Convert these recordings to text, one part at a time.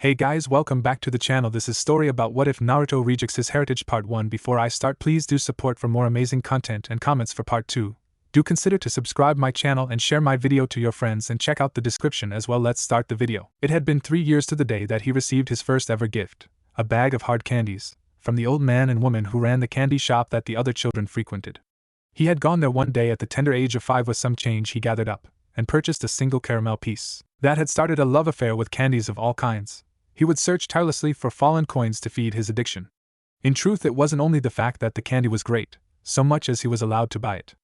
Hey guys, welcome back to the channel. This is story about what if Naruto rejects his heritage part 1. Before I start, please do support for more amazing content and comments for part 2. Do consider to subscribe my channel and share my video to your friends and check out the description as well. Let's start the video. It had been 3 years to the day that he received his first ever gift, a bag of hard candies, from the old man and woman who ran the candy shop that the other children frequented. He had gone there one day at the tender age of 5 with some change he gathered up, and purchased a single caramel piece. That had started a love affair with candies of all kinds. He would search tirelessly for fallen coins to feed his addiction. In truth, it wasn't only the fact that the candy was great, so much as he was allowed to buy it.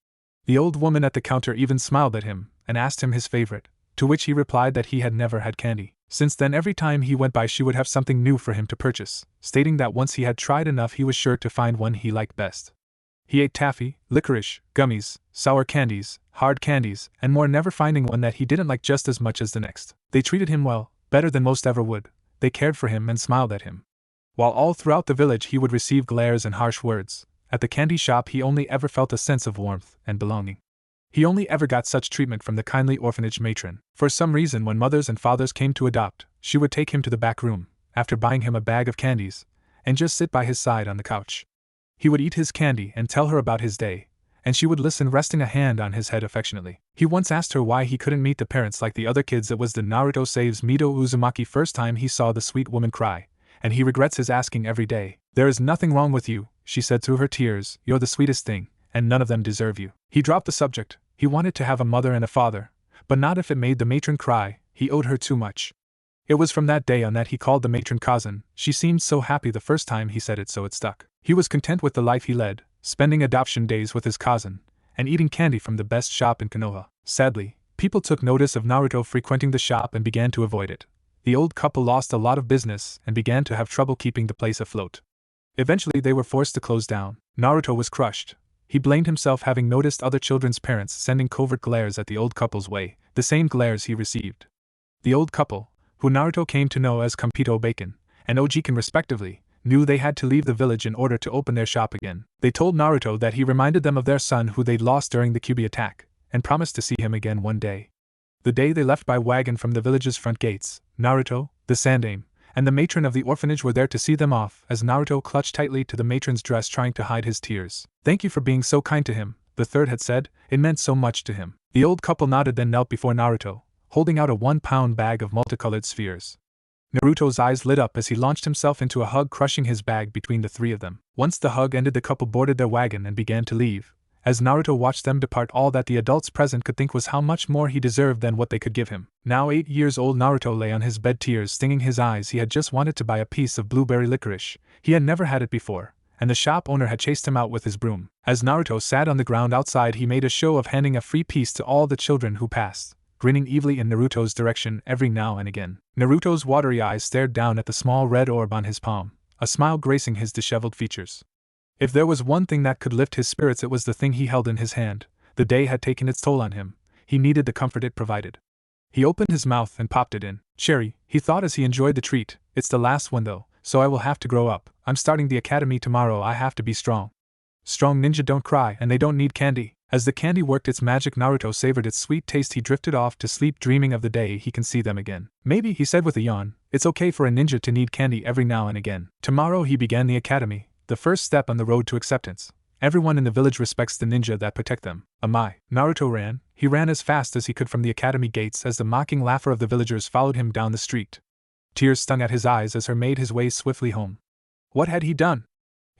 The old woman at the counter even smiled at him and asked him his favorite, to which he replied that he had never had candy. Since then, every time he went by, she would have something new for him to purchase, stating that once he had tried enough, he was sure to find one he liked best. He ate taffy, licorice, gummies, sour candies, hard candies, and more, never finding one that he didn't like just as much as the next. They treated him well, better than most ever would. They cared for him and smiled at him. While all throughout the village he would receive glares and harsh words, at the candy shop he only ever felt a sense of warmth and belonging. He only ever got such treatment from the kindly orphanage matron. For some reason, when mothers and fathers came to adopt, she would take him to the back room, after buying him a bag of candies, and just sit by his side on the couch. He would eat his candy and tell her about his day, and she would listen, resting a hand on his head affectionately. He once asked her why he couldn't meet the parents like the other kids. It was the Naruto saves Mito Uzumaki first time he saw the sweet woman cry, and he regrets his asking every day. "There is nothing wrong with you," she said through her tears. "You're the sweetest thing, and none of them deserve you." He dropped the subject. He wanted to have a mother and a father, but not if it made the matron cry. He owed her too much. It was from that day on that he called the matron cousin. She seemed so happy the first time he said it, so it stuck. He was content with the life he led, spending adoption days with his cousin, and eating candy from the best shop in Konoha. Sadly, people took notice of Naruto frequenting the shop and began to avoid it. The old couple lost a lot of business and began to have trouble keeping the place afloat. Eventually they were forced to close down. Naruto was crushed. He blamed himself, having noticed other children's parents sending covert glares at the old couple's way, the same glares he received. The old couple, who Naruto came to know as Kampito Bacon and Ojiken respectively, knew they had to leave the village in order to open their shop again. They told Naruto that he reminded them of their son who they'd lost during the Kyuubi attack, and promised to see him again one day. The day they left by wagon from the village's front gates, Naruto, the sandaime, and the matron of the orphanage were there to see them off, as Naruto clutched tightly to the matron's dress, trying to hide his tears. "Thank you for being so kind to him," the third had said. It meant so much to him. The old couple nodded, then knelt before Naruto, holding out a 1-pound bag of multicolored spheres. Naruto's eyes lit up as he launched himself into a hug, crushing his bag between the three of them. Once the hug ended, the couple boarded their wagon and began to leave. As Naruto watched them depart, all that the adults present could think was how much more he deserved than what they could give him. Now 8 years old, Naruto lay on his bed, tears stinging his eyes. He had just wanted to buy a piece of blueberry licorice. He had never had it before, and the shop owner had chased him out with his broom. As Naruto sat on the ground outside, he made a show of handing a free piece to all the children who passed, grinning evilly in Naruto's direction every now and again. Naruto's watery eyes stared down at the small red orb on his palm, a smile gracing his disheveled features. If there was one thing that could lift his spirits, it was the thing he held in his hand. The day had taken its toll on him. He needed the comfort it provided. He opened his mouth and popped it in. "Cherry," he thought as he enjoyed the treat. "It's the last one though, so I will have to grow up. I'm starting the academy tomorrow. I have to be strong. Strong ninja don't cry, and they don't need candy." As the candy worked its magic, Naruto savored its sweet taste. He drifted off to sleep, dreaming of the day he can see them again. "Maybe," he said with a yawn, "it's okay for a ninja to need candy every now and again." Tomorrow he began the academy, the first step on the road to acceptance. Everyone in the village respects the ninja that protect them. Amai. Naruto ran. He ran as fast as he could from the academy gates as the mocking laughter of the villagers followed him down the street. Tears stung at his eyes as he made his way swiftly home. What had he done?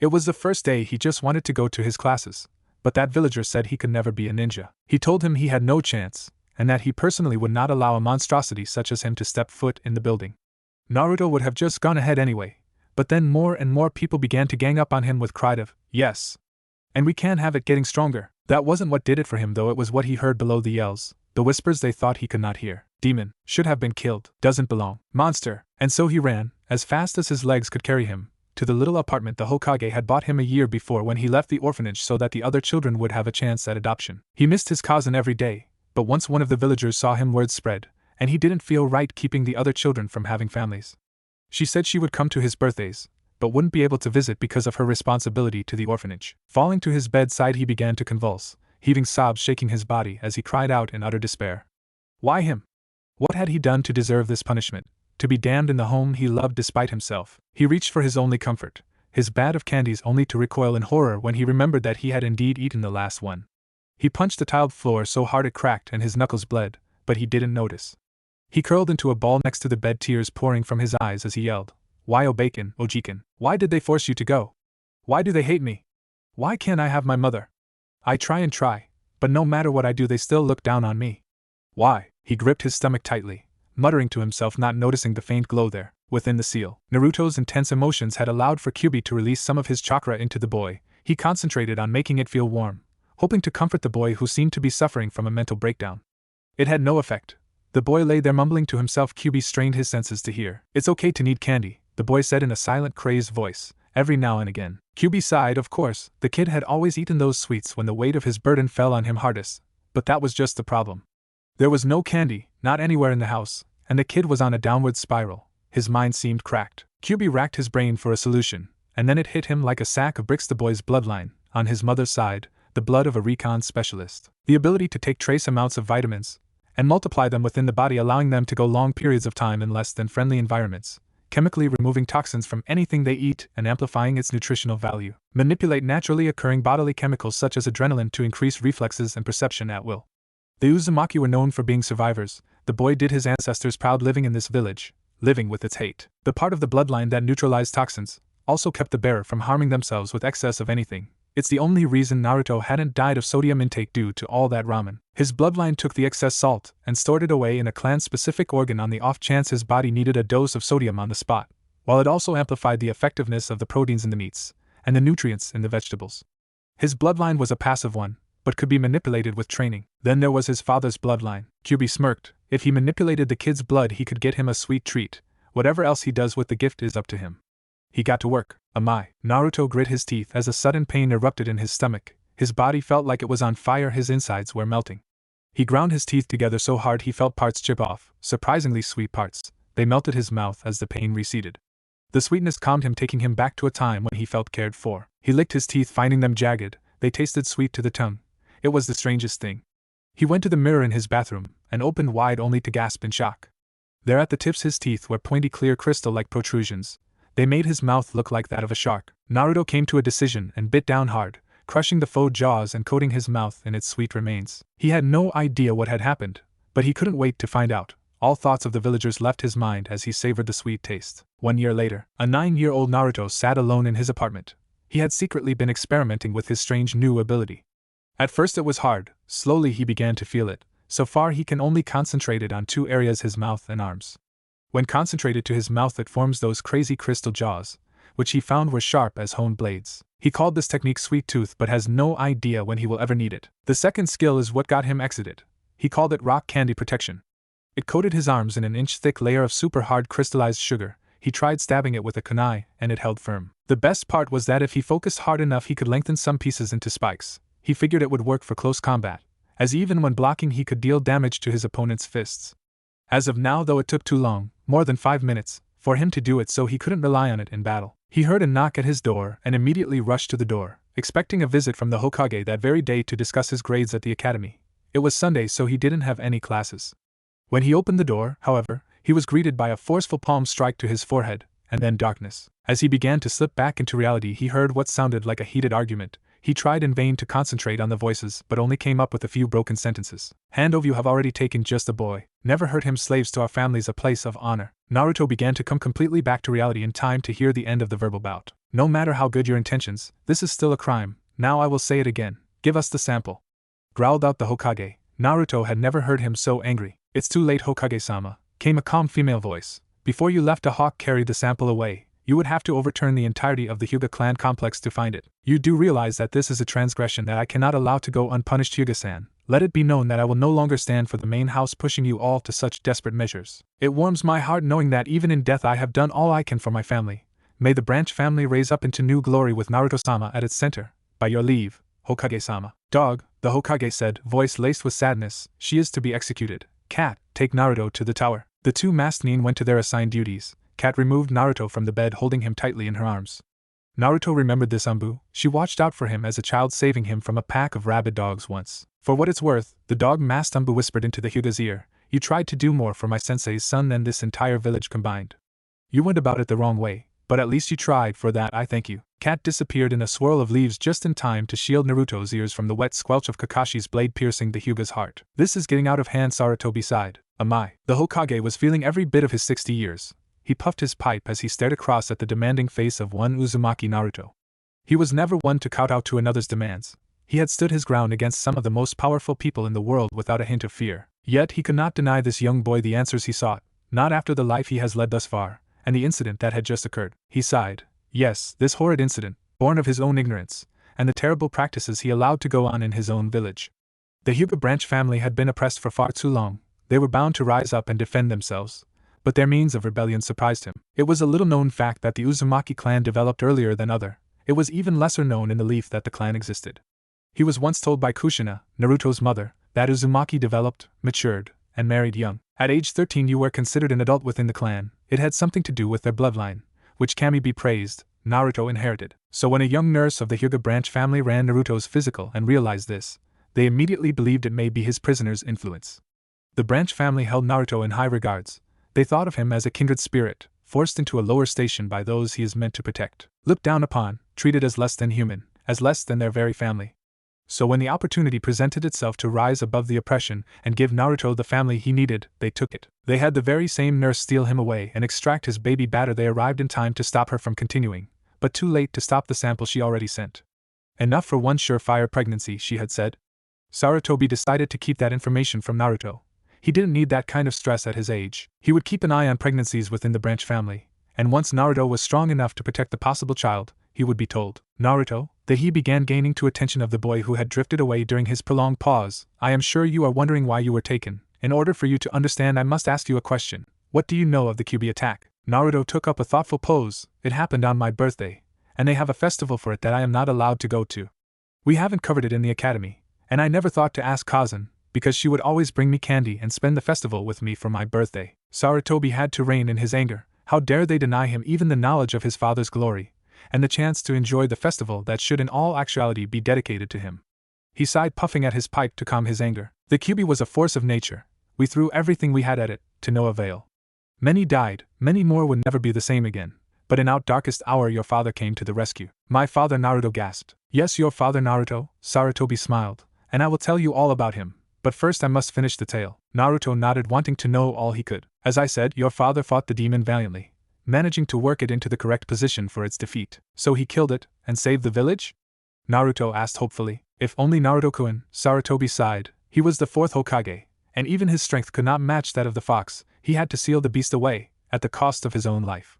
It was the first day. He just wanted to go to his classes, but that villager said he could never be a ninja. He told him he had no chance, and that he personally would not allow a monstrosity such as him to step foot in the building. Naruto would have just gone ahead anyway, but then more and more people began to gang up on him with cries of, "Yes! And we can have it," getting stronger. That wasn't what did it for him though, it was what he heard below the yells, the whispers they thought he could not hear. "Demon, should have been killed, doesn't belong, monster." And so he ran, as fast as his legs could carry him, to the little apartment the Hokage had bought him a year before when he left the orphanage, so that the other children would have a chance at adoption. He missed his cousin every day, but once one of the villagers saw him, word spread, and he didn't feel right keeping the other children from having families. She said she would come to his birthdays, but wouldn't be able to visit because of her responsibility to the orphanage. Falling to his bedside, he began to convulse, heaving sobs shaking his body as he cried out in utter despair. Why him? What had he done to deserve this punishment? to be damned in the home he loved despite himself. He reached for his only comfort, his bag of candies, only to recoil in horror when he remembered that he had indeed eaten the last one. He punched the tiled floor so hard it cracked and his knuckles bled, but he didn't notice. He curled into a ball next to the bed, tears pouring from his eyes as he yelled, "Why, oh bacon, oh chicken? Why did they force you to go? Why do they hate me? Why can't I have my mother? I try and try, but no matter what I do they still look down on me. Why?" He gripped his stomach tightly, muttering to himself, not noticing the faint glow there, within the seal. Naruto's intense emotions had allowed for Kyuubi to release some of his chakra into the boy. He concentrated on making it feel warm, hoping to comfort the boy who seemed to be suffering from a mental breakdown. It had no effect. The boy lay there mumbling to himself. Kyuubi strained his senses to hear. "It's okay to need candy," the boy said in a silent, crazed voice, every now and again. Kyuubi sighed. Of course, the kid had always eaten those sweets when the weight of his burden fell on him hardest, but that was just the problem. There was no candy, not anywhere in the house, and the kid was on a downward spiral. His mind seemed cracked. Kyuubi racked his brain for a solution, and then it hit him like a sack of bricks. The boy's bloodline, on his mother's side, the blood of a recon specialist. The ability to take trace amounts of vitamins and multiply them within the body, allowing them to go long periods of time in less than friendly environments, chemically removing toxins from anything they eat and amplifying its nutritional value. Manipulate naturally occurring bodily chemicals such as adrenaline to increase reflexes and perception at will. The Uzumaki were known for being survivors. The boy did his ancestors proud living in this village, living with its hate. The part of the bloodline that neutralized toxins also kept the bearer from harming themselves with excess of anything. It's the only reason Naruto hadn't died of sodium intake due to all that ramen. His bloodline took the excess salt and stored it away in a clan-specific organ on the off chance his body needed a dose of sodium on the spot, while it also amplified the effectiveness of the proteins in the meats and the nutrients in the vegetables. His bloodline was a passive one, but could be manipulated with training. Then there was his father's bloodline. Kyuubi smirked. If he manipulated the kid's blood, he could get him a sweet treat. Whatever else he does with the gift is up to him. He got to work. Amai. Naruto grit his teeth as a sudden pain erupted in his stomach. His body felt like it was on fire, his insides were melting. He ground his teeth together so hard he felt parts chip off, surprisingly sweet parts. They melted his mouth as the pain receded. The sweetness calmed him, taking him back to a time when he felt cared for. He licked his teeth, finding them jagged. They tasted sweet to the tongue. It was the strangest thing. He went to the mirror in his bathroom and opened wide only to gasp in shock. There at the tips his teeth were pointy, clear crystal-like protrusions. They made his mouth look like that of a shark. Naruto came to a decision and bit down hard, crushing the faux jaws and coating his mouth in its sweet remains. He had no idea what had happened, but he couldn't wait to find out. All thoughts of the villagers left his mind as he savored the sweet taste. 1 year later, a 9-year-old Naruto sat alone in his apartment. He had secretly been experimenting with his strange new ability. At first it was hard. Slowly he began to feel it. So far he can only concentrate it on 2 areas, his mouth and arms. When concentrated to his mouth, it forms those crazy crystal jaws, which he found were sharp as honed blades. He called this technique Sweet Tooth, but has no idea when he will ever need it. The second skill is what got him exited. He called it Rock Candy Protection. It coated his arms in an inch-thick layer of super hard crystallized sugar. He tried stabbing it with a kunai, and it held firm. The best part was that if he focused hard enough he could lengthen some pieces into spikes. He figured it would work for close combat, as even when blocking he could deal damage to his opponent's fists. As of now, though, it took too long, more than 5 minutes, for him to do it, so he couldn't rely on it in battle. He heard a knock at his door and immediately rushed to the door, expecting a visit from the Hokage that very day to discuss his grades at the academy. It was Sunday, so he didn't have any classes. When he opened the door, however, he was greeted by a forceful palm strike to his forehead, and then darkness. As he began to slip back into reality, he heard what sounded like a heated argument. He tried in vain to concentrate on the voices, but only came up with a few broken sentences. "Hand over, you have already taken just a boy. Never hurt him, slaves to our families, a place of honor." Naruto began to come completely back to reality in time to hear the end of the verbal bout. "No matter how good your intentions, this is still a crime. Now I will say it again. Give us the sample," growled out the Hokage. Naruto had never heard him so angry. "It's too late, Hokage-sama," came a calm female voice. "Before you left, a hawk carried the sample away. You would have to overturn the entirety of the Hyuga clan complex to find it. You do realize that this is a transgression that I cannot allow to go unpunished, Hyuga-san. Let it be known that I will no longer stand for the main house pushing you all to such desperate measures. It warms my heart knowing that even in death I have done all I can for my family. May the branch family raise up into new glory with Naruto-sama at its center. By your leave, Hokage-sama." "Dog," the Hokage said, voice laced with sadness, "she is to be executed. Cat, take Naruto to the tower." The 2 masked nin went to their assigned duties. Cat removed Naruto from the bed, holding him tightly in her arms. Naruto remembered this Anbu. She watched out for him as a child, saving him from a pack of rabid dogs once. "For what it's worth," the dog-masked Anbu whispered into the Hyuga's ear, You tried to do more for my sensei's son than this entire village combined. You went about it the wrong way, but at least you tried. For that I thank you. Cat disappeared in a swirl of leaves just in time to shield Naruto's ears from the wet squelch of Kakashi's blade piercing the Hyuga's heart. This is getting out of hand, Sarutobi sighed. My. The Hokage was feeling every bit of his 60 years. He puffed his pipe as he stared across at the demanding face of one Uzumaki Naruto. He was never one to kowtow to another's demands. He had stood his ground against some of the most powerful people in the world without a hint of fear. Yet he could not deny this young boy the answers he sought, not after the life he has led thus far, and the incident that had just occurred. He sighed. Yes, this horrid incident, born of his own ignorance, and the terrible practices he allowed to go on in his own village. The Hyuga branch family had been oppressed for far too long. They were bound to rise up and defend themselves, but their means of rebellion surprised him. It was a little-known fact that the Uzumaki clan developed earlier than other. It was even lesser known in the leaf that the clan existed. He was once told by Kushina, Naruto's mother, that Uzumaki developed, matured, and married young. At age 13 you were considered an adult within the clan. It had something to do with their bloodline, which Kami be praised, Naruto inherited. So when a young nurse of the Hyuga branch family ran Naruto's physical and realized this, they immediately believed it may be his prisoner's influence. The branch family held Naruto in high regards. They thought of him as a kindred spirit, forced into a lower station by those he is meant to protect, looked down upon, treated as less than human, as less than their very family. So when the opportunity presented itself to rise above the oppression and give Naruto the family he needed, they took it. They had the very same nurse steal him away and extract his baby batter. They arrived in time to stop her from continuing, but too late to stop the sample she already sent. Enough for one surefire pregnancy, she had said. Sarutobi decided to keep that information from Naruto. He didn't need that kind of stress at his age. He would keep an eye on pregnancies within the branch family, and once Naruto was strong enough to protect the possible child, he would be told. Naruto, that he began gaining to attention of the boy who had drifted away during his prolonged pause. I am sure you are wondering why you were taken. In order for you to understand, I must ask you a question. What do you know of the Kyuubi attack? Naruto took up a thoughtful pose. It happened on my birthday, and they have a festival for it that I am not allowed to go to. We haven't covered it in the academy, and I never thought to ask Kazan, because she would always bring me candy and spend the festival with me for my birthday. Sarutobi had to rein in his anger. How dare they deny him even the knowledge of his father's glory, and the chance to enjoy the festival that should in all actuality be dedicated to him. He sighed, puffing at his pipe to calm his anger. The Kyuubi was a force of nature. We threw everything we had at it, to no avail. Many died, many more would never be the same again. But in our darkest hour your father came to the rescue. My father, Naruto gasped. Yes, your father, Naruto, Sarutobi smiled, and I will tell you all about him. But first I must finish the tale. Naruto nodded, wanting to know all he could. As I said, your father fought the demon valiantly, managing to work it into the correct position for its defeat. So he killed it, and saved the village? Naruto asked hopefully. If only Naruto-kun, Sarutobi sighed. He was the fourth Hokage, and even his strength could not match that of the fox. He had to seal the beast away, at the cost of his own life.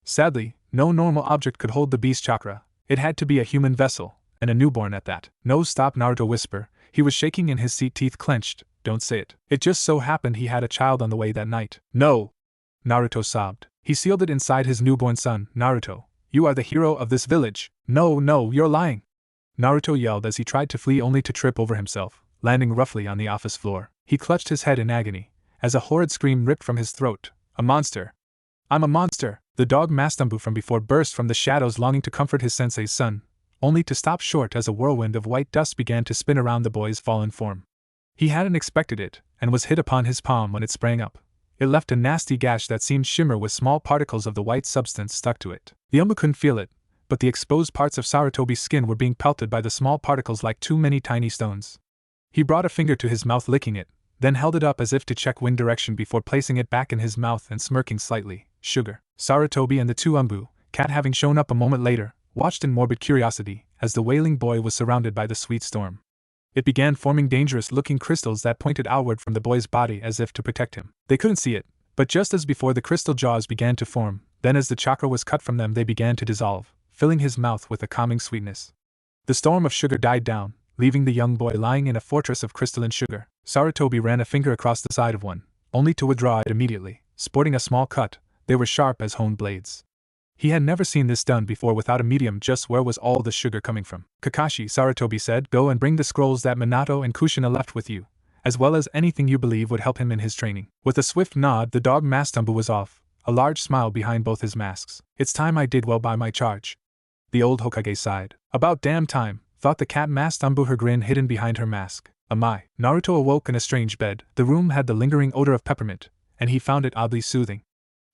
Sadly, no normal object could hold the beast chakra. It had to be a human vessel, and a newborn at that. No, stop, Naruto whispered. He was shaking in his seat, teeth clenched. Don't say it. It just so happened he had a child on the way that night. No! Naruto sobbed. He sealed it inside his newborn son. Naruto, you are the hero of this village. No, you're lying! Naruto yelled as he tried to flee, only to trip over himself, landing roughly on the office floor. He clutched his head in agony, as a horrid scream ripped from his throat. A monster! I'm a monster! The dog Mastambu from before burst from the shadows, longing to comfort his sensei's son, only to stop short as a whirlwind of white dust began to spin around the boy's fallen form. He hadn't expected it, and was hit upon his palm when it sprang up. It left a nasty gash that seemed shimmer with small particles of the white substance stuck to it. The Umbu couldn't feel it, but the exposed parts of Sarutobi's skin were being pelted by the small particles like too many tiny stones. He brought a finger to his mouth, licking it, then held it up as if to check wind direction before placing it back in his mouth and smirking slightly. Sugar. Sarutobi and the two Umbu, cat having shown up a moment later, watched in morbid curiosity as the wailing boy was surrounded by the sweet storm. It began forming dangerous-looking crystals that pointed outward from the boy's body as if to protect him. They couldn't see it, but just as before, the crystal jaws began to form. Then as the chakra was cut from them, they began to dissolve, filling his mouth with a calming sweetness. The storm of sugar died down, leaving the young boy lying in a fortress of crystalline sugar. Sarutobi ran a finger across the side of one, only to withdraw it immediately, sporting a small cut. They were sharp as honed blades. He had never seen this done before without a medium. Just where was all the sugar coming from? Kakashi, Sarutobi said, go and bring the scrolls that Minato and Kushina left with you, as well as anything you believe would help him in his training. With a swift nod, the dog Mastambu was off, a large smile behind both his masks. It's time I did well by my charge. The old Hokage sighed. About damn time, thought the cat Mastambu, her grin hidden behind her mask. Naruto awoke in a strange bed. The room had the lingering odor of peppermint, and he found it oddly soothing.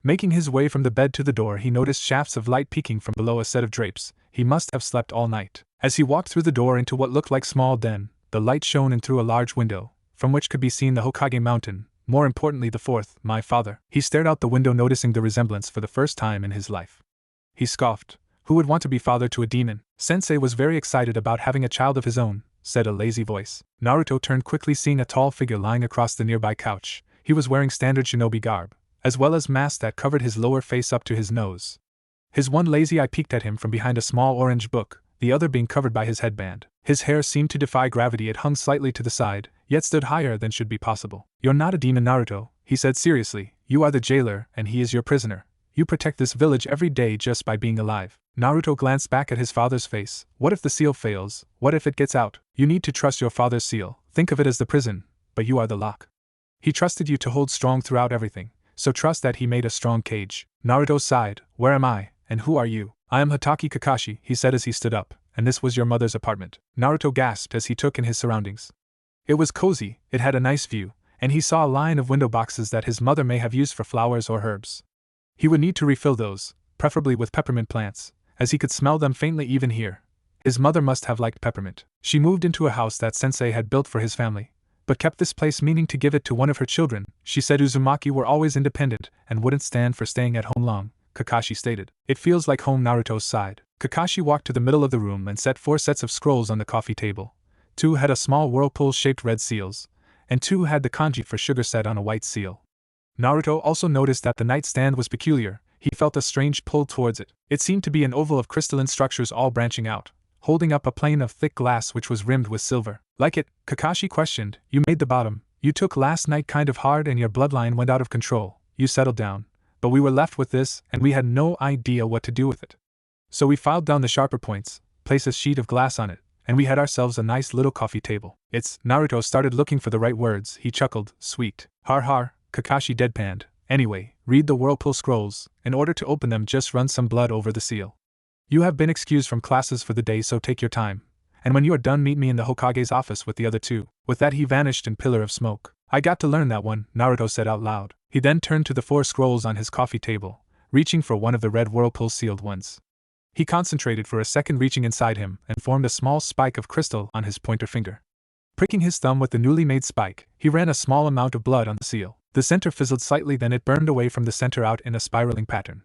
Making his way from the bed to the door, he noticed shafts of light peeking from below a set of drapes. He must have slept all night. As he walked through the door into what looked like small den, the light shone in through a large window, from which could be seen the Hokage mountain, more importantly the fourth, my father. He stared out the window, noticing the resemblance for the first time in his life. He scoffed. Who would want to be father to a demon? Sensei was very excited about having a child of his own, said a lazy voice. Naruto turned quickly, seeing a tall figure lying across the nearby couch. He was wearing standard shinobi garb, as well as mask that covered his lower face up to his nose. His one lazy eye peeked at him from behind a small orange book, the other being covered by his headband. His hair seemed to defy gravity. It hung slightly to the side, yet stood higher than should be possible. You're not a demon, Naruto, he said seriously. You are the jailer, and he is your prisoner. You protect this village every day just by being alive. Naruto glanced back at his father's face. What if the seal fails? What if it gets out? You need to trust your father's seal. Think of it as the prison, but you are the lock. He trusted you to hold strong throughout everything, so trust that he made a strong cage. Naruto sighed. Where am I, and who are you? I am Hatake Kakashi, he said as he stood up, and this was your mother's apartment. Naruto gasped as he took in his surroundings. It was cozy, it had a nice view, and he saw a line of window boxes that his mother may have used for flowers or herbs. He would need to refill those, preferably with peppermint plants, as he could smell them faintly even here. His mother must have liked peppermint. She moved into a house that Sensei had built for his family, but kept this place, meaning to give it to one of her children. She said Uzumaki were always independent and wouldn't stand for staying at home long, Kakashi stated. It feels like home, Naruto sighed. Kakashi walked to the middle of the room and set 4 sets of scrolls on the coffee table. 2 had a small whirlpool-shaped red seals, and 2 had the kanji for sugar set on a white seal. Naruto also noticed that the nightstand was peculiar. He felt a strange pull towards it. It seemed to be an oval of crystalline structures all branching out, holding up a plane of thick glass which was rimmed with silver. Like it? Kakashi questioned. You made the bottom. You took last night kind of hard and your bloodline went out of control. You settled down. But we were left with this, and we had no idea what to do with it. So we filed down the sharper points, placed a sheet of glass on it, and we had ourselves a nice little coffee table. It's… Naruto started looking for the right words. He chuckled. Sweet. Har har, Kakashi deadpanned. Anyway, read the whirlpool scrolls. In order to open them, just run some blood over the seal. You have been excused from classes for the day, so take your time. And when you are done, meet me in the Hokage's office with the other 2. With that, he vanished in pillar of smoke. I got to learn that one, Naruto said out loud. He then turned to the 4 scrolls on his coffee table, reaching for one of the red whirlpool sealed ones. He concentrated for a second, reaching inside him, and formed a small spike of crystal on his pointer finger. Pricking his thumb with the newly made spike, he ran a small amount of blood on the seal. The center fizzled slightly, then it burned away from the center out in a spiraling pattern.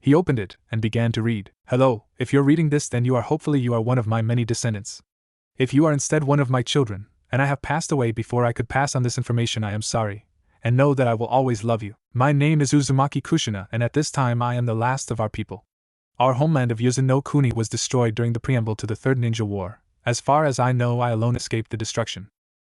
He opened it and began to read. Hello, if you're reading this, then hopefully you are one of my many descendants. If you are instead one of my children, and I have passed away before I could pass on this information, I am sorry, and know that I will always love you. My name is Uzumaki Kushina, and at this time I am the last of our people. Our homeland of Yuzu no Kuni was destroyed during the preamble to the Third Ninja War. As far as I know, I alone escaped the destruction.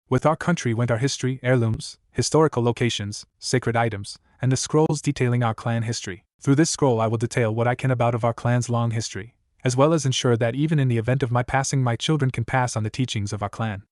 With our country went our history, heirlooms, historical locations, sacred items, and the scrolls detailing our clan history. Through this scroll I will detail what I can about of our clan's long history, as well as ensure that even in the event of my passing, my children can pass on the teachings of our clan.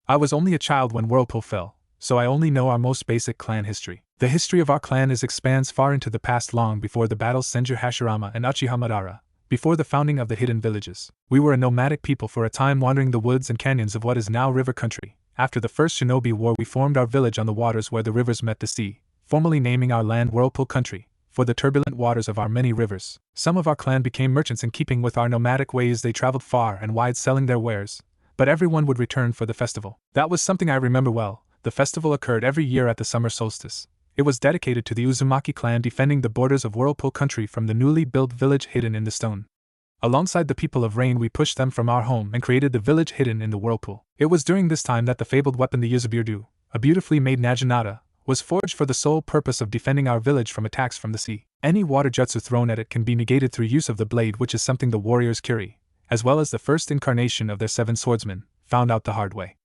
I was only a child when Whirlpool fell, so I only know our most basic clan history. The history of our clan expands far into the past, long before the battles Senju Hashirama and Uchiha Madara, before the founding of the hidden villages. We were a nomadic people for a time, wandering the woods and canyons of what is now river country. After the First Shinobi War, we formed our village on the waters where the rivers met the sea, formally naming our land Whirlpool Country, for the turbulent waters of our many rivers. Some of our clan became merchants in keeping with our nomadic ways. They traveled far and wide selling their wares, but everyone would return for the festival. That was something I remember well. The festival occurred every year at the summer solstice. It was dedicated to the Uzumaki clan defending the borders of Whirlpool Country from the newly built village hidden in the stone. Alongside the people of Rain, we pushed them from our home and created the village hidden in the whirlpool. It was during this time that the fabled weapon, the Yuzabirdu, a beautifully made naginata, was forged for the sole purpose of defending our village from attacks from the sea. Any water jutsu thrown at it can be negated through use of the blade, which is something the warriors carry, as well as the first incarnation of their 7 swordsmen, found out the hard way.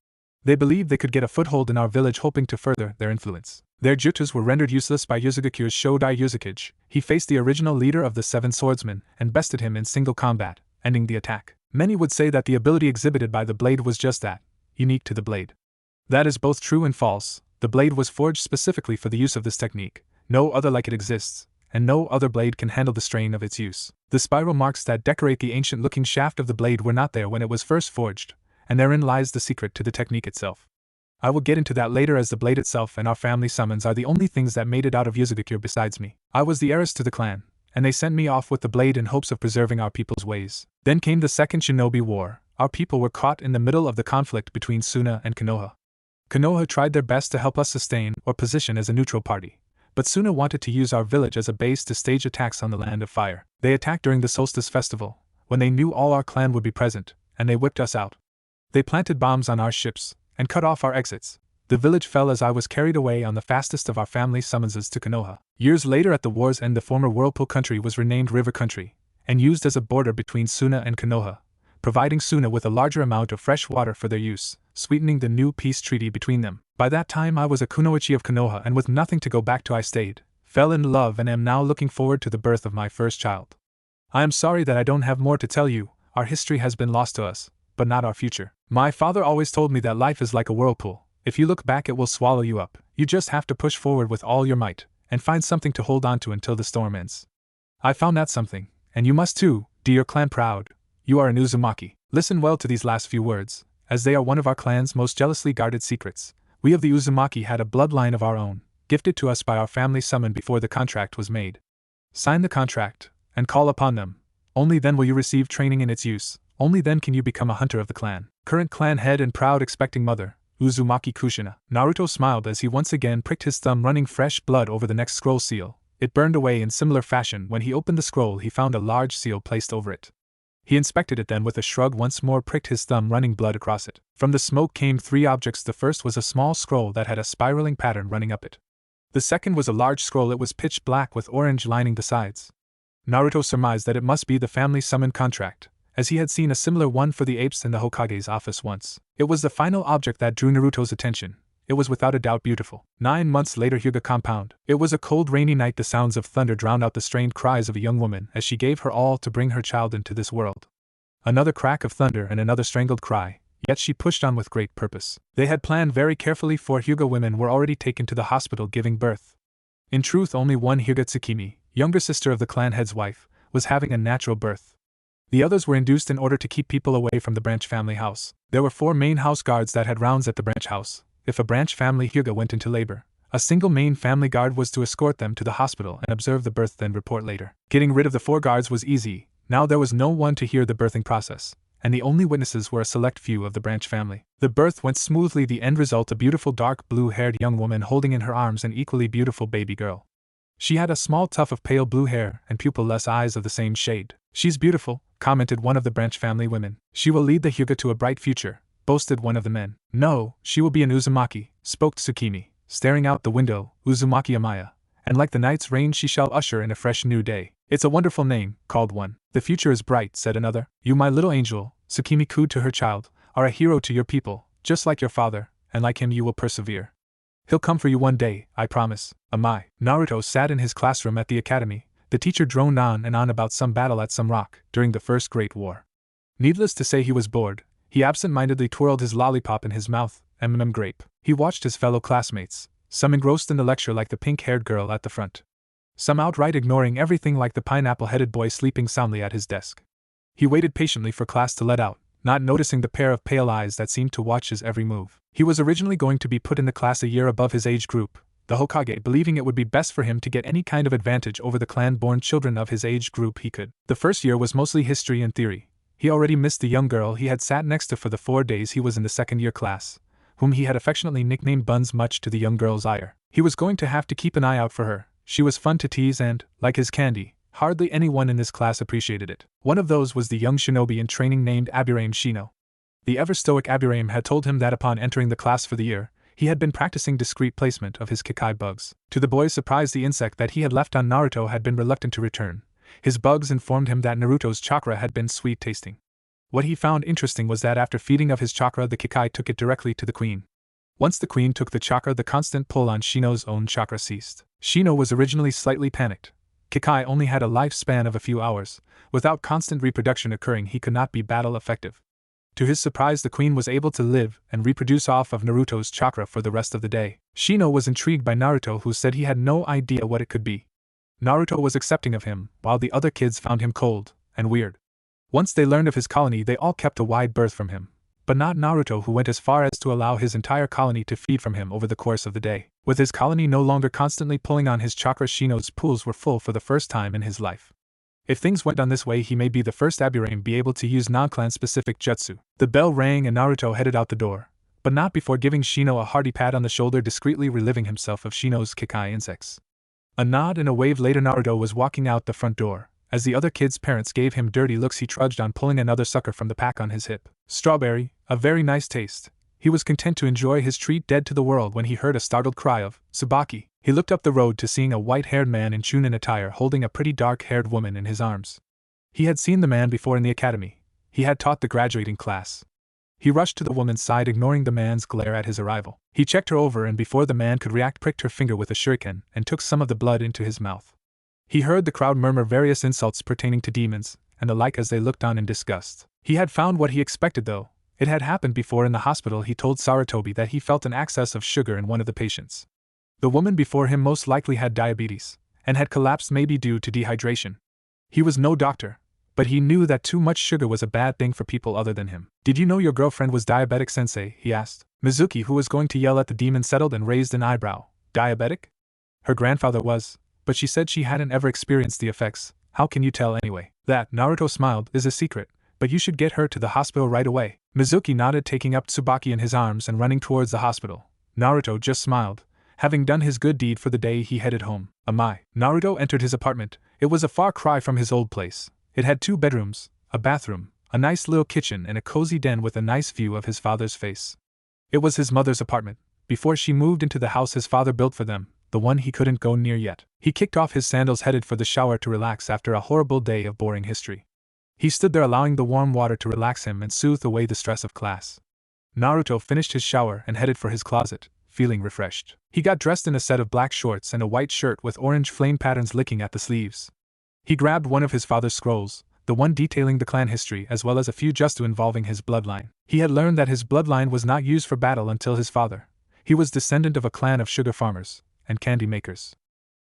They believed they could get a foothold in our village, hoping to further their influence. Their jutsus were rendered useless by Yuzugaku's Shodai Yuzukage. He faced the original leader of the 7 swordsmen and bested him in single combat, ending the attack. Many would say that the ability exhibited by the blade was just that, unique to the blade. That is both true and false. The blade was forged specifically for the use of this technique. No other like it exists, and no other blade can handle the strain of its use. The spiral marks that decorate the ancient-looking shaft of the blade were not there when it was first forged, and therein lies the secret to the technique itself. I will get into that later, as the blade itself and our family summons are the only things that made it out of Yuzugakure besides me. I was the heiress to the clan, and they sent me off with the blade in hopes of preserving our people's ways. Then came the Second Shinobi War. Our people were caught in the middle of the conflict between Suna and Konoha. Konoha tried their best to help us sustain or position as a neutral party, but Suna wanted to use our village as a base to stage attacks on the Land of Fire. They attacked during the Solstice Festival, when they knew all our clan would be present, and they whipped us out. They planted bombs on our ships, and cut off our exits. The village fell as I was carried away on the fastest of our family summonses to Konoha. Years later, at the war's end, the former Whirlpool Country was renamed River Country, and used as a border between Suna and Konoha, providing Suna with a larger amount of fresh water for their use, sweetening the new peace treaty between them. By that time I was a kunoichi of Konoha, and with nothing to go back to I stayed, fell in love, and am now looking forward to the birth of my first child. I am sorry that I don't have more to tell you. Our history has been lost to us, but not our future. My father always told me that life is like a whirlpool. If you look back, it will swallow you up. You just have to push forward with all your might, and find something to hold on to until the storm ends. I found that something, and you must too. Do your clan proud. You are an Uzumaki. Listen well to these last few words, as they are one of our clan's most jealously guarded secrets. We of the Uzumaki had a bloodline of our own, gifted to us by our family summoned before the contract was made. Sign the contract, and call upon them. Only then will you receive training in its use. Only then can you become a hunter of the clan. Current clan head and proud expecting mother, Uzumaki Kushina. Naruto smiled as he once again pricked his thumb, running fresh blood over the next scroll seal. It burned away in similar fashion. When he opened the scroll, he found a large seal placed over it. He inspected it, then with a shrug once more pricked his thumb, running blood across it. From the smoke came three objects. The first was a small scroll that had a spiraling pattern running up it. The second was a large scroll. It was pitch black with orange lining the sides. Naruto surmised that it must be the family summon contract, as he had seen a similar one for the apes in the Hokage's office once. It was the final object that drew Naruto's attention. It was without a doubt beautiful. 9 months later, Hyuga compound. It was a cold, rainy night. The sounds of thunder drowned out the strained cries of a young woman as she gave her all to bring her child into this world. Another crack of thunder and another strangled cry, yet she pushed on with great purpose. They had planned very carefully, for Hyuga women were already taken to the hospital giving birth. In truth, only one Hyuga Tsukimi, younger sister of the clan head's wife, was having a natural birth. The others were induced in order to keep people away from the branch family house. There were 4 main house guards that had rounds at the branch house. If a branch family Hyuga went into labor, a single main family guard was to escort them to the hospital and observe the birth, then report later. Getting rid of the 4 guards was easy. Now there was no one to hear the birthing process, and the only witnesses were a select few of the branch family. The birth went smoothly. The end result: a beautiful dark blue-haired young woman holding in her arms an equally beautiful baby girl. She had a small tuft of pale blue hair and pupil-less eyes of the same shade. "She's beautiful," commented one of the branch family women. "She will lead the Hyuga to a bright future," boasted one of the men. "No, she will be an Uzumaki," spoke Tsukimi, staring out the window. "Uzumaki Amaya, and like the night's rain she shall usher in a fresh new day." "It's a wonderful name," called one. "The future is bright," said another. "You, my little angel," Tsukimi cooed to her child, "are a hero to your people, just like your father, and like him you will persevere. He'll come for you one day, I promise." Amai. Naruto sat in his classroom at the academy. The teacher droned on and on about some battle at some rock during the First Great War. Needless to say, he was bored. He absent-mindedly twirled his lollipop in his mouth, grape. He watched his fellow classmates, some engrossed in the lecture like the pink-haired girl at the front, some outright ignoring everything like the pineapple-headed boy sleeping soundly at his desk. He waited patiently for class to let out, not noticing the pair of pale eyes that seemed to watch his every move. He was originally going to be put in the class a year above his age group, the Hokage believing it would be best for him to get any kind of advantage over the clan-born children of his age group he could. The first year was mostly history and theory. He already missed the young girl he had sat next to for the 4 days he was in the second-year class, whom he had affectionately nicknamed Buns, much to the young girl's ire. He was going to have to keep an eye out for her. She was fun to tease and, like his candy, hardly anyone in this class appreciated it. One of those was the young shinobi in training named Aburaim Shino. The ever-stoic Aburaim had told him that upon entering the class for the year, he had been practicing discreet placement of his Kikai bugs. To the boy's surprise, the insect that he had left on Naruto had been reluctant to return. His bugs informed him that Naruto's chakra had been sweet-tasting. What he found interesting was that after feeding of his chakra, the Kikai took it directly to the queen. Once the queen took the chakra, the constant pull on Shino's own chakra ceased. Shino was originally slightly panicked. Kikai only had a lifespan of a few hours. Without constant reproduction occurring, he could not be battle effective. To his surprise, the queen was able to live and reproduce off of Naruto's chakra for the rest of the day. Shino was intrigued by Naruto, who said he had no idea what it could be. Naruto was accepting of him, while the other kids found him cold and weird. Once they learned of his colony, they all kept a wide berth from him. but not Naruto, who went as far as to allow his entire colony to feed from him over the course of the day. With his colony no longer constantly pulling on his chakra, Shino's pools were full for the first time in his life. If things went on this way, he may be the first Aburame be able to use non-clan specific jutsu. The bell rang and Naruto headed out the door, but not before giving Shino a hearty pat on the shoulder, discreetly relieving himself of Shino's Kikai insects. A nod and a wave later, Naruto was walking out the front door. As the other kids' parents gave him dirty looks, he trudged on, pulling another sucker from the pack on his hip. Strawberry, a very nice taste. He was content to enjoy his treat, dead to the world, when he heard a startled cry of Tsubaki. He looked up the road to seeing a white-haired man in chunin attire holding a pretty dark-haired woman in his arms. He had seen the man before in the academy. He had taught the graduating class. He rushed to the woman's side, ignoring the man's glare at his arrival. He checked her over, and before the man could react, pricked her finger with a shuriken and took some of the blood into his mouth. He heard the crowd murmur various insults pertaining to demons and the like as they looked on in disgust. He had found what he expected, though. It had happened before in the hospital. He told Sarutobi that he felt an excess of sugar in one of the patients. The woman before him most likely had diabetes, and had collapsed, maybe due to dehydration. He was no doctor, but he knew that too much sugar was a bad thing for people other than him. "Did you know your girlfriend was diabetic, sensei?" he asked. Mizuki, who was going to yell at the demon, settled and raised an eyebrow. "Diabetic? Her grandfather was, but she said she hadn't ever experienced the effects. How can you tell anyway?" "That," Naruto smiled, "is a secret, but you should get her to the hospital right away." Mizuki nodded, taking up Tsubaki in his arms and running towards the hospital. Naruto just smiled. Having done his good deed for the day, he headed home. Amai. Naruto entered his apartment. It was a far cry from his old place. It had 2 bedrooms, a bathroom, a nice little kitchen, and a cozy den with a nice view of his father's face. It was his mother's apartment, before she moved into the house his father built for them, the one he couldn't go near yet. He kicked off his sandals, headed for the shower to relax after a horrible day of boring history. He stood there, allowing the warm water to relax him and soothe away the stress of class. Naruto finished his shower and headed for his closet, feeling refreshed. He got dressed in a set of black shorts and a white shirt with orange flame patterns licking at the sleeves. He grabbed one of his father's scrolls, the one detailing the clan history, as well as a few jutsu involving his bloodline. He had learned that his bloodline was not used for battle until his father. He was descendant of a clan of sugar farmers and candy makers.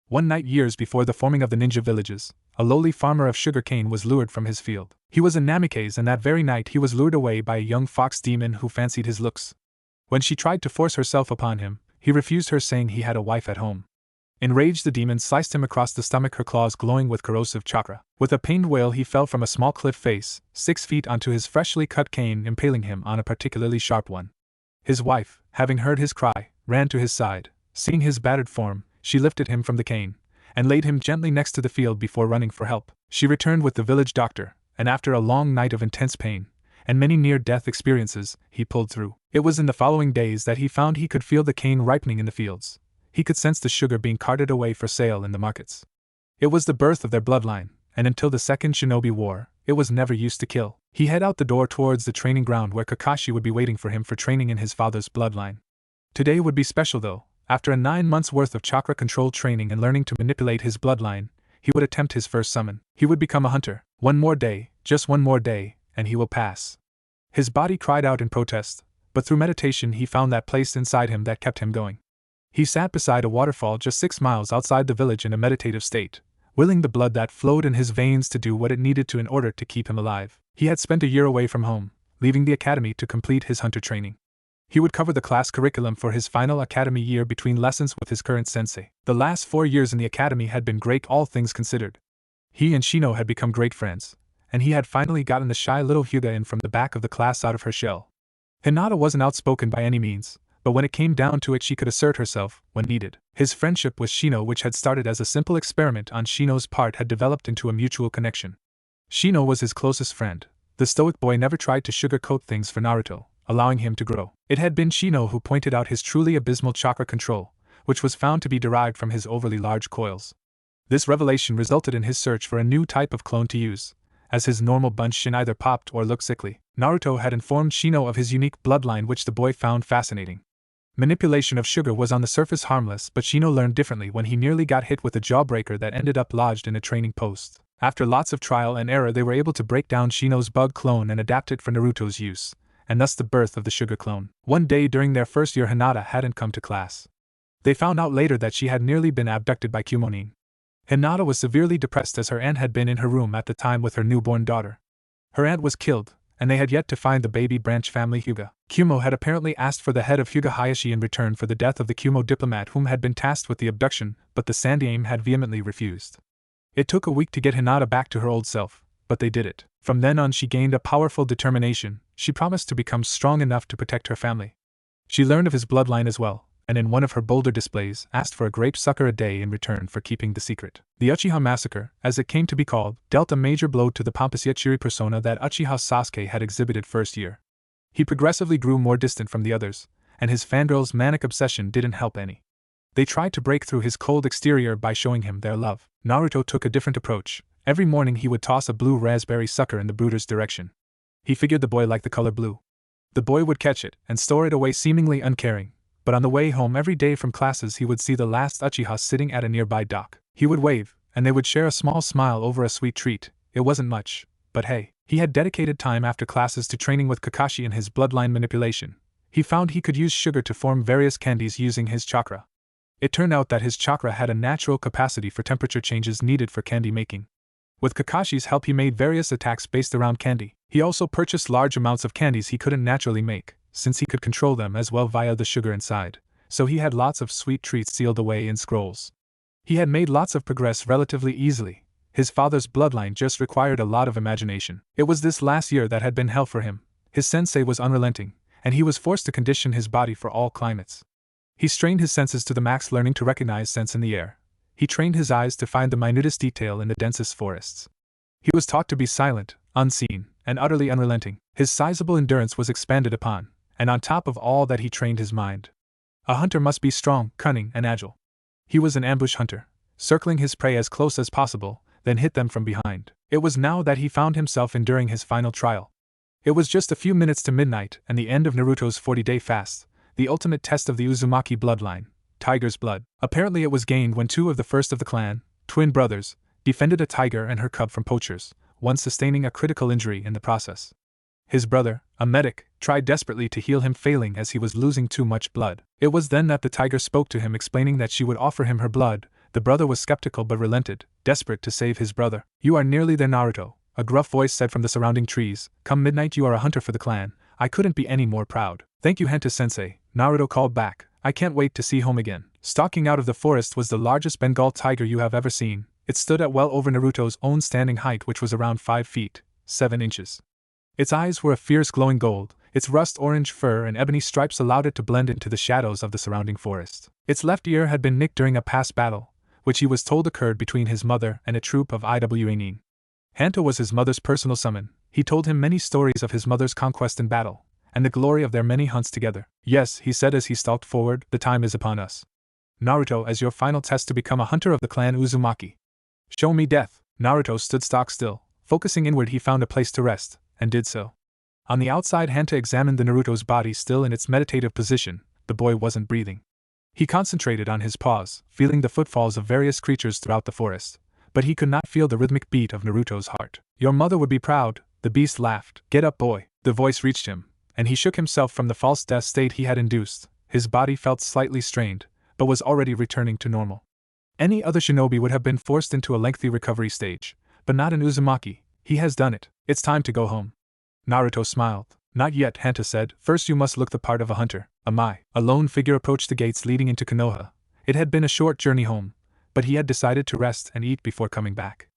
One night, years before the forming of the ninja villages, a lowly farmer of sugar cane was lured from his field. He was in Namikaze, and that very night he was lured away by a young fox demon who fancied his looks. When she tried to force herself upon him, he refused her, saying he had a wife at home. Enraged, the demon sliced him across the stomach, her claws glowing with corrosive chakra. With a pained wail, he fell from a small cliff face, 6 feet, onto his freshly cut cane, impaling him on a particularly sharp one. His wife, having heard his cry, ran to his side. Seeing his battered form, she lifted him from the cane and laid him gently next to the field before running for help. She returned with the village doctor, and after a long night of intense pain and many near-death experiences, he pulled through. It was in the following days that he found he could feel the cane ripening in the fields. He could sense the sugar being carted away for sale in the markets. It was the birth of their bloodline, and until the Second Shinobi War, it was never used to kill. He headed out the door towards the training ground where Kakashi would be waiting for him for training in his father's bloodline. Today would be special, though. After a 9 months worth of chakra control training and learning to manipulate his bloodline, he would attempt his first summon. He would become a hunter. One more day, just one more day, and he will pass. His body cried out in protest, but through meditation he found that place inside him that kept him going. He sat beside a waterfall just 6 miles outside the village in a meditative state, willing the blood that flowed in his veins to do what it needed to in order to keep him alive. He had spent a year away from home, leaving the academy to complete his hunter training. He would cover the class curriculum for his final academy year between lessons with his current sensei. The last 4 years in the academy had been great, all things considered. He and Shino had become great friends, and he had finally gotten the shy little Hyuga in from the back of the class out of her shell. Hinata wasn't outspoken by any means, but when it came down to it she could assert herself when needed. His friendship with Shino, which had started as a simple experiment on Shino's part, had developed into a mutual connection. Shino was his closest friend. The stoic boy never tried to sugarcoat things for Naruto, allowing him to grow. It had been Shino who pointed out his truly abysmal chakra control, which was found to be derived from his overly large coils. This revelation resulted in his search for a new type of clone to use, as his normal bunch either popped or looked sickly. Naruto had informed Shino of his unique bloodline, which the boy found fascinating. Manipulation of sugar was on the surface harmless, but Shino learned differently when he nearly got hit with a jawbreaker that ended up lodged in a training post. After lots of trial and error, they were able to break down Shino's bug clone and adapt it for Naruto's use, and thus the birth of the sugar clone. One day during their first year, Hinata hadn't come to class. They found out later that she had nearly been abducted by Kumonin. Hinata was severely depressed as her aunt had been in her room at the time with her newborn daughter. Her aunt was killed, and they had yet to find the baby branch family Hyuga. Kumo had apparently asked for the head of Hyuga Hayashi in return for the death of the Kumo diplomat whom had been tasked with the abduction, but the Sandaime had vehemently refused. It took a week to get Hinata back to her old self, but they did it. From then on she gained a powerful determination. She promised to become strong enough to protect her family. She learned of his bloodline as well, and in one of her bolder displays asked for a grape sucker a day in return for keeping the secret. The Uchiha massacre, as it came to be called, dealt a major blow to the pompous yet cheery persona that Uchiha Sasuke had exhibited first year. He progressively grew more distant from the others, and his fangirls' manic obsession didn't help any. They tried to break through his cold exterior by showing him their love. Naruto took a different approach. Every morning he would toss a blue raspberry sucker in the brooder's direction. He figured the boy liked the color blue. The boy would catch it and store it away seemingly uncaring, but on the way home every day from classes he would see the last Uchiha sitting at a nearby dock. He would wave, and they would share a small smile over a sweet treat. It wasn't much, but hey, he had dedicated time after classes to training with Kakashi in his bloodline manipulation. He found he could use sugar to form various candies using his chakra. It turned out that his chakra had a natural capacity for temperature changes needed for candy making. With Kakashi's help he made various attacks based around candy. He also purchased large amounts of candies he couldn't naturally make, since he could control them as well via the sugar inside, so he had lots of sweet treats sealed away in scrolls. He had made lots of progress relatively easily. His father's bloodline just required a lot of imagination. It was this last year that had been hell for him. His sensei was unrelenting, and he was forced to condition his body for all climates. He strained his senses to the max, learning to recognize scents in the air. He trained his eyes to find the minutest detail in the densest forests. He was taught to be silent, unseen, and utterly unrelenting. His sizable endurance was expanded upon, and on top of all that he trained his mind. A hunter must be strong, cunning, and agile. He was an ambush hunter, circling his prey as close as possible, then hit them from behind. It was now that he found himself enduring his final trial. It was just a few minutes to midnight and the end of Naruto's 40-day fast, the ultimate test of the Uzumaki bloodline, tiger's blood. Apparently it was gained when two of the first of the clan, twin brothers, defended a tiger and her cub from poachers, one sustaining a critical injury in the process. His brother, a medic, tried desperately to heal him, failing as he was losing too much blood. It was then that the tiger spoke to him, explaining that she would offer him her blood. The brother was skeptical but relented, desperate to save his brother. "You are nearly there, Naruto," a gruff voice said from the surrounding trees. "Come midnight you are a hunter for the clan. I couldn't be any more proud." "Thank you, Henta-sensei," Naruto called back. "I can't wait to see home again." Stalking out of the forest was the largest Bengal tiger you have ever seen. It stood at well over Naruto's own standing height, which was around 5 feet, 7 inches. Its eyes were a fierce glowing gold, its rust-orange fur and ebony stripes allowed it to blend into the shadows of the surrounding forest. Its left ear had been nicked during a past battle, which he was told occurred between his mother and a troop of Iwa Nin. Hanta was his mother's personal summon. He told him many stories of his mother's conquest and battle, and the glory of their many hunts together. "Yes," he said as he stalked forward, "the time is upon us. Naruto, as your final test to become a hunter of the clan Uzumaki. Show me death." Naruto stood stock still. Focusing inward he found a place to rest, and did so. On the outside Hanta examined the Naruto's body still in its meditative position. The boy wasn't breathing. He concentrated on his pause, feeling the footfalls of various creatures throughout the forest, but he could not feel the rhythmic beat of Naruto's heart. "Your mother would be proud," the beast laughed. "Get up, boy." The voice reached him, and he shook himself from the false death state he had induced. His body felt slightly strained, but was already returning to normal. Any other shinobi would have been forced into a lengthy recovery stage, but not an Uzumaki. He has done it. It's time to go home. Naruto smiled. "Not yet," Hanta said. "First you must look the part of a hunter." A lone figure approached the gates leading into Konoha. It had been a short journey home, but he had decided to rest and eat before coming back.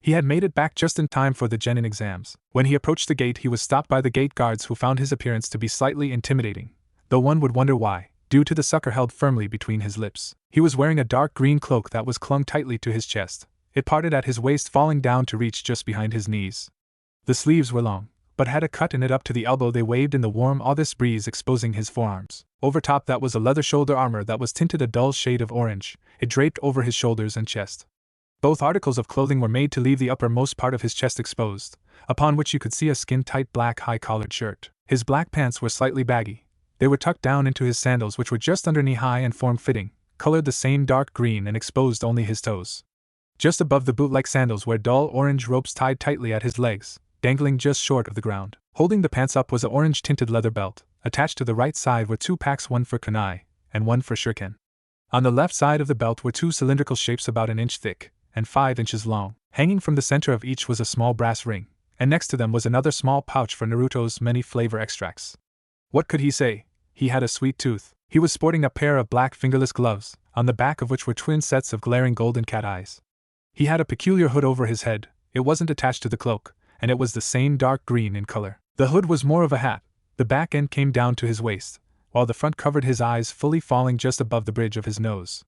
He had made it back just in time for the genin exams. When he approached the gate he was stopped by the gate guards, who found his appearance to be slightly intimidating, though one would wonder why, due to the sucker held firmly between his lips. He was wearing a dark green cloak that was clung tightly to his chest. It parted at his waist, falling down to reach just behind his knees. The sleeves were long, but had a cut in it up to the elbow. They waved in the warm August breeze, exposing his forearms. Over top that was a leather shoulder armor that was tinted a dull shade of orange. It draped over his shoulders and chest. Both articles of clothing were made to leave the uppermost part of his chest exposed, upon which you could see a skin-tight black high-collared shirt. His black pants were slightly baggy. They were tucked down into his sandals, which were just under knee-high and form-fitting, colored the same dark green, and exposed only his toes. Just above the boot-like sandals were dull orange ropes tied tightly at his legs, dangling just short of the ground. Holding the pants up was an orange-tinted leather belt. Attached to the right side were 2 packs, one for kunai, and one for shuriken. On the left side of the belt were 2 cylindrical shapes about an inch thick, and 5 inches long. Hanging from the center of each was a small brass ring, and next to them was another small pouch for Naruto's many flavor extracts. What could he say? He had a sweet tooth. He was sporting a pair of black fingerless gloves, on the back of which were twin sets of glaring golden cat eyes. He had a peculiar hood over his head. It wasn't attached to the cloak, and it was the same dark green in color. The hood was more of a hat. The back end came down to his waist, while the front covered his eyes, fully falling just above the bridge of his nose.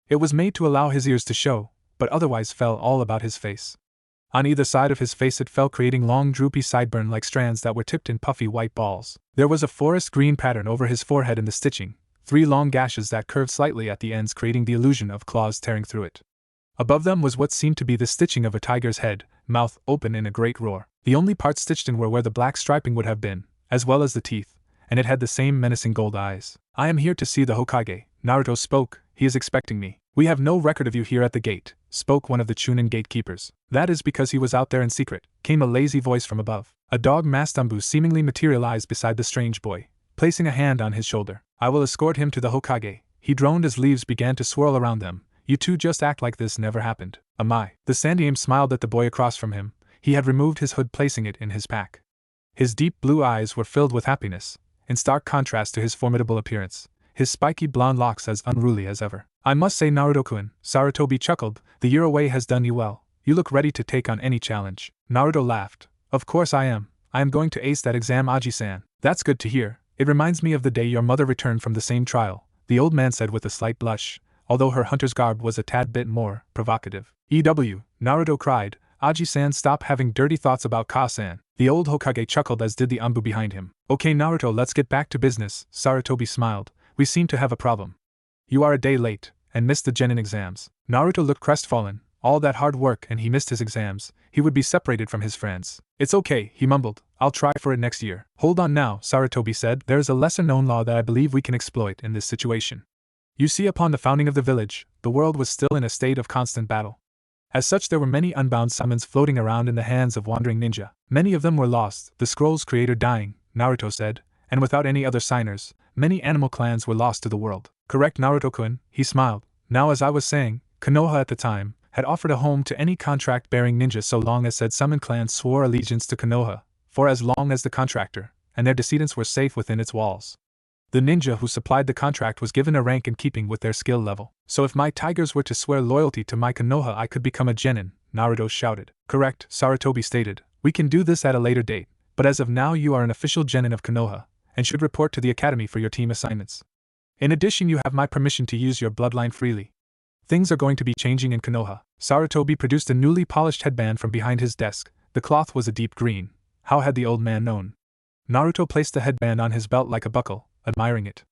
It was made to allow his ears to show, but otherwise fell all about his face. On either side of his face it fell, creating long droopy sideburn-like strands that were tipped in puffy white balls. There was a forest green pattern over his forehead in the stitching, 3 long gashes that curved slightly at the ends, creating the illusion of claws tearing through it. Above them was what seemed to be the stitching of a tiger's head, mouth open in a great roar. The only parts stitched in were where the black striping would have been, as well as the teeth, and it had the same menacing gold eyes. "I am here to see the Hokage," Naruto spoke. "He is expecting me." "We have no record of you here at the gate," spoke one of the Chunin gatekeepers. "That is because he was out there in secret," came a lazy voice from above. A dog Mastambu seemingly materialized beside the strange boy, placing a hand on his shoulder. "I will escort him to the Hokage," he droned as leaves began to swirl around them. "You two just act like this never happened." "Am I?" The Sandaime smiled at the boy across from him. He had removed his hood, placing it in his pack. His deep blue eyes were filled with happiness, in stark contrast to his formidable appearance, his spiky blonde locks as unruly as ever. "I must say, Naruto-kun," Sarutobi chuckled, "the year away has done you well. You look ready to take on any challenge." Naruto laughed. "Of course I am. I am going to ace that exam, Aji-san." "That's good to hear. It reminds me of the day your mother returned from the same trial," the old man said with a slight blush, although her hunter's garb was a tad bit more provocative. "EW," Naruto cried, "Aji-san, stop having dirty thoughts about Ka-san." The old Hokage chuckled, as did the Anbu behind him. "Okay Naruto, let's get back to business," Sarutobi smiled. "We seem to have a problem. You are a day late, and missed the genin exams." Naruto looked crestfallen. All that hard work and he missed his exams. He would be separated from his friends. "It's okay," he mumbled. "I'll try for it next year." "Hold on now," Sarutobi said. "There's a lesser-known law that I believe we can exploit in this situation. You see, upon the founding of the village, the world was still in a state of constant battle. As such, there were many unbound summons floating around in the hands of wandering ninja. Many of them were lost, the scroll's creator dying," Naruto said, "and without any other signers, many animal clans were lost to the world." "Correct, Naruto-kun," he smiled. "Now, as I was saying, Konoha at the time had offered a home to any contract-bearing ninja so long as said summon clans swore allegiance to Konoha, for as long as the contractor and their descendants were safe within its walls. The ninja who supplied the contract was given a rank in keeping with their skill level. So if my tigers were to swear loyalty to my Konoha, I could become a genin," Naruto shouted. "Correct," Sarutobi stated. "We can do this at a later date, but as of now you are an official genin of Konoha, and should report to the academy for your team assignments. In addition, you have my permission to use your bloodline freely. Things are going to be changing in Konoha." Sarutobi produced a newly polished headband from behind his desk. The cloth was a deep green. How had the old man known? Naruto placed the headband on his belt like a buckle, admiring it.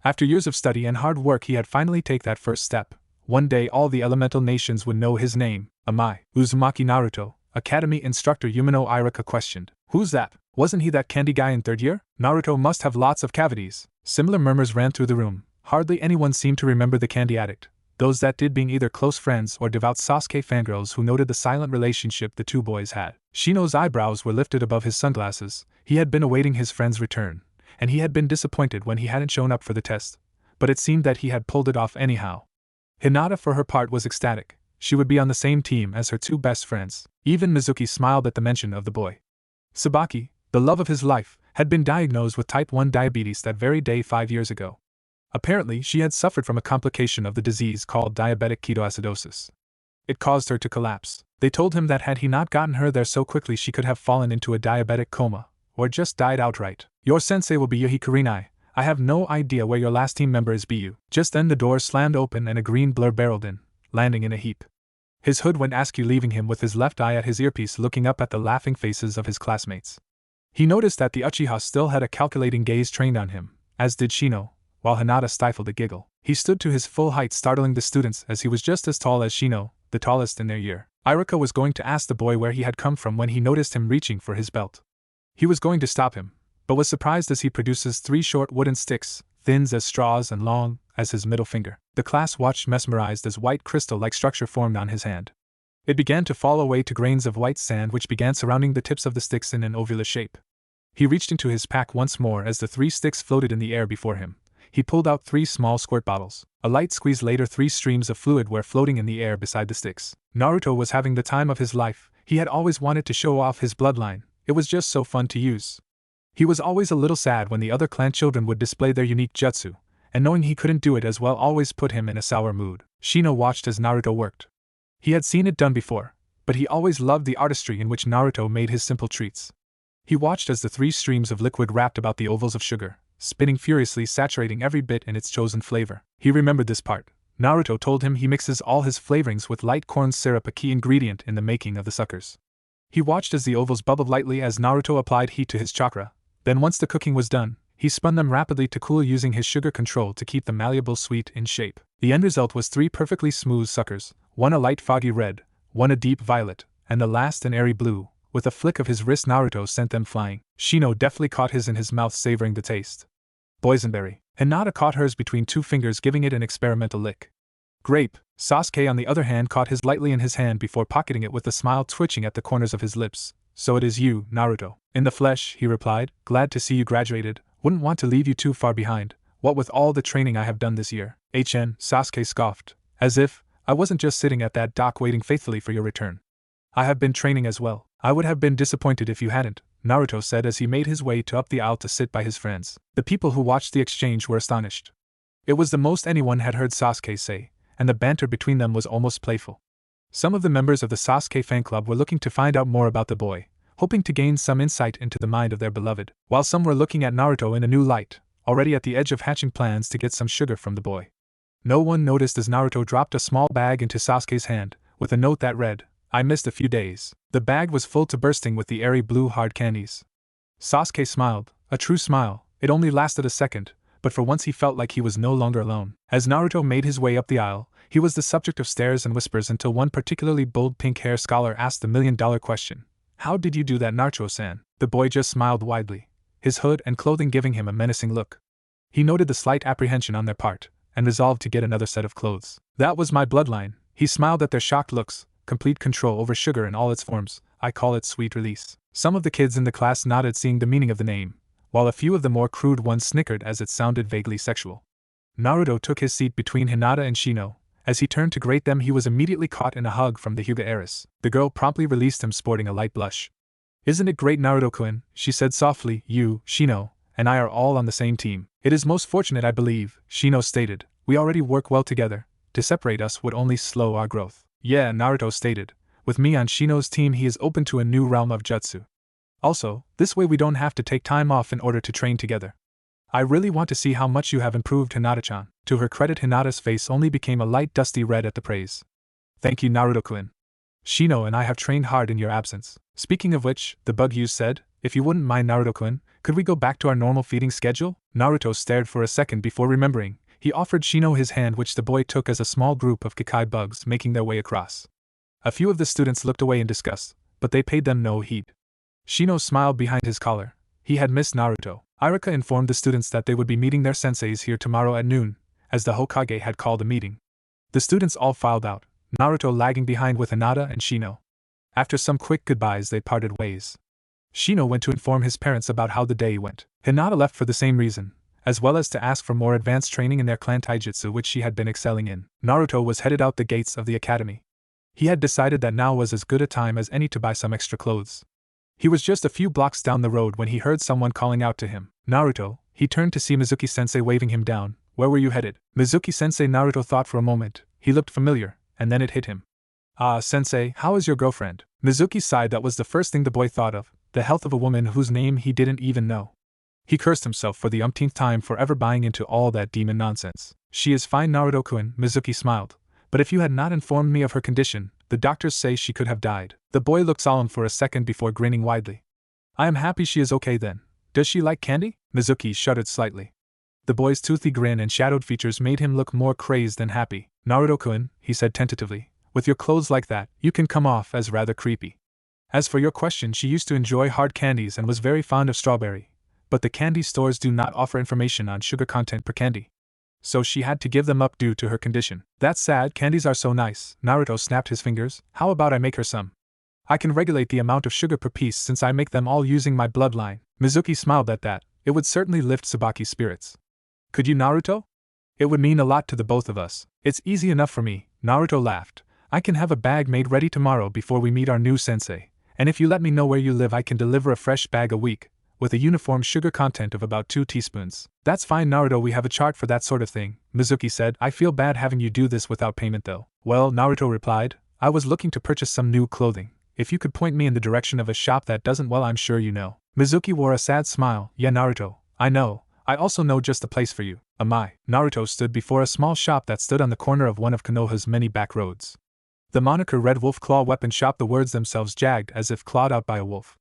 After years of study and hard work, he had finally taken that first step. One day all the elemental nations would know his name. "Am I Uzumaki Naruto?" Academy instructor Yumino Irika questioned. "Who's that? Wasn't he that candy guy in 3rd year? Naruto must have lots of cavities." Similar murmurs ran through the room. Hardly anyone seemed to remember the candy addict, those that did being either close friends or devout Sasuke fangirls who noted the silent relationship the two boys had. Shino's eyebrows were lifted above his sunglasses. He had been awaiting his friend's return, and he had been disappointed when he hadn't shown up for the test, but it seemed that he had pulled it off anyhow. Hinata, for her part, was ecstatic. She would be on the same team as her 2 best friends. Even Mizuki smiled at the mention of the boy. Tsubaki, the love of his life, had been diagnosed with type 1 diabetes that very day 5 years ago. Apparently, she had suffered from a complication of the disease called diabetic ketoacidosis. It caused her to collapse. They told him that had he not gotten her there so quickly, she could have fallen into a diabetic coma, or just died outright. "Your sensei will be Yuhi Kurinai. I have no idea where your last team member is, Bu." Just then the door slammed open and a green blur barreled in, landing in a heap. His hood went askew, leaving him with his left eye at his earpiece, looking up at the laughing faces of his classmates. He noticed that the Uchiha still had a calculating gaze trained on him, as did Shino, while Hinata stifled a giggle. He stood to his full height, startling the students, as he was just as tall as Shino, the tallest in their year. Irika was going to ask the boy where he had come from when he noticed him reaching for his belt. He was going to stop him, but was surprised as he produces 3 short wooden sticks, thin as straws and long as his middle finger. The class watched mesmerized as white crystal-like structure formed on his hand. It began to fall away to grains of white sand which began surrounding the tips of the sticks in an ovular shape. He reached into his pack once more as the 3 sticks floated in the air before him. He pulled out 3 small squirt bottles. A light squeeze later, 3 streams of fluid were floating in the air beside the sticks. Naruto was having the time of his life. He had always wanted to show off his bloodline, it was just so fun to use. He was always a little sad when the other clan children would display their unique jutsu, and knowing he couldn't do it as well always put him in a sour mood. Shino watched as Naruto worked. He had seen it done before, but he always loved the artistry in which Naruto made his simple treats. He watched as the 3 streams of liquid wrapped about the ovals of sugar, spinning furiously, saturating every bit in its chosen flavor. He remembered this part. Naruto told him he mixes all his flavorings with light corn syrup, a key ingredient in the making of the suckers. He watched as the ovals bubbled lightly as Naruto applied heat to his chakra. Then once the cooking was done, he spun them rapidly to cool using his sugar control to keep them malleable sweet in shape. The end result was 3 perfectly smooth suckers, one a light foggy red, one a deep violet, and the last an airy blue. With a flick of his wrist Naruto sent them flying. Shino deftly caught his in his mouth, savoring the taste. Boysenberry. Hinata caught hers between 2 fingers, giving it an experimental lick. Grape. Sasuke on the other hand caught his lightly in his hand before pocketing it with a smile twitching at the corners of his lips. So it is you, Naruto. In the flesh, he replied, glad to see you graduated, wouldn't want to leave you too far behind, what with all the training I have done this year. Sasuke scoffed, as if, I wasn't just sitting at that dock waiting faithfully for your return. I have been training as well. I would have been disappointed if you hadn't, Naruto said as he made his way up the aisle to sit by his friends. The people who watched the exchange were astonished. It was the most anyone had heard Sasuke say, and the banter between them was almost playful. Some of the members of the Sasuke fan club were looking to find out more about the boy, hoping to gain some insight into the mind of their beloved, while some were looking at Naruto in a new light, already at the edge of hatching plans to get some sugar from the boy. No one noticed as Naruto dropped a small bag into Sasuke's hand, with a note that read, I missed a few days. The bag was full to bursting with the airy blue hard candies. Sasuke smiled, a true smile. It only lasted a second, but for once he felt like he was no longer alone. As Naruto made his way up the aisle, he was the subject of stares and whispers until one particularly bold pink-haired scholar asked the million-dollar question. How did you do that, Naruto-san? The boy just smiled widely, his hood and clothing giving him a menacing look. He noted the slight apprehension on their part, and resolved to get another set of clothes. That was my bloodline. He smiled at their shocked looks. Complete control over sugar in all its forms, I call it sweet release. Some of the kids in the class nodded, seeing the meaning of the name, while a few of the more crude ones snickered as it sounded vaguely sexual. Naruto took his seat between Hinata and Shino. As he turned to greet them, he was immediately caught in a hug from the Hyuga heiress. The girl promptly released him, sporting a light blush. Isn't it great, Naruto-kun? She said softly. You, Shino, and I are all on the same team. It is most fortunate, I believe, Shino stated. We already work well together. To separate us would only slow our growth. Yeah, Naruto stated. With me on Shino's team, he is open to a new realm of jutsu. Also, this way we don't have to take time off in order to train together. I really want to see how much you have improved, Hinata-chan. To her credit, Hinata's face only became a light dusty red at the praise. Thank you, Naruto-kun. Shino and I have trained hard in your absence. Speaking of which, the Bug-Hughes said, if you wouldn't mind, Naruto-kun, could we go back to our normal feeding schedule? Naruto stared for a second before remembering. He offered Shino his hand, which the boy took as a small group of Kekai bugs making their way across. A few of the students looked away in disgust, but they paid them no heed. Shino smiled behind his collar. He had missed Naruto. Irika informed the students that they would be meeting their senseis here tomorrow at noon, as the Hokage had called a meeting. The students all filed out, Naruto lagging behind with Hinata and Shino. After some quick goodbyes, they parted ways. Shino went to inform his parents about how the day went. Hinata left for the same reason, as well as to ask for more advanced training in their clan taijutsu, which she had been excelling in. Naruto was headed out the gates of the academy. He had decided that now was as good a time as any to buy some extra clothes. He was just a few blocks down the road when he heard someone calling out to him. Naruto. He turned to see Mizuki-sensei waving him down. Where were you headed? Mizuki-sensei. Naruto thought for a moment. He looked familiar, and then it hit him. Ah, sensei, how is your girlfriend? Mizuki sighed. That was the first thing the boy thought of, the health of a woman whose name he didn't even know. He cursed himself for the umpteenth time for ever buying into all that demon nonsense. She is fine, Naruto-kun, Mizuki smiled. But if you had not informed me of her condition, the doctors say she could have died. The boy looked solemn for a second before grinning widely. I am happy she is okay then. Does she like candy? Mizuki shuddered slightly. The boy's toothy grin and shadowed features made him look more crazed than happy. Naruto-kun, he said tentatively, with your clothes like that, you can come off as rather creepy. As for your question, she used to enjoy hard candies and was very fond of strawberry. But the candy stores do not offer information on sugar content per candy. So she had to give them up due to her condition. That's sad, candies are so nice. Naruto snapped his fingers. How about I make her some? I can regulate the amount of sugar per piece since I make them all using my bloodline. Mizuki smiled at that. It would certainly lift Tsubaki's spirits. Could you, Naruto? It would mean a lot to the both of us. It's easy enough for me, Naruto laughed. I can have a bag made ready tomorrow before we meet our new sensei, and if you let me know where you live I can deliver a fresh bag a week, with a uniform sugar content of about 2 teaspoons. That's fine, Naruto, we have a chart for that sort of thing, Mizuki said. I feel bad having you do this without payment though. Well, Naruto replied, I was looking to purchase some new clothing. If you could point me in the direction of a shop that doesn't, well, I'm sure you know. Mizuki wore a sad smile. Yeah, Naruto, I know. I also know just the place for you. Amai. Naruto stood before a small shop that stood on the corner of one of Konoha's many back roads. The moniker Red Wolf Claw Weapon Shop, the words themselves jagged as if clawed out by a wolf.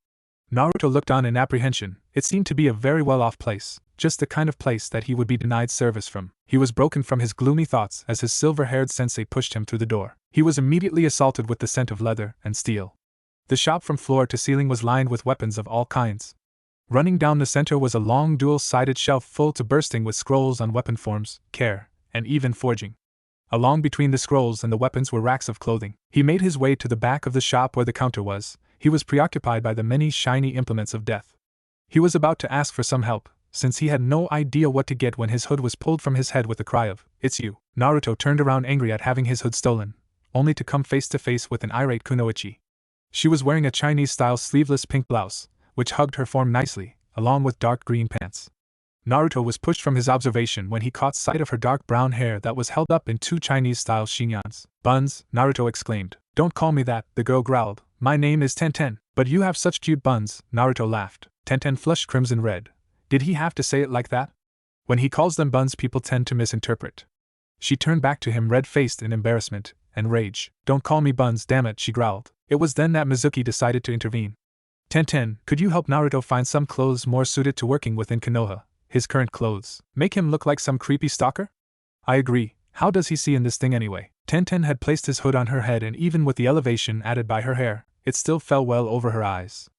Naruto looked on in apprehension. It seemed to be a very well-off place, just the kind of place that he would be denied service from. He was broken from his gloomy thoughts as his silver-haired sensei pushed him through the door. He was immediately assaulted with the scent of leather and steel. The shop from floor to ceiling was lined with weapons of all kinds. Running down the center was a long dual-sided shelf full to bursting with scrolls on weapon forms, care, and even forging. Along between the scrolls and the weapons were racks of clothing. He made his way to the back of the shop where the counter was. He was preoccupied by the many shiny implements of death. He was about to ask for some help, since he had no idea what to get when his hood was pulled from his head with a cry of, "It's you." Naruto turned around angry at having his hood stolen, only to come face to face with an irate Kunoichi. She was wearing a Chinese-style sleeveless pink blouse, which hugged her form nicely, along with dark green pants. Naruto was pushed from his observation when he caught sight of her dark brown hair that was held up in 2 Chinese-style chignons. Buns, Naruto exclaimed. Don't call me that, the girl growled. My name is Tenten. But you have such cute buns, Naruto laughed. Tenten flushed crimson red. Did he have to say it like that? When he calls them buns, people tend to misinterpret. She turned back to him red-faced in embarrassment and rage. Don't call me buns, damn it, she growled. It was then that Mizuki decided to intervene. Tenten, could you help Naruto find some clothes more suited to working within Konoha? His current clothes make him look like some creepy stalker? I agree. How does he see in this thing anyway? Tenten had placed his hood on her head, and even with the elevation added by her hair, it still fell well over her eyes.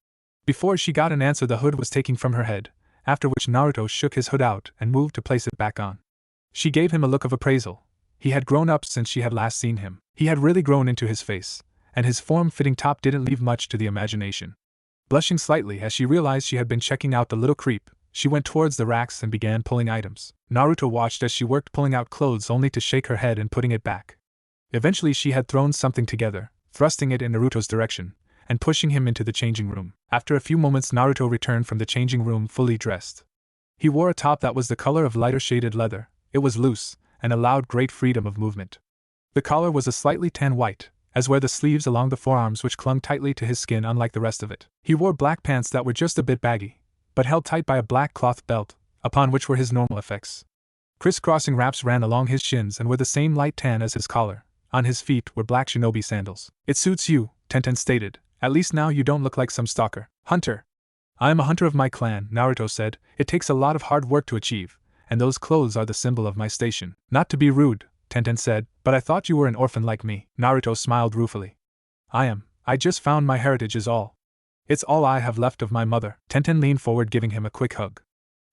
Before she got an answer, the hood was taken from her head, after which Naruto shook his hood out and moved to place it back on. She gave him a look of appraisal. He had grown up since she had last seen him. He had really grown into his face, and his form-fitting top didn't leave much to the imagination. Blushing slightly as she realized she had been checking out the little creep, she went towards the racks and began pulling items. Naruto watched as she worked, pulling out clothes only to shake her head and putting it back. Eventually she had thrown something together, thrusting it in Naruto's direction, and pushing him into the changing room. After a few moments, Naruto returned from the changing room fully dressed. He wore a top that was the color of lighter shaded leather. It was loose, and allowed great freedom of movement. The collar was a slightly tan white, as were the sleeves along the forearms, which clung tightly to his skin unlike the rest of it. He wore black pants that were just a bit baggy, but held tight by a black cloth belt, upon which were his normal effects. Crisscrossing wraps ran along his shins and were the same light tan as his collar. On his feet were black shinobi sandals. It suits you, Tenten stated. At least now you don't look like some stalker. Hunter. I am a hunter of my clan, Naruto said. It takes a lot of hard work to achieve, and those clothes are the symbol of my station. Not to be rude, Tenten said, but I thought you were an orphan like me. Naruto smiled ruefully. I am. I just found my heritage is all. It's all I have left of my mother. Tenten leaned forward, giving him a quick hug.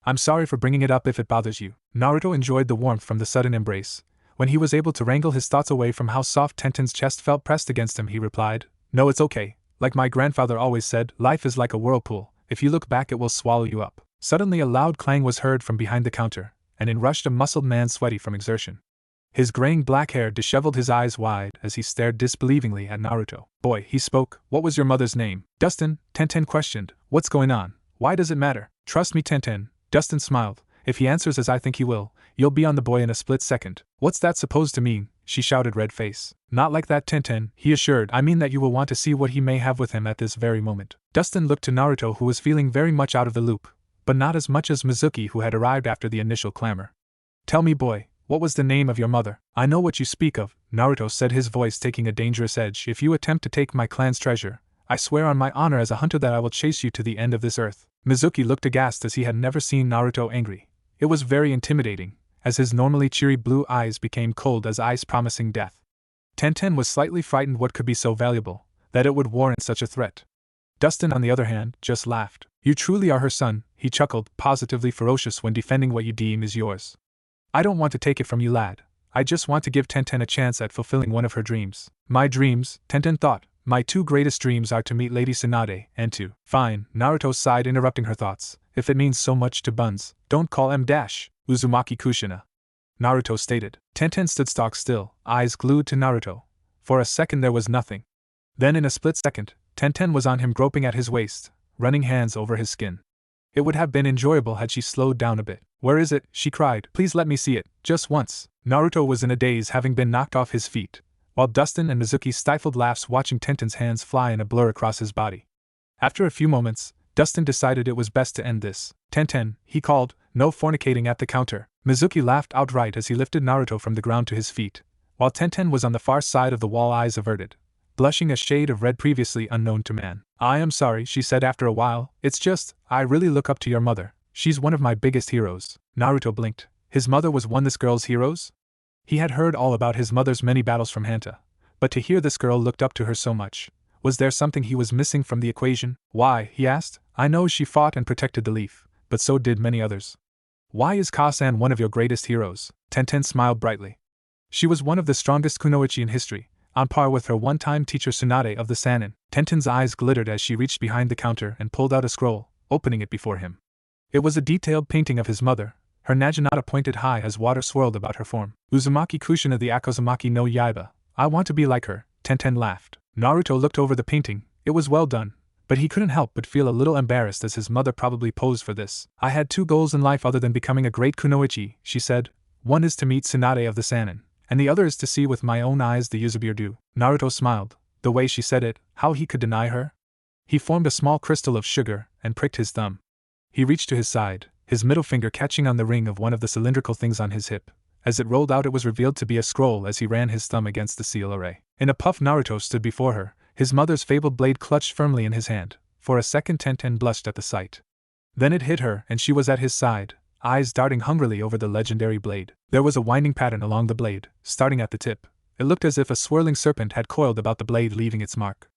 I'm sorry for bringing it up if it bothers you. Naruto enjoyed the warmth from the sudden embrace. When he was able to wrangle his thoughts away from how soft Tenten's chest felt pressed against him, he replied, No, it's okay. Like my grandfather always said, life is like a whirlpool. If you look back, it will swallow you up. Suddenly a loud clang was heard from behind the counter, and in rushed a muscled man sweaty from exertion. His graying black hair disheveled, his eyes wide as he stared disbelievingly at Naruto. Boy, he spoke. What was your mother's name? Dustin, Tenten questioned. What's going on? Why does it matter? Trust me, Tenten. Dustin smiled. If he answers as I think he will, you'll be on the boy in a split second. What's that supposed to mean? She shouted, red face. Not like that, Tenten, he assured. I mean that you will want to see what he may have with him at this very moment. Dustin looked to Naruto, who was feeling very much out of the loop, but not as much as Mizuki, who had arrived after the initial clamor. Tell me, boy, what was the name of your mother? I know what you speak of, Naruto said, his voice taking a dangerous edge. If you attempt to take my clan's treasure, I swear on my honor as a hunter that I will chase you to the end of this earth. Mizuki looked aghast as he had never seen Naruto angry. It was very intimidating, as his normally cheery blue eyes became cold as ice, promising death. Tenten was slightly frightened what could be so valuable, that it would warrant such a threat. Dustin, on the other hand, just laughed. You truly are her son, he chuckled, positively ferocious when defending what you deem is yours. I don't want to take it from you, lad. I just want to give Tenten a chance at fulfilling one of her dreams. My dreams, Tenten thought. My 2 greatest dreams are to meet Lady Tsunade and to… Fine, Naruto sighed, interrupting her thoughts. If it means so much to Buns, don't call M- Uzumaki Kushina. Naruto stated. Tenten stood stock still, eyes glued to Naruto, For a second there was nothing. Then in a split second, Tenten was on him, groping at his waist, running hands over his skin. It would have been enjoyable had she slowed down a bit. "Where is it?" she cried. "Please let me see it, just once." Naruto was in a daze, having been knocked off his feet, while Dustin and Mizuki stifled laughs watching Tenten's hands fly in a blur across his body. After a few moments, Dustin decided it was best to end this. "Tenten," he called, "no fornicating at the counter." Mizuki laughed outright as he lifted Naruto from the ground to his feet, while Tenten was on the far side of the wall, eyes averted, blushing a shade of red previously unknown to man. "I am sorry," she said after a while, "it's just, I really look up to your mother. She's one of my biggest heroes." Naruto blinked. His mother was one of this girl's heroes? He had heard all about his mother's many battles from Hanta, but to hear this girl looked up to her so much, was there something he was missing from the equation? "Why?" he asked. "I know she fought and protected the leaf, but so did many others. Why is Kasan one of your greatest heroes?" Tenten smiled brightly. "She was one of the strongest kunoichi in history, on par with her one-time teacher Tsunade of the Sannin." Tenten's eyes glittered as she reached behind the counter and pulled out a scroll, opening it before him. It was a detailed painting of his mother, her naginata pointed high as water swirled about her form. "Uzumaki Kushina the Akozumaki no Yaiba. I want to be like her," Tenten laughed. Naruto looked over the painting. It was well done, but he couldn't help but feel a little embarrassed, as his mother probably posed for this. "I had 2 goals in life other than becoming a great kunoichi," she said. "One is to meet Tsunade of the Sannin, and the other is to see with my own eyes the Yuzabir do." Naruto smiled. The way she said it, how he could deny her? He formed a small crystal of sugar and pricked his thumb. He reached to his side, his middle finger catching on the ring of one of the cylindrical things on his hip. As it rolled out, it was revealed to be a scroll as he ran his thumb against the seal array. In a puff, Naruto stood before her, his mother's fabled blade clutched firmly in his hand. For a second, Tenten blushed at the sight. Then it hit her, and she was at his side, eyes darting hungrily over the legendary blade. There was a winding pattern along the blade, starting at the tip. It looked as if a swirling serpent had coiled about the blade, leaving its mark.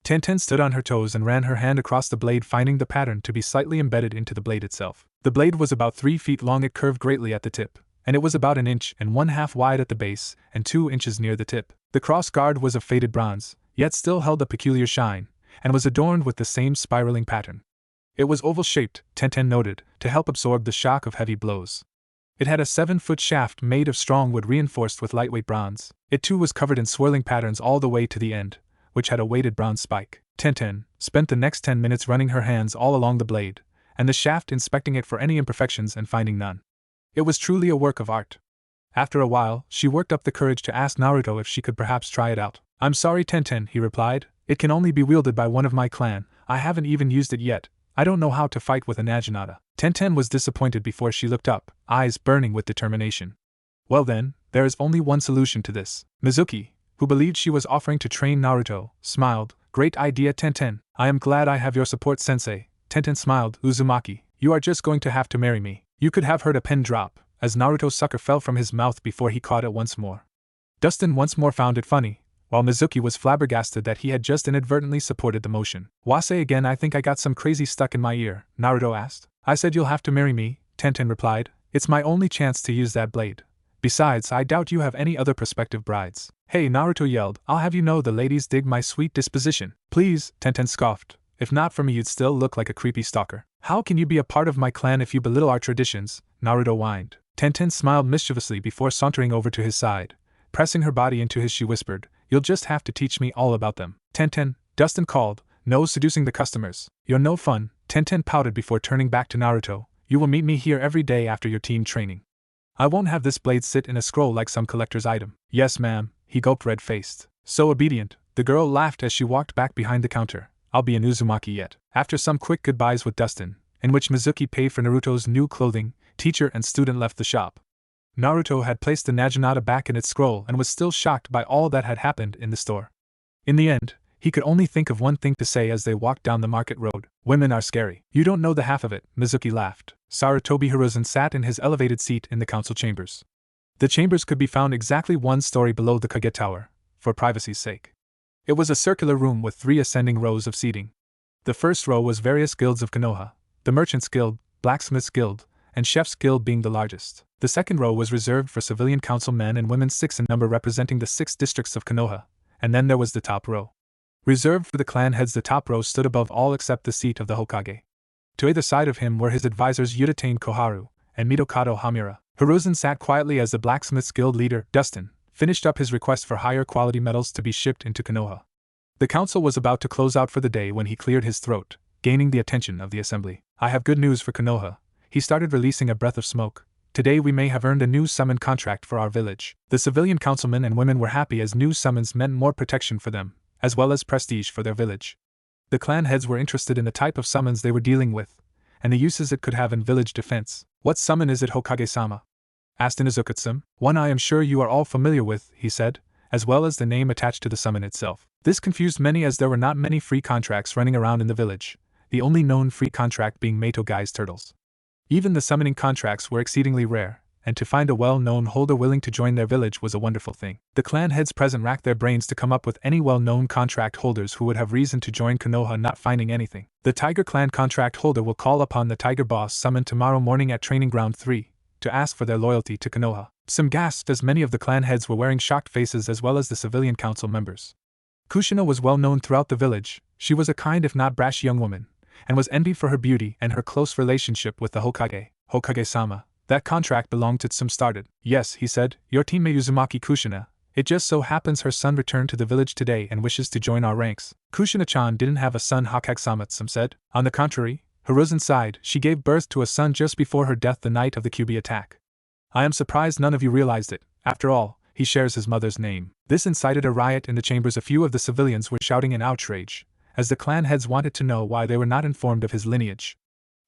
Tenten stood on her toes and ran her hand across the blade, finding the pattern to be slightly embedded into the blade itself. The blade was about 3 feet long, it curved greatly at the tip, and it was about 1 inch and 1/2 wide at the base, and 2 inches near the tip. The cross guard was of faded bronze, yet still held a peculiar shine, and was adorned with the same spiraling pattern. It was oval-shaped, Tenten noted, to help absorb the shock of heavy blows. It had a 7-foot shaft made of strong wood reinforced with lightweight bronze. It too was covered in swirling patterns all the way to the end, which had a weighted bronze spike. Tenten spent the next 10 minutes running her hands all along the blade, and the shaft, inspecting it for any imperfections and finding none. It was truly a work of art. After a while, she worked up the courage to ask Naruto if she could perhaps try it out. "I'm sorry, Tenten," he replied. "It can only be wielded by one of my clan. I haven't even used it yet. I don't know how to fight with a naginata." Tenten was disappointed before she looked up, eyes burning with determination. "Well then, there is only one solution to this." Mizuki, who believed she was offering to train Naruto, smiled. "Great idea, Tenten. I am glad I have your support, sensei." Tenten smiled. "Uzumaki, you are just going to have to marry me." You could have heard a pin drop, as Naruto's sucker fell from his mouth before he caught it once more. Dustin once more found it funny, while Mizuki was flabbergasted that he had just inadvertently supported the motion. "Wase again, I think I got some crazy stuck in my ear," Naruto asked. "I said you'll have to marry me," Tenten replied. "It's my only chance to use that blade. Besides, I doubt you have any other prospective brides." "Hey," Naruto yelled, "I'll have you know the ladies dig my sweet disposition." "Please," Tenten scoffed. "If not for me, you'd still look like a creepy stalker." "How can you be a part of my clan if you belittle our traditions?" Naruto whined. Tenten smiled mischievously before sauntering over to his side. Pressing her body into his, she whispered, "You'll just have to teach me all about them." "Tenten," Dustin called, "no seducing the customers. You're no fun." Tenten pouted before turning back to Naruto. "You will meet me here every day after your team training. I won't have this blade sit in a scroll like some collector's item." "Yes, ma'am," he gulped, red-faced. So obedient, the girl laughed as she walked back behind the counter. "I'll be an Uzumaki yet." After some quick goodbyes with Dustin, in which Mizuki paid for Naruto's new clothing, teacher and student left the shop. Naruto had placed the naginata back in its scroll and was still shocked by all that had happened in the store. In the end, he could only think of one thing to say as they walked down the market road. "Women are scary." "You don't know the half of it," Mizuki laughed. Sarutobi Hiruzen sat in his elevated seat in the council chambers. The chambers could be found exactly 1 story below the Kage Tower, for privacy's sake. It was a circular room with 3 ascending rows of seating. The first row was various guilds of Konoha, the Merchants Guild, Blacksmiths Guild, and Chef's Guild being the largest. The second row was reserved for civilian council men and women, 6 in number, representing the 6 districts of Konoha, and then there was the top row. Reserved for the clan heads, the top row stood above all except the seat of the Hokage. To either side of him were his advisors Yudatane Koharu and Mitokado Hamura. Hiruzen sat quietly as the Blacksmiths Guild leader. Dustin, finished up his request for higher quality metals to be shipped into Konoha. The council was about to close out for the day when he cleared his throat, gaining the attention of the assembly. I have good news for Konoha. He started releasing a breath of smoke. Today we may have earned a new summon contract for our village. The civilian councilmen and women were happy as new summons meant more protection for them, as well as prestige for their village. The clan heads were interested in the type of summons they were dealing with, and the uses it could have in village defense. What summon is it, Hokage-sama? Asked Inuzuka-san. One I am sure you are all familiar with, he said, as well as the name attached to the summon itself. This confused many as there were not many free contracts running around in the village, the only known free contract being Meito Gai's turtles. Even the summoning contracts were exceedingly rare, and to find a well-known holder willing to join their village was a wonderful thing. The clan heads present racked their brains to come up with any well-known contract holders who would have reason to join Konoha, not finding anything. The Tiger Clan contract holder will call upon the Tiger Boss summoned tomorrow morning at Training Ground 3, to ask for their loyalty to Konoha. Some gasped as many of the clan heads were wearing shocked faces as well as the civilian council members. Kushina was well known throughout the village. She was a kind if not brash young woman, and was envied for her beauty and her close relationship with the Hokage. Hokage-sama, that contract belonged to Tsum started. Yes, he said, your teammate Uzumaki Kushina. It just so happens her son returned to the village today and wishes to join our ranks. Kushina-chan didn't have a son, Hokage-sama, Tsum said. On the contrary, Hiruzen sighed, she gave birth to a son just before her death the night of the QB attack. I am surprised none of you realized it. After all, he shares his mother's name. This incited a riot in the chambers. A few of the civilians were shouting in outrage, as the clan heads wanted to know why they were not informed of his lineage.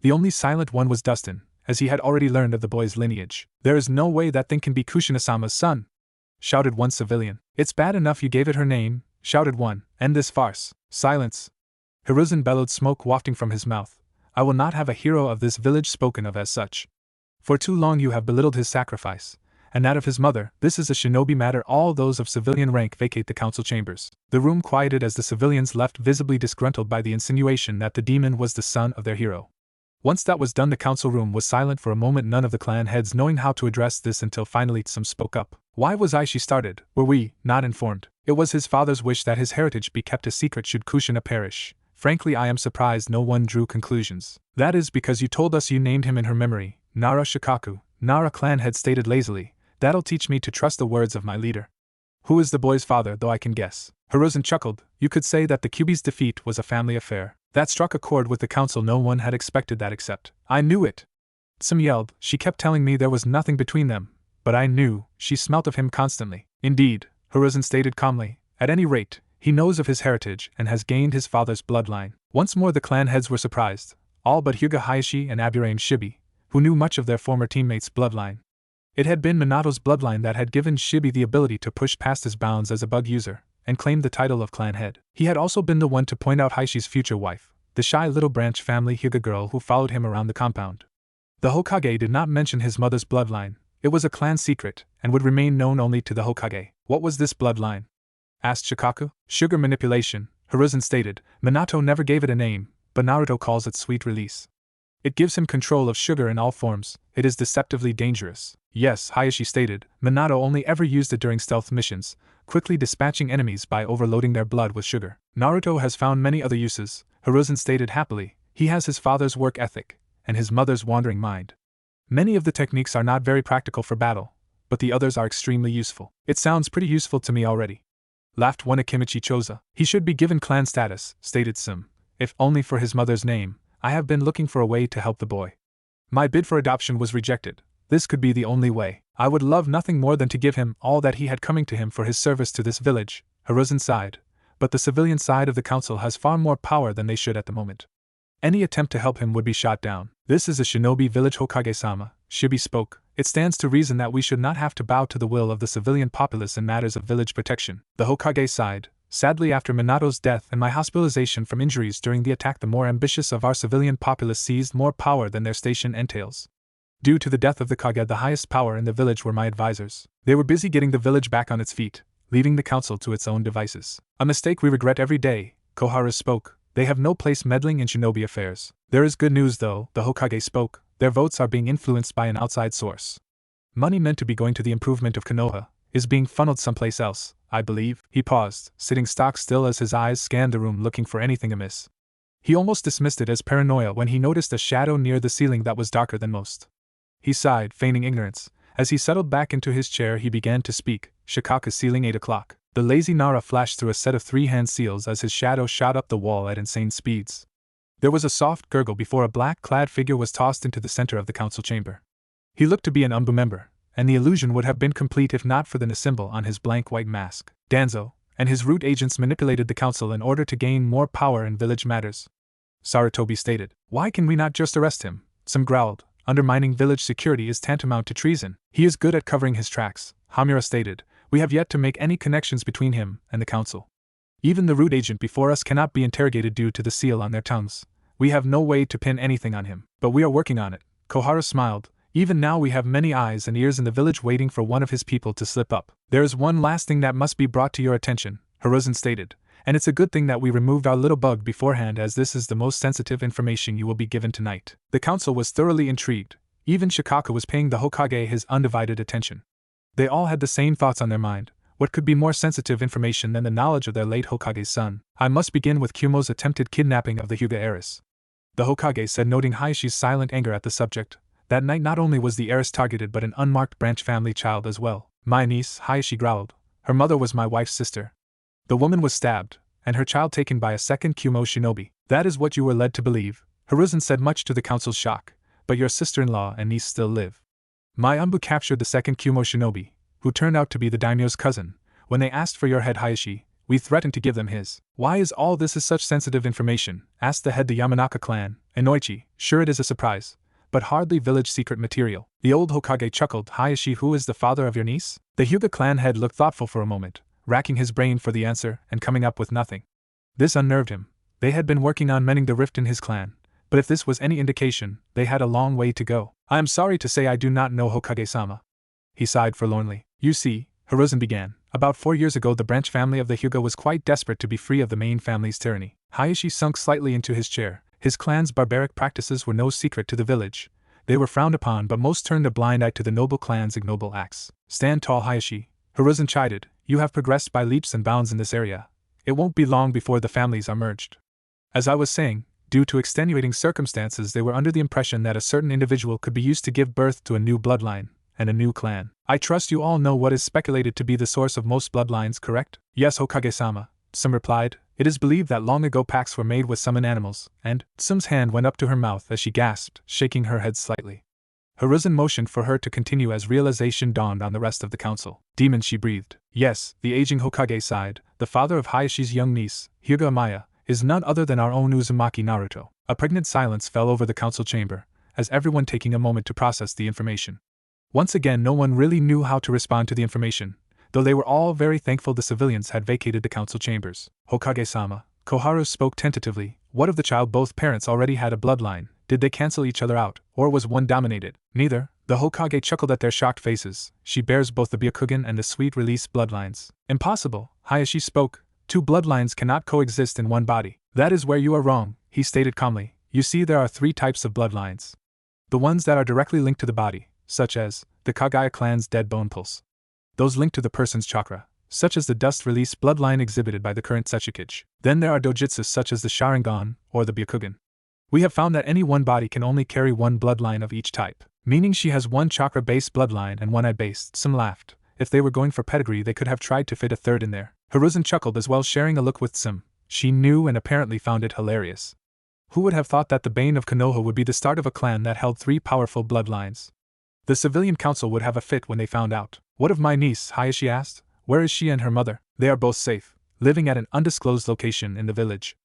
The only silent one was Dustin, as he had already learned of the boy's lineage. There is no way that thing can be Kushina-sama's son, shouted one civilian. It's bad enough you gave it her name, shouted one. End this farce. Silence. Hiruzen bellowed, smoke wafting from his mouth. I will not have a hero of this village spoken of as such. For too long you have belittled his sacrifice, and that of his mother. This is a shinobi matter. All those of civilian rank vacate the council chambers. The room quieted as the civilians left, visibly disgruntled by the insinuation that the demon was the son of their hero. Once that was done, the council room was silent for a moment, none of the clan heads knowing how to address this until finally Tsum spoke up. Why was I, she started, were we not informed? It was his father's wish that his heritage be kept a secret should Kushina perish. Frankly, I am surprised no one drew conclusions. That is because you told us you named him in her memory, Nara Shikaku, Nara clan head stated lazily. That'll teach me to trust the words of my leader. Who is the boy's father, though I can guess? Hiruzen chuckled. You could say that the QB's defeat was a family affair. That struck a chord with the council. No one had expected that except. I knew it! Tsum yelled. She kept telling me there was nothing between them, but I knew. She smelt of him constantly. Indeed, Hiruzen stated calmly. At any rate, he knows of his heritage and has gained his father's bloodline. Once more the clan heads were surprised, all but Hyuga Hayashi and Aburame Shibi, who knew much of their former teammates' bloodline. It had been Minato's bloodline that had given Shibi the ability to push past his bounds as a bug user, and claimed the title of clan head. He had also been the one to point out Hayashi's future wife, the shy little branch family Hyuga girl who followed him around the compound. The Hokage did not mention his mother's bloodline. It was a clan secret, and would remain known only to the Hokage. What was this bloodline? Asked Shikaku. Sugar manipulation, Hiruzen stated. Minato never gave it a name, but Naruto calls it sweet release. It gives him control of sugar in all forms. It is deceptively dangerous. Yes, Hayashi stated. Minato only ever used it during stealth missions, quickly dispatching enemies by overloading their blood with sugar. Naruto has found many other uses, Hiruzen stated happily. He has his father's work ethic, and his mother's wandering mind. Many of the techniques are not very practical for battle, but the others are extremely useful. It sounds pretty useful to me already. Laughed one Akimichi Choza. He should be given clan status, stated Tsum. If only for his mother's name. I have been looking for a way to help the boy. My bid for adoption was rejected. This could be the only way. I would love nothing more than to give him all that he had coming to him for his service to this village. Hiruzen sighed. But the civilian side of the council has far more power than they should at the moment. Any attempt to help him would be shot down. This is a shinobi village, Hokage-sama, Shibi spoke. It stands to reason that we should not have to bow to the will of the civilian populace in matters of village protection. The Hokage sighed. Sadly, after Minato's death and my hospitalization from injuries during the attack, the more ambitious of our civilian populace seized more power than their station entails. Due to the death of the Kage, the highest power in the village were my advisors. They were busy getting the village back on its feet, leaving the council to its own devices. A mistake we regret every day, Koharu spoke. They have no place meddling in shinobi affairs. There is good news though, the Hokage spoke. Their votes are being influenced by an outside source. Money meant to be going to the improvement of Konoha is being funneled someplace else, I believe. He paused, sitting stock still as his eyes scanned the room looking for anything amiss. He almost dismissed it as paranoia when he noticed a shadow near the ceiling that was darker than most. He sighed, feigning ignorance. As he settled back into his chair, he began to speak. Shikaka ceiling 8 o'clock. The lazy Nara flashed through a set of 3-hand seals as his shadow shot up the wall at insane speeds. There was a soft gurgle before a black-clad figure was tossed into the center of the council chamber. He looked to be an Umbu member, and the illusion would have been complete if not for the symbol on his blank white mask. Danzo and his root agents manipulated the council in order to gain more power in village matters. Sarutobi stated. Why can we not just arrest him? Some growled. Undermining village security is tantamount to treason. He is good at covering his tracks, Hamura stated. We have yet to make any connections between him and the council. Even the root agent before us cannot be interrogated due to the seal on their tongues. We have no way to pin anything on him, but we are working on it. Koharu smiled. Even now we have many eyes and ears in the village waiting for one of his people to slip up. There is one last thing that must be brought to your attention, Hiruzen stated, and it's a good thing that we removed our little bug beforehand, as this is the most sensitive information you will be given tonight. The council was thoroughly intrigued. Even Shikaka was paying the Hokage his undivided attention. They all had the same thoughts on their mind. What could be more sensitive information than the knowledge of their late Hokage's son? I must begin with Kumo's attempted kidnapping of the Hyuga heiress, the Hokage said, noting Hayashi's silent anger at the subject. That night not only was the heiress targeted but an unmarked branch family child as well. My niece, Hayashi growled. Her mother was my wife's sister. The woman was stabbed, and her child taken by a second Kumo shinobi. That is what you were led to believe, Hiruzen said, much to the council's shock. But your sister-in-law and niece still live. My Umbu captured the second Kumo shinobi, who turned out to be the daimyo's cousin. When they asked for your head, Hayashi, we threatened to give them his. Why is all this such sensitive information? Asked the head of the Yamanaka clan, Inoichi. Sure, it is a surprise, but hardly village secret material. The old Hokage chuckled. Hayashi, who is the father of your niece? The Hyuga clan head looked thoughtful for a moment, racking his brain for the answer and coming up with nothing. This unnerved him. They had been working on mending the rift in his clan, but if this was any indication, they had a long way to go. I am sorry to say I do not know Hokage-sama. He sighed forlornly. You see, Hiruzen began, about 4 years ago the branch family of the Hyuga was quite desperate to be free of the main family's tyranny. Hayashi sunk slightly into his chair. His clan's barbaric practices were no secret to the village. They were frowned upon, but most turned a blind eye to the noble clan's ignoble acts. Stand tall, Hayashi, Hiruzen chided. You have progressed by leaps and bounds in this area. It won't be long before the families are merged. As I was saying, due to extenuating circumstances, they were under the impression that a certain individual could be used to give birth to a new bloodline and a new clan. I trust you all know what is speculated to be the source of most bloodlines, correct? Yes, Hokage-sama, Tsum replied. It is believed that long ago pacts were made with summon animals, and Tsum's hand went up to her mouth as she gasped, shaking her head slightly. Hiruzen motioned for her to continue as realization dawned on the rest of the council. Demon, she breathed. Yes, the aging Hokage sighed. The father of Hayashi's young niece, Hyuga Amaya, is none other than our own Uzumaki Naruto. A pregnant silence fell over the council chamber, as everyone taking a moment to process the information. Once again, no one really knew how to respond to the information, though they were all very thankful the civilians had vacated the council chambers. Hokage-sama, Koharu spoke tentatively. What if the child both parents already had a bloodline? Did they cancel each other out, or was one dominated? Neither. The Hokage chuckled at their shocked faces. She bears both the Byakugan and the sweet release bloodlines. Impossible, Hayashi spoke. 2 bloodlines cannot coexist in one body. That is where you are wrong, he stated calmly. You see, there are 3 types of bloodlines. The ones that are directly linked to the body, such as the Kagaya clan's dead bone pulse. Those linked to the person's chakra, such as the dust release bloodline exhibited by the current Setsukage. Then there are dojutsu such as the Sharingan or the Byakugan. We have found that any one body can only carry one bloodline of each type, meaning she has one chakra-based bloodline and one eye-based. Some laughed. If they were going for pedigree, they could have tried to fit a third in there. Hiruzen chuckled as well, sharing a look with Tsum. She knew and apparently found it hilarious. Who would have thought that the bane of Konoha would be the start of a clan that held 3 powerful bloodlines? The civilian council would have a fit when they found out. What of my niece? Hayashi asked. Where is she and her mother? They are both safe, living at an undisclosed location in the village,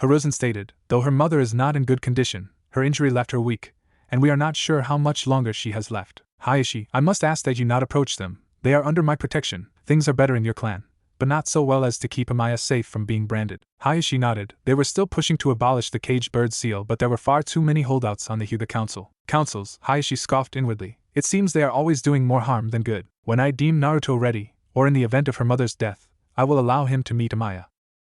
Hiruzen stated. Though her mother is not in good condition, her injury left her weak, and we are not sure how much longer she has left. Hayashi, I must ask that you not approach them. They are under my protection. Things are better in your clan, but not so well as to keep Amaya safe from being branded. Hayashi nodded. They were still pushing to abolish the caged bird seal, but there were far too many holdouts on the Hyuga Council. Councils, Hayashi scoffed inwardly. It seems they are always doing more harm than good. When I deem Naruto ready, or in the event of her mother's death, I will allow him to meet Amaya.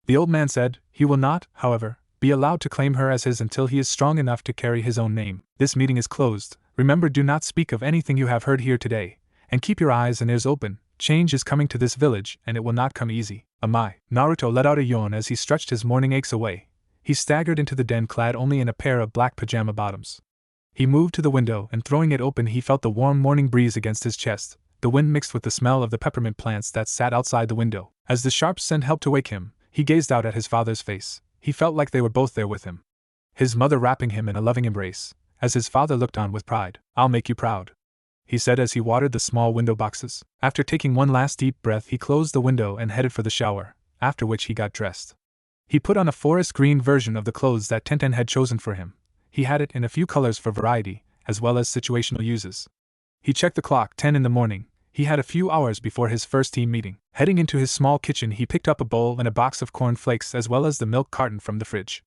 The old man said. He will not, however, be allowed to claim her as his until he is strong enough to carry his own name. This meeting is closed. Remember, do not speak of anything you have heard here today, and keep your eyes and ears open. Change is coming to this village, and it will not come easy. Amai. Naruto let out a yawn as he stretched his morning aches away. He staggered into the den clad only in a pair of black pajama bottoms. He moved to the window, and throwing it open he felt the warm morning breeze against his chest. the wind mixed with the smell of the peppermint plants that sat outside the window. As the sharp scent helped to wake him, he gazed out at his father's face. He felt like they were both there with him, his mother wrapping him in a loving embrace, as his father looked on with pride. "I'll make you proud," he said as he watered the small window boxes. After taking one last deep breath, he closed the window and headed for the shower, after which he got dressed. He put on a forest green version of the clothes that Tenten had chosen for him. He had it in a few colors for variety, as well as situational uses. He checked the clock, 10 in the morning. He had a few hours before his first team meeting. Heading into his small kitchen, he picked up a bowl and a box of corn flakes as well as the milk carton from the fridge.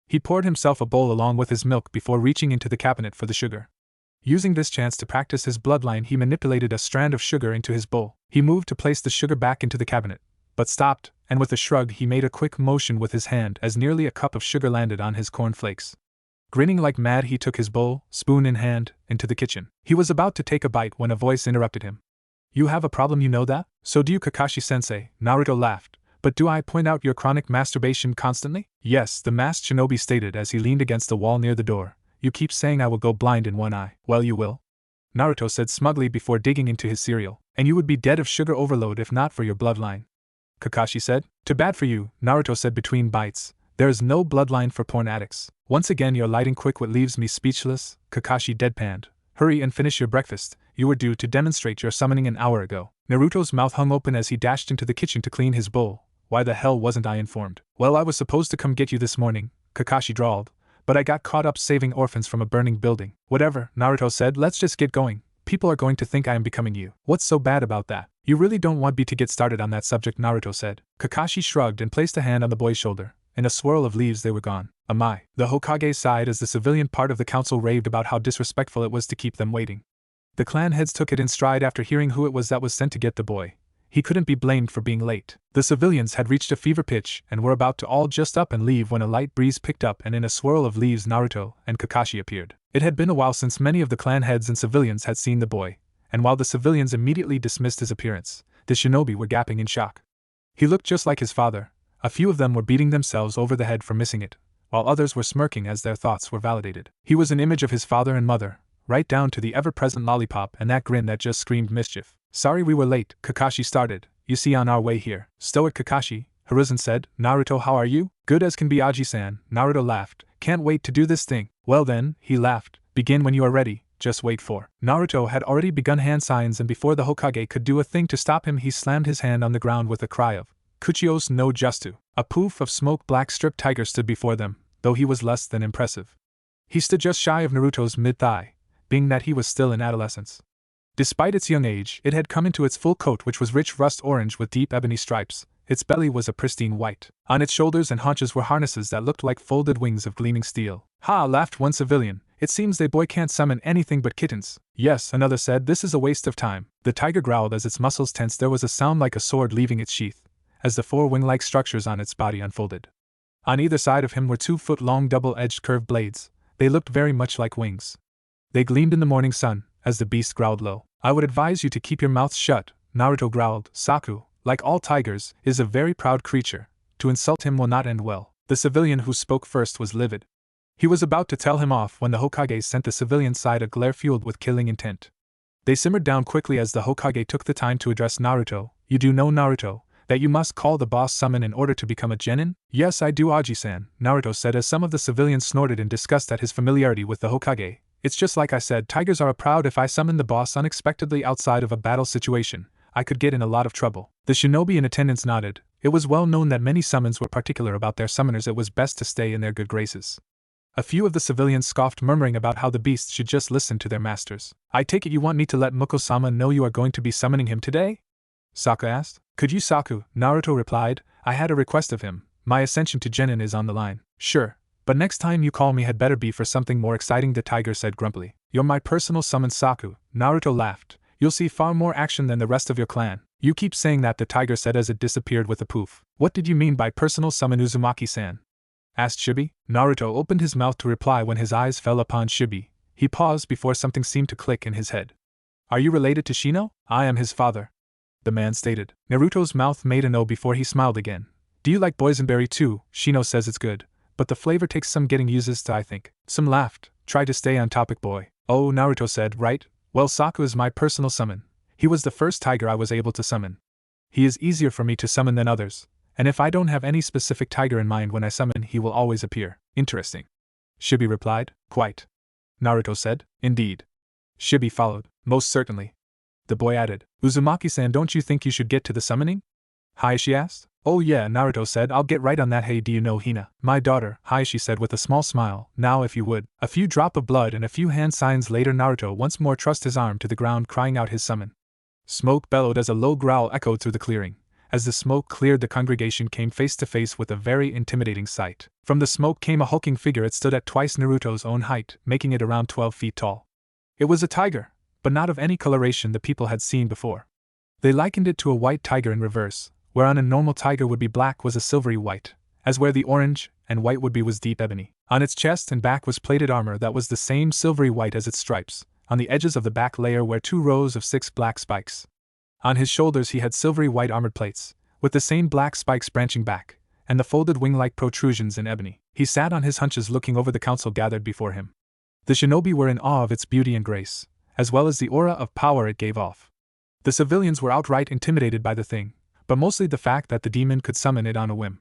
He poured himself a bowl along with his milk before reaching into the cabinet for the sugar. Using this chance to practice his bloodline, he manipulated a strand of sugar into his bowl. He moved to place the sugar back into the cabinet, but stopped, and with a shrug he made a quick motion with his hand as nearly a cup of sugar landed on his corn flakes. Grinning like mad, he took his bowl, spoon in hand, into the kitchen. He was about to take a bite when a voice interrupted him. "You have a problem, you know that? So do you, Kakashi-sensei," Naruto laughed. "But do I point out your chronic masturbation constantly?" "Yes," the masked shinobi stated as he leaned against the wall near the door. "You keep saying I will go blind in one eye." "Well, you will," Naruto said smugly before digging into his cereal. "And you would be dead of sugar overload if not for your bloodline," Kakashi said. "Too bad for you," Naruto said between bites. "There is no bloodline for porn addicts." "Once again your lighting quick what leaves me speechless," Kakashi deadpanned. "Hurry and finish your breakfast. You were due to demonstrate your summoning an hour ago." Naruto's mouth hung open as he dashed into the kitchen to clean his bowl. "Why the hell wasn't I informed?" "Well, I was supposed to come get you this morning," Kakashi drawled, "but I got caught up saving orphans from a burning building." "Whatever," Naruto said, "let's just get going. People are going to think I am becoming you." "What's so bad about that?" "You really don't want me to get started on that subject," Naruto said. Kakashi shrugged and placed a hand on the boy's shoulder. In a swirl of leaves they were gone. "Amai." The Hokage sighed as the civilian part of the council raved about how disrespectful it was to keep them waiting. The clan heads took it in stride after hearing who it was that was sent to get the boy. He couldn't be blamed for being late. The civilians had reached a fever pitch and were about to all just up and leave when a light breeze picked up and in a swirl of leaves Naruto and Kakashi appeared. It had been a while since many of the clan heads and civilians had seen the boy, and while the civilians immediately dismissed his appearance, the shinobi were gaping in shock. He looked just like his father. A few of them were beating themselves over the head for missing it, while others were smirking as their thoughts were validated. He was an image of his father and mother, right down to the ever-present lollipop and that grin that just screamed mischief. "Sorry we were late," Kakashi started. "You see, on our way here." "Stoic Kakashi," Hiruzen said. "Naruto, how are you?" "Good as can be, Aji-san," Naruto laughed. "Can't wait to do this thing." "Well then," he laughed, "begin when you are ready. Just wait for." Naruto had already begun hand signs, and before the Hokage could do a thing to stop him, he slammed his hand on the ground with a cry of "Kuchios no Justu." A poof of smoke-black striped tiger stood before them, though he was less than impressive. He stood just shy of Naruto's mid-thigh, being that he was still in adolescence. Despite its young age, it had come into its full coat, which was rich rust orange with deep ebony stripes. Its belly was a pristine white. On its shoulders and haunches were harnesses that looked like folded wings of gleaming steel. "Ha!" laughed one civilian. "It seems the boy can't summon anything but kittens." "Yes," another said, "this is a waste of time." The tiger growled as its muscles tensed. There was a sound like a sword leaving its sheath, as the four wing-like structures on its body unfolded. On either side of him were 2-foot-long double-edged curved blades. They looked very much like wings. They gleamed in the morning sun, as the beast growled low. "I would advise you to keep your mouth shut," Naruto growled. "Saku, like all tigers, is a very proud creature. To insult him will not end well." The civilian who spoke first was livid. He was about to tell him off when the Hokage sent the civilian side a glare fueled with killing intent. They simmered down quickly as the Hokage took the time to address Naruto. "You do know, Naruto, that you must call the boss summon in order to become a genin?" "Yes, I do, Aji-san," Naruto said as some of the civilians snorted in disgust at his familiarity with the Hokage. "It's just like I said, tigers are proud. If I summon the boss unexpectedly outside of a battle situation, I could get in a lot of trouble." The shinobi in attendance nodded. It was well known that many summons were particular about their summoners. It was best to stay in their good graces. A few of the civilians scoffed, murmuring about how the beasts should just listen to their masters. "I take it you want me to let Mukosama know you are going to be summoning him today?" Saku asked. "Could you, Saku?" Naruto replied. "I had a request of him. My ascension to genin is on the line." "Sure. But next time you call me had better be for something more exciting," the tiger said grumpily. "You're my personal summon, Saku," Naruto laughed. "You'll see far more action than the rest of your clan." "You keep saying that," the tiger said as it disappeared with a poof. "What did you mean by personal summon, Uzumaki-san?" asked Shibi. Naruto opened his mouth to reply when his eyes fell upon Shibi. He paused before something seemed to click in his head. "Are you related to Shino?" "I am his father," the man stated. Naruto's mouth made a no before he smiled again. "Do you like boysenberry too?" "Shino says it's good, but the flavor takes some getting used to, I think." Some laughed. "Try to stay on topic, boy." "Oh," Naruto said, "right. Well, Saku is my personal summon. He was the first tiger I was able to summon. He is easier for me to summon than others, and if I don't have any specific tiger in mind when I summon, he will always appear. Interesting. Shibi replied. Quite. Naruto said. Indeed. Shibi followed. Most certainly. The boy added. Uzumaki-san, don't you think you should get to the summoning? Hayashi asked. Oh yeah, Naruto said, I'll get right on that. Hey, do you know Hina? My daughter, Hayashi said with a small smile. Now if you would. A few drop of blood and a few hand signs later, Naruto once more thrust his arm to the ground, crying out his summon. Smoke bellowed as a low growl echoed through the clearing. As the smoke cleared, the congregation came face to face with a very intimidating sight. From the smoke came a hulking figure. It stood at twice Naruto's own height, making it around 12 feet tall. It was a tiger, but not of any coloration the people had seen before. They likened it to a white tiger in reverse. Whereon a normal tiger would be black was a silvery white, as where the orange and white would be was deep ebony. On its chest and back was plated armor that was the same silvery white as its stripes. On the edges of the back layer were 2 rows of 6 black spikes. On his shoulders he had silvery white armored plates, with the same black spikes branching back, and the folded wing-like protrusions in ebony. He sat on his haunches looking over the council gathered before him. The shinobi were in awe of its beauty and grace, as well as the aura of power it gave off. The civilians were outright intimidated by the thing, but mostly the fact that the demon could summon it on a whim.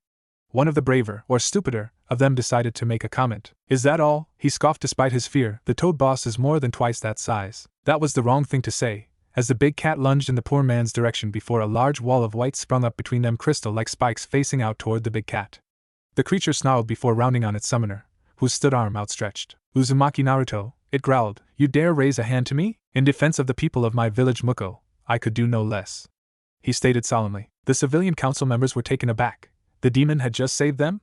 One of the braver, or stupider, of them decided to make a comment. Is that all? He scoffed despite his fear. The toad boss is more than twice that size. That was the wrong thing to say, as the big cat lunged in the poor man's direction before a large wall of white sprung up between them, crystal-like spikes facing out toward the big cat. The creature snarled before rounding on its summoner, who stood arm outstretched. Uzumaki Naruto, it growled, you dare raise a hand to me? In defense of the people of my village Muko, I could do no less. He stated solemnly. The civilian council members were taken aback. The demon had just saved them?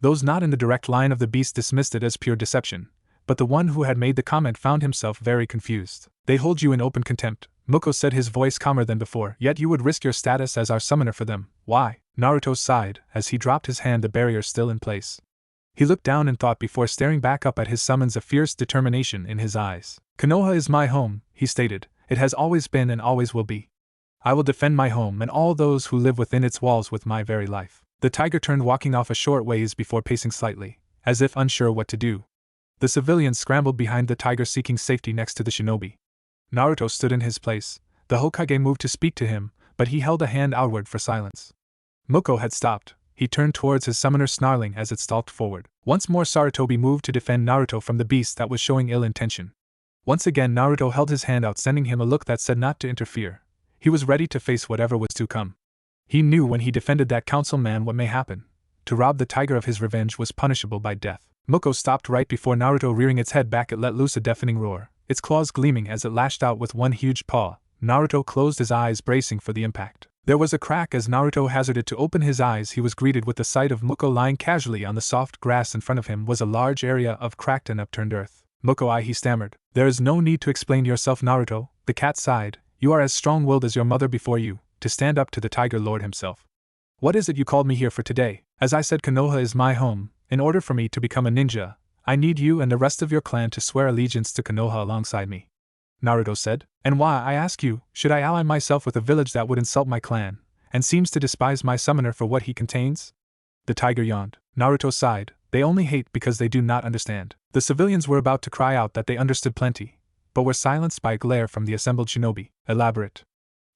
Those not in the direct line of the beast dismissed it as pure deception, but the one who had made the comment found himself very confused. They hold you in open contempt, Muko said, his voice calmer than before, yet you would risk your status as our summoner for them. Why? Naruto sighed as he dropped his hand, the barrier still in place. He looked down in thought before staring back up at his summons, a fierce determination in his eyes. Konoha is my home, he stated. It has always been and always will be. I will defend my home and all those who live within its walls with my very life. The tiger turned, walking off a short ways before pacing slightly, as if unsure what to do. The civilians scrambled behind the tiger, seeking safety next to the shinobi. Naruto stood in his place. The Hokage moved to speak to him, but he held a hand outward for silence. Muko had stopped. He turned towards his summoner, snarling as it stalked forward. Once more Sarutobi moved to defend Naruto from the beast that was showing ill intention. Once again Naruto held his hand out, sending him a look that said not to interfere. He was ready to face whatever was to come. He knew when he defended that councilman what may happen. To rob the tiger of his revenge was punishable by death. Muko stopped right before Naruto. Rearing its head back, it let loose a deafening roar, its claws gleaming as it lashed out with one huge paw. Naruto closed his eyes, bracing for the impact. There was a crack as Naruto hazarded to open his eyes. He was greeted with the sight of Muko lying casually on the soft grass. In front of him was a large area of cracked and upturned earth. Muko, he stammered. There is no need to explain yourself, Naruto, the cat sighed. You are as strong-willed as your mother before you, to stand up to the Tiger Lord himself. What is it you called me here for today? As I said, Konoha is my home. In order for me to become a ninja, I need you and the rest of your clan to swear allegiance to Konoha alongside me. Naruto said. And why, I ask you, should I ally myself with a village that would insult my clan, and seems to despise my summoner for what he contains? The tiger yawned. Naruto sighed. They only hate because they do not understand. The civilians were about to cry out that they understood plenty, but were silenced by a glare from the assembled shinobi. Elaborate.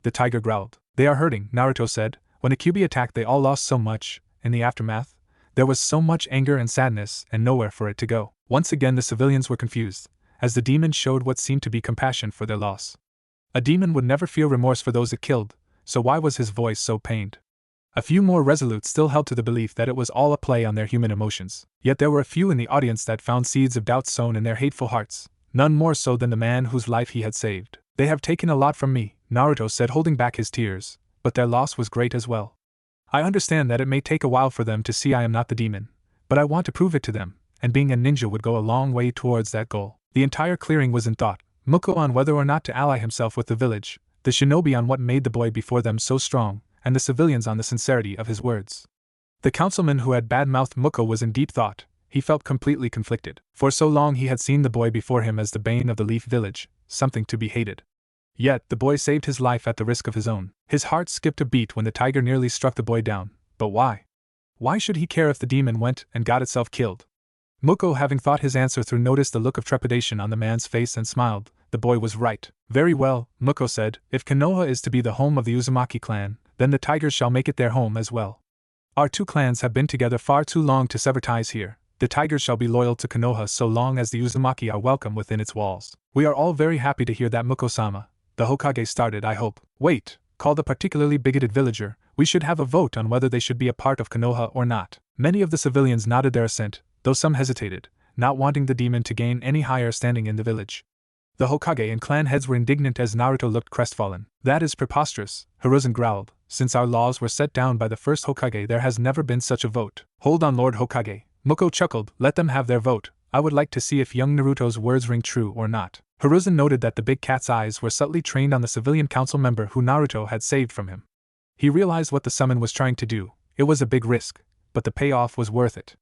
The tiger growled. They are hurting, Naruto said. When a Kyuubi attacked, they all lost so much. In the aftermath, there was so much anger and sadness, and nowhere for it to go. Once again the civilians were confused, as the demon showed what seemed to be compassion for their loss. A demon would never feel remorse for those it killed, so why was his voice so pained? A few more resolute still held to the belief that it was all a play on their human emotions. Yet there were a few in the audience that found seeds of doubt sown in their hateful hearts, none more so than the man whose life he had saved. They have taken a lot from me, Naruto said, holding back his tears, but their loss was great as well. I understand that it may take a while for them to see I am not the demon, but I want to prove it to them, and being a ninja would go a long way towards that goal. The entire clearing was in thought, Muko on whether or not to ally himself with the village, the shinobi on what made the boy before them so strong, and the civilians on the sincerity of his words. The councilman who had bad-mouthed Muko was in deep thought. He felt completely conflicted. For so long he had seen the boy before him as the bane of the Leaf Village, something to be hated. Yet the boy saved his life at the risk of his own. His heart skipped a beat when the tiger nearly struck the boy down. But why? Why should he care if the demon went and got itself killed? Muko, having thought his answer through, noticed the look of trepidation on the man's face and smiled. the boy was right. Very well, Muko said, if Konoha is to be the home of the Uzumaki clan, then the tigers shall make it their home as well. Our two clans have been together far too long to sever ties here. The tigers shall be loyal to Konoha so long as the Uzumaki are welcome within its walls. We are all very happy to hear that, Muko-sama, the Hokage started. I hope. Wait, called a particularly bigoted villager, we should have a vote on whether they should be a part of Konoha or not. Many of the civilians nodded their assent, though some hesitated, not wanting the demon to gain any higher standing in the village. The Hokage and clan heads were indignant as Naruto looked crestfallen. That is preposterous, Hiruzen growled. Since our laws were set down by the first Hokage, there has never been such a vote. Hold on, Lord Hokage. Muko chuckled. Let them have their vote. I would like to see if young Naruto's words ring true or not. Hiruzen noted that the big cat's eyes were subtly trained on the civilian council member who Naruto had saved from him. He realized what the summon was trying to do. It was a big risk, but the payoff was worth it.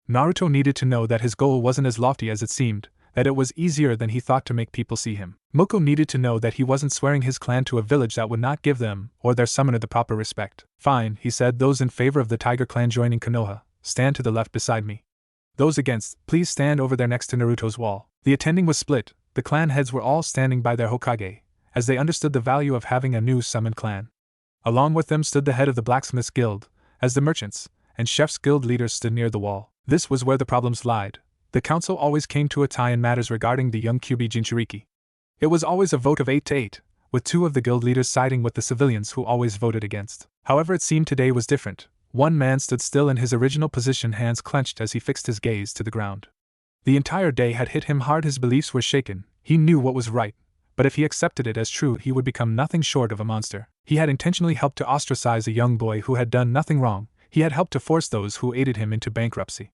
Naruto needed to know that his goal wasn't as lofty as it seemed, that it was easier than he thought to make people see him. Muko needed to know that he wasn't swearing his clan to a village that would not give them, or their summoner, the proper respect. Fine, he said. Those in favor of the Tiger clan joining Konoha, stand to the left beside me. Those against, please stand over there next to Naruto's wall. The attending was split. The clan heads were all standing by their Hokage, as they understood the value of having a new summoned clan. Along with them stood the head of the blacksmith's guild, as the merchants and chef's guild leaders stood near the wall. This was where the problems lied. The council always came to a tie in matters regarding the young Kyuubi Jinchuriki. It was always a vote of 8 to 8, with 2 of the guild leaders siding with the civilians who always voted against. However, it seemed today was different. One man stood still in his original position, hands clenched as he fixed his gaze to the ground. The entire day had hit him hard. His beliefs were shaken. He knew what was right, but if he accepted it as true, he would become nothing short of a monster. He had intentionally helped to ostracize a young boy who had done nothing wrong. He had helped to force those who aided him into bankruptcy.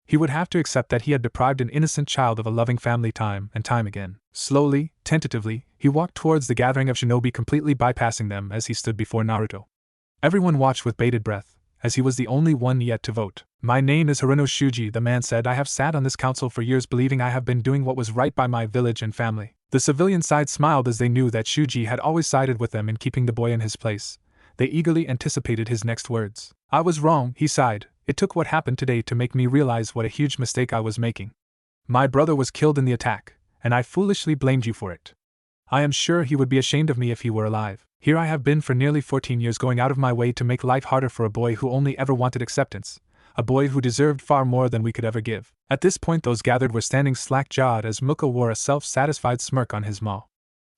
He would have to accept that he had deprived an innocent child of a loving family time and time again. Slowly, tentatively, he walked towards the gathering of shinobi, completely bypassing them as he stood before Naruto. Everyone watched with bated breath, as he was the only one yet to vote. My name is Haruno Shuji, the man said. I have sat on this council for years, believing I have been doing what was right by my village and family. The civilian side smiled as they knew that Shuji had always sided with them in keeping the boy in his place. They eagerly anticipated his next words. I was wrong, he sighed. It took what happened today to make me realize what a huge mistake I was making. My brother was killed in the attack, and I foolishly blamed you for it. I am sure he would be ashamed of me if he were alive. Here I have been for nearly 14 years, going out of my way to make life harder for a boy who only ever wanted acceptance, a boy who deserved far more than we could ever give. At this point, those gathered were standing slack-jawed as Muko wore a self-satisfied smirk on his maw.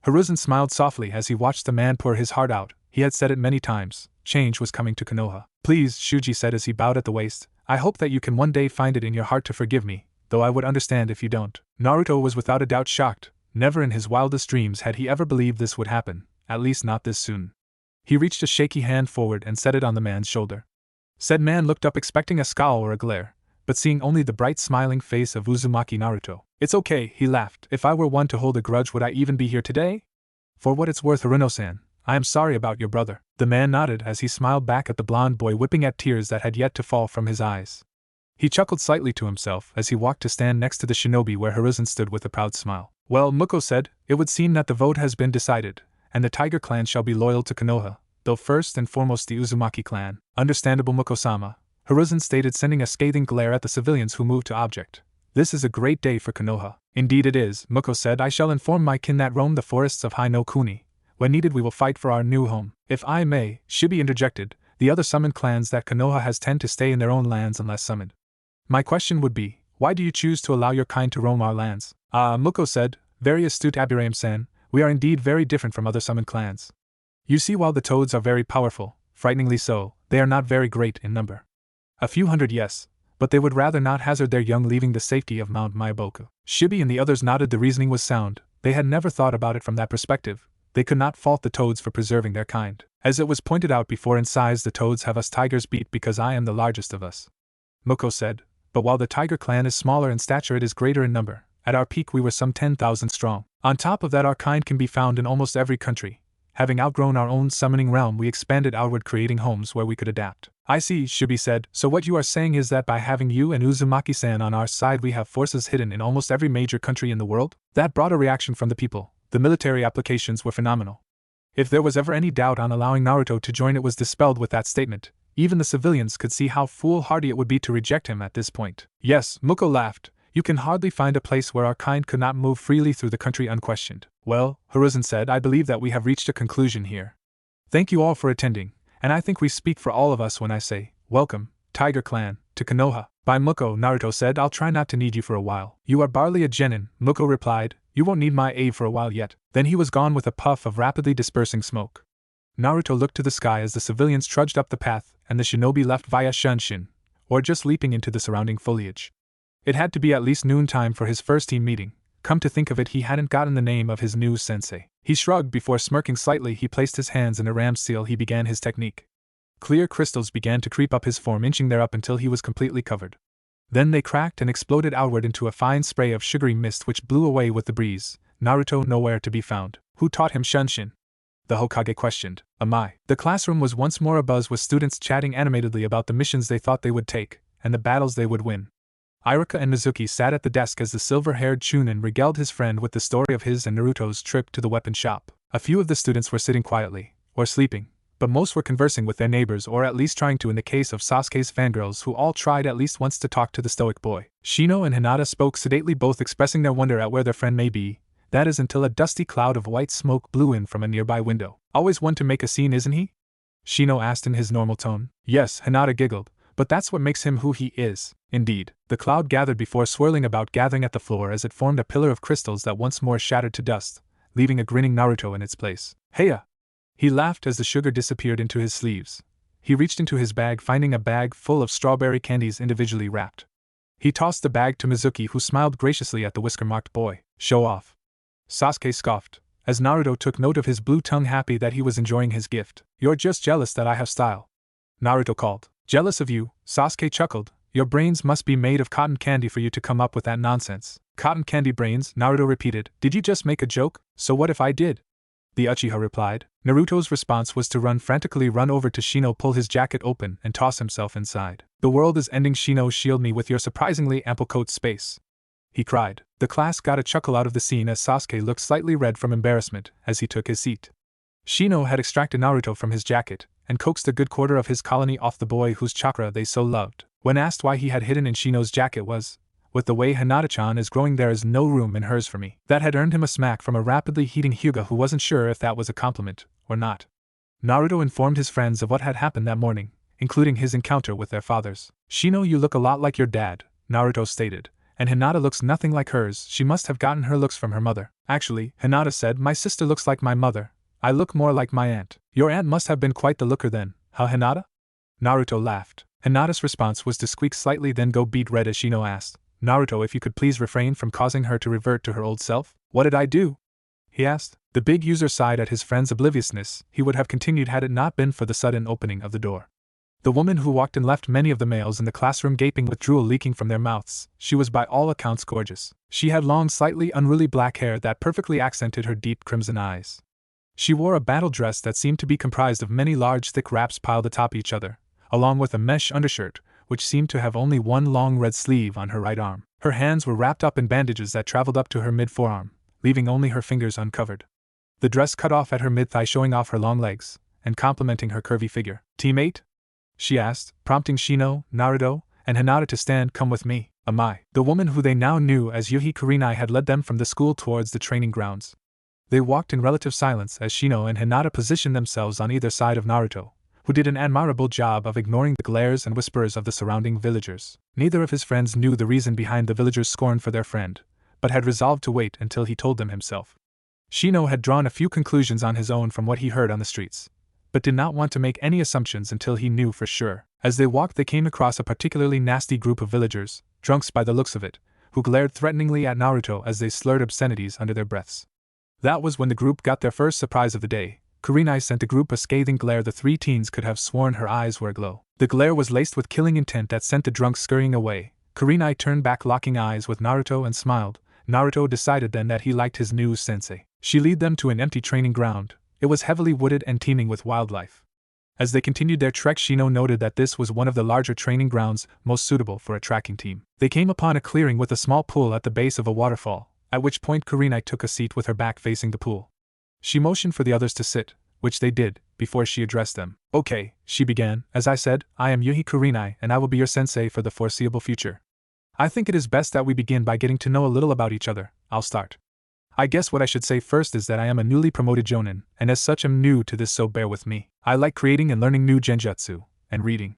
Hiruzen smiled softly as he watched the man pour his heart out. He had said it many times. Change was coming to Konoha. Please, Shuji said as he bowed at the waist, I hope that you can one day find it in your heart to forgive me, though I would understand if you don't. Naruto was without a doubt shocked. Never in his wildest dreams had he ever believed this would happen, at least not this soon. He reached a shaky hand forward and set it on the man's shoulder. Said man looked up, expecting a scowl or a glare, but seeing only the bright smiling face of Uzumaki Naruto. It's okay, he laughed. If I were one to hold a grudge, would I even be here today? For what it's worth, Haruno-san, I am sorry about your brother. The man nodded as he smiled back at the blond boy, whipping at tears that had yet to fall from his eyes. He chuckled slightly to himself as he walked to stand next to the shinobi where Hiruzen stood with a proud smile. Well, Muko said, it would seem that the vote has been decided, and the Tiger clan shall be loyal to Konoha, though first and foremost the Uzumaki clan. Understandable, Muko-sama, Hiruzen stated, sending a scathing glare at the civilians who moved to object. This is a great day for Konoha. Indeed it is, Muko said. I shall inform my kin that roam the forests of Hai no Kuni. When needed we will fight for our new home. If I may, Shibi interjected, the other summoned clans that Konoha has tend to stay in their own lands unless summoned. My question would be, why do you choose to allow your kind to roam our lands? Muko said, very astute Abirame-san, we are indeed very different from other summoned clans. You see, while the toads are very powerful, frighteningly so, they are not very great in number. A few hundred, yes, but they would rather not hazard their young leaving the safety of Mount Maiboku. Shibi and the others nodded. The reasoning was sound. They had never thought about it from that perspective. They could not fault the toads for preserving their kind. As it was pointed out before, in size the toads have us tigers beat because I am the largest of us, Muko said, but while the Tiger clan is smaller in stature, it is greater in number. At our peak we were some 10,000 strong. On top of that, our kind can be found in almost every country. Having outgrown our own summoning realm, we expanded outward, creating homes where we could adapt. I see, Shibi said. So what you are saying is that by having you and Uzumaki-san on our side, we have forces hidden in almost every major country in the world? That brought a reaction from the people. The military applications were phenomenal. If there was ever any doubt on allowing Naruto to join, it was dispelled with that statement. Even the civilians could see how foolhardy it would be to reject him at this point. Yes, Muko laughed. You can hardly find a place where our kind could not move freely through the country unquestioned. Well, Hiruzen said, I believe that we have reached a conclusion here. Thank you all for attending, and I think we speak for all of us when I say, welcome, Tiger Clan, to Konoha. By Muko, Naruto said, I'll try not to need you for a while. You are barely a genin, Muko replied, you won't need my aid for a while yet. Then he was gone with a puff of rapidly dispersing smoke. Naruto looked to the sky as the civilians trudged up the path, and the shinobi left via Shunshin, or just leaping into the surrounding foliage. It had to be at least noontime for his first team meeting. Come to think of it, he hadn't gotten the name of his new sensei. He shrugged before smirking slightly. He placed his hands in a ram seal. He began his technique. Clear crystals began to creep up his form, inching there up until he was completely covered. Then they cracked and exploded outward into a fine spray of sugary mist which blew away with the breeze. Naruto nowhere to be found. Who taught him Shunshin? The Hokage questioned. Amai. The classroom was once more abuzz with students chatting animatedly about the missions they thought they would take, and the battles they would win. Iruka and Mizuki sat at the desk as the silver-haired Chunin regaled his friend with the story of his and Naruto's trip to the weapon shop. A few of the students were sitting quietly, or sleeping, but most were conversing with their neighbors, or at least trying to, in the case of Sasuke's fangirls, who all tried at least once to talk to the stoic boy. Shino and Hinata spoke sedately, both expressing their wonder at where their friend may be, that is until a dusty cloud of white smoke blew in from a nearby window. Always one to make a scene, isn't he? Shino asked in his normal tone. Yes, Hinata giggled, but that's what makes him who he is. Indeed, the cloud gathered before swirling about, gathering at the floor as it formed a pillar of crystals that once more shattered to dust, leaving a grinning Naruto in its place. Heya! He laughed as the sugar disappeared into his sleeves. He reached into his bag, finding a bag full of strawberry candies individually wrapped. He tossed the bag to Mizuki, who smiled graciously at the whisker-marked boy. Show off. Sasuke scoffed, as Naruto took note of his blue tongue, happy that he was enjoying his gift. You're just jealous that I have style, Naruto called. Jealous of you? Sasuke chuckled. Your brains must be made of cotton candy for you to come up with that nonsense. Cotton candy brains, Naruto repeated. Did you just make a joke? So what if I did? The Uchiha replied. Naruto's response was to run over to Shino, pull his jacket open, and toss himself inside. The world is ending, Shino, shield me with your surprisingly ample coat space, he cried. The class got a chuckle out of the scene as Sasuke looked slightly red from embarrassment as he took his seat. Shino had extracted Naruto from his jacket and coaxed a good quarter of his colony off the boy whose chakra they so loved. When asked why he had hidden in Shino's jacket was, with the way Hinata-chan is growing, there is no room in hers for me. That had earned him a smack from a rapidly heating Hyuga, who wasn't sure if that was a compliment or not. Naruto informed his friends of what had happened that morning, including his encounter with their fathers. Shino, you look a lot like your dad, Naruto stated, and Hinata looks nothing like hers. She must have gotten her looks from her mother. Actually, Hinata said, my sister looks like my mother. I look more like my aunt. Your aunt must have been quite the looker then, huh, Hinata? Naruto laughed. Hinata's response was to squeak slightly, then go beet red as Shino asked, Naruto, if you could please refrain from causing her to revert to her old self? What did I do? He asked. The big user sighed at his friend's obliviousness. He would have continued had it not been for the sudden opening of the door. The woman who walked in left many of the males in the classroom gaping with drool leaking from their mouths. She was by all accounts gorgeous. She had long, slightly unruly black hair that perfectly accented her deep crimson eyes. She wore a battle dress that seemed to be comprised of many large thick wraps piled atop each other, along with a mesh undershirt, which seemed to have only one long red sleeve on her right arm. Her hands were wrapped up in bandages that traveled up to her mid-forearm, leaving only her fingers uncovered. The dress cut off at her mid-thigh, showing off her long legs, and complementing her curvy figure. Teammate? She asked, prompting Shino, Naruto, and Hinata to stand. Come with me. Amai. The woman who they now knew as Yuhi Kurenai had led them from the school towards the training grounds. They walked in relative silence as Shino and Hinata positioned themselves on either side of Naruto, who did an admirable job of ignoring the glares and whispers of the surrounding villagers. Neither of his friends knew the reason behind the villagers' scorn for their friend, but had resolved to wait until he told them himself. Shino had drawn a few conclusions on his own from what he heard on the streets, but did not want to make any assumptions until he knew for sure. As they walked, they came across a particularly nasty group of villagers, drunks by the looks of it, who glared threateningly at Naruto as they slurred obscenities under their breaths. That was when the group got their first surprise of the day. Kurenai sent the group a scathing glare. The three teens could have sworn her eyes were aglow. The glare was laced with killing intent that sent the drunks scurrying away. Kurenai turned back, locking eyes with Naruto, and smiled. Naruto decided then that he liked his new sensei. She led them to an empty training ground. It was heavily wooded and teeming with wildlife. As they continued their trek, Shino noted that this was one of the larger training grounds, most suitable for a tracking team. They came upon a clearing with a small pool at the base of a waterfall, at which point Kurenai took a seat with her back facing the pool. She motioned for the others to sit, which they did, before she addressed them. Okay, she began, as I said, I am Yuhi Kurenai and I will be your sensei for the foreseeable future. I think it is best that we begin by getting to know a little about each other. I'll start. I guess what I should say first is that I am a newly promoted jonin, and as such am new to this, so bear with me. I like creating and learning new genjutsu, and reading.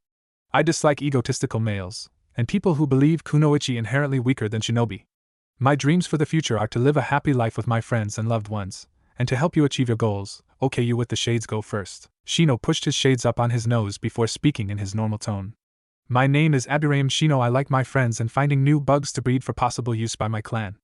I dislike egotistical males, and people who believe kunoichi inherently weaker than shinobi. My dreams for the future are to live a happy life with my friends and loved ones, and to help you achieve your goals. Okay, you with the shades go first. Shino pushed his shades up on his nose before speaking in his normal tone. My name is Aburaim Shino. I like my friends and finding new bugs to breed for possible use by my clan.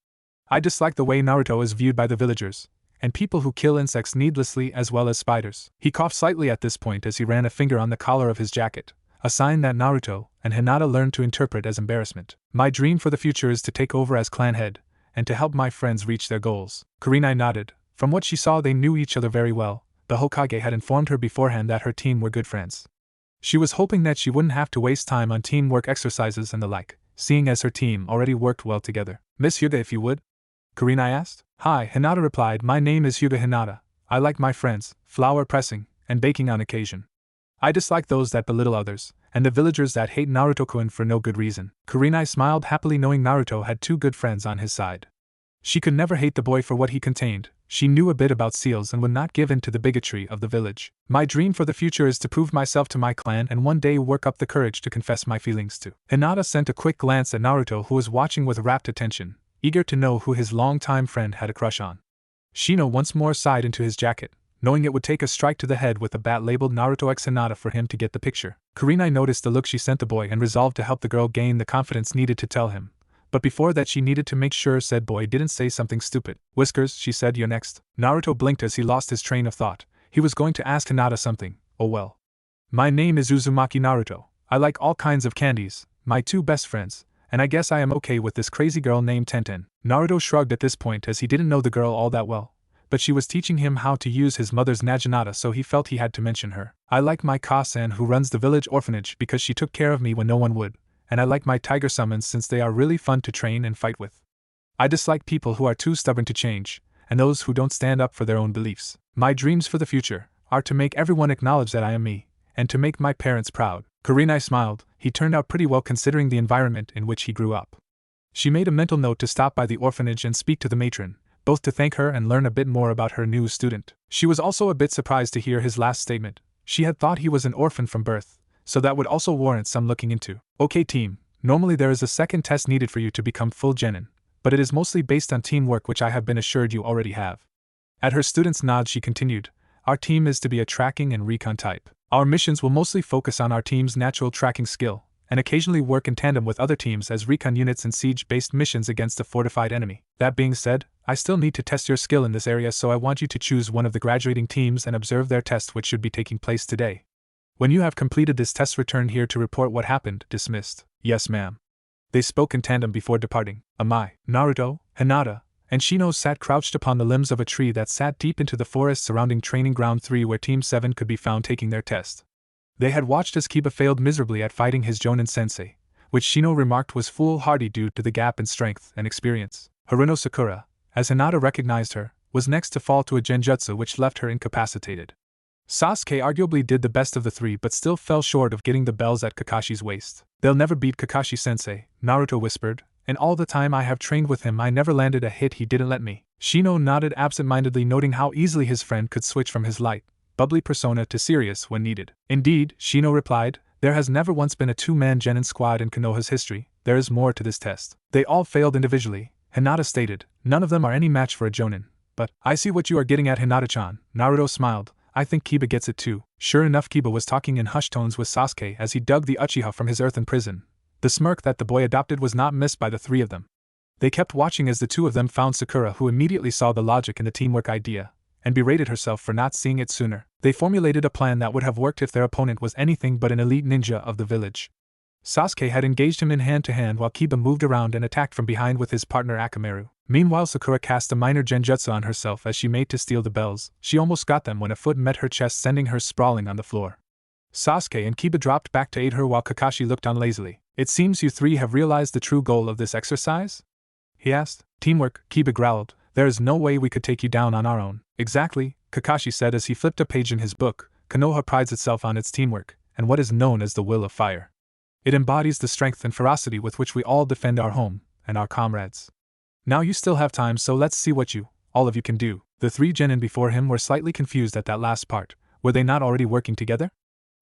I dislike the way Naruto is viewed by the villagers, and people who kill insects needlessly as well as spiders. He coughed slightly at this point as he ran a finger on the collar of his jacket, a sign that Naruto and Hinata learned to interpret as embarrassment. My dream for the future is to take over as clan head, and to help my friends reach their goals. Kurenai nodded. From what she saw, they knew each other very well. The Hokage had informed her beforehand that her team were good friends. She was hoping that she wouldn't have to waste time on teamwork exercises and the like, seeing as her team already worked well together. Miss Hyuga, if you would? Kurenai asked. Hi, Hinata replied. My name is Hyuga Hinata. I like my friends, flower pressing, and baking on occasion. I dislike those that belittle others, and the villagers that hate Naruto-kun for no good reason. Kurenai smiled happily knowing Naruto had two good friends on his side. She could never hate the boy for what he contained. She knew a bit about seals and would not give in to the bigotry of the village. My dream for the future is to prove myself to my clan and one day work up the courage to confess my feelings to. Hinata sent a quick glance at Naruto, who was watching with rapt attention, eager to know who his longtime friend had a crush on. Shino once more sighed into his jacket, knowing it would take a strike to the head with a bat labeled Naruto x Hinata for him to get the picture. Kurenai noticed the look she sent the boy and resolved to help the girl gain the confidence needed to tell him. But before that, she needed to make sure said boy didn't say something stupid. Whiskers, she said, you're next. Naruto blinked as he lost his train of thought. He was going to ask Hinata something. Oh well. My name is Uzumaki Naruto. I like all kinds of candies, my two best friends, and I guess I am okay with this crazy girl named Tenten. Naruto shrugged at this point as he didn't know the girl all that well, but she was teaching him how to use his mother's Naginata, so he felt he had to mention her. I like my Ka-san, who runs the village orphanage, because she took care of me when no one would, and I like my tiger summons since they are really fun to train and fight with. I dislike people who are too stubborn to change, and those who don't stand up for their own beliefs. My dreams for the future are to make everyone acknowledge that I am me, and to make my parents proud. Kurenai smiled. He turned out pretty well considering the environment in which he grew up. She made a mental note to stop by the orphanage and speak to the matron, both to thank her and learn a bit more about her new student. She was also a bit surprised to hear his last statement. She had thought he was an orphan from birth, so that would also warrant some looking into. Okay team, normally there is a second test needed for you to become full genin, but it is mostly based on teamwork, which I have been assured you already have. At her student's nod she continued, our team is to be a tracking and recon type. Our missions will mostly focus on our team's natural tracking skill, and occasionally work in tandem with other teams as recon units in siege-based missions against a fortified enemy. That being said, I still need to test your skill in this area, so I want you to choose one of the graduating teams and observe their test, which should be taking place today. When you have completed this test, return here to report what happened. Dismissed. Yes, ma'am. They spoke in tandem before departing. Amai, Naruto, Hinata, and Shino sat crouched upon the limbs of a tree that sat deep into the forest surrounding Training Ground 3, where Team 7 could be found taking their test. They had watched as Kiba failed miserably at fighting his Jonin sensei, which Shino remarked was foolhardy due to the gap in strength and experience. Haruno Sakura, as Hinata recognized her, was next to fall to a genjutsu which left her incapacitated. Sasuke arguably did the best of the three, but still fell short of getting the bells at Kakashi's waist. They'll never beat Kakashi-sensei, Naruto whispered, and all the time I have trained with him I never landed a hit he didn't let me. Shino nodded absent-mindedly, noting how easily his friend could switch from his light, bubbly persona to serious when needed. Indeed, Shino replied, there has never once been a two-man genin squad in Konoha's history. There is more to this test. They all failed individually, Hinata stated. None of them are any match for a Jonin. But, I see what you are getting at, Hinata-chan. Naruto smiled. I think Kiba gets it too. Sure enough, Kiba was talking in hushed tones with Sasuke as he dug the Uchiha from his earthen prison. The smirk that the boy adopted was not missed by the three of them. They kept watching as the two of them found Sakura, who immediately saw the logic in the teamwork idea, and berated herself for not seeing it sooner. They formulated a plan that would have worked if their opponent was anything but an elite ninja of the village. Sasuke had engaged him in hand-to-hand while Kiba moved around and attacked from behind with his partner Akamaru. Meanwhile, Sakura cast a minor genjutsu on herself as she made to steal the bells. She almost got them when a foot met her chest, sending her sprawling on the floor. Sasuke and Kiba dropped back to aid her while Kakashi looked on lazily. It seems you three have realized the true goal of this exercise? He asked. Teamwork, Kiba growled. There is no way we could take you down on our own. Exactly, Kakashi said as he flipped a page in his book. Konoha prides itself on its teamwork, and what is known as the will of fire. It embodies the strength and ferocity with which we all defend our home and our comrades. Now you still have time, so let's see what all of you can do. The three genin before him were slightly confused at that last part. Were they not already working together?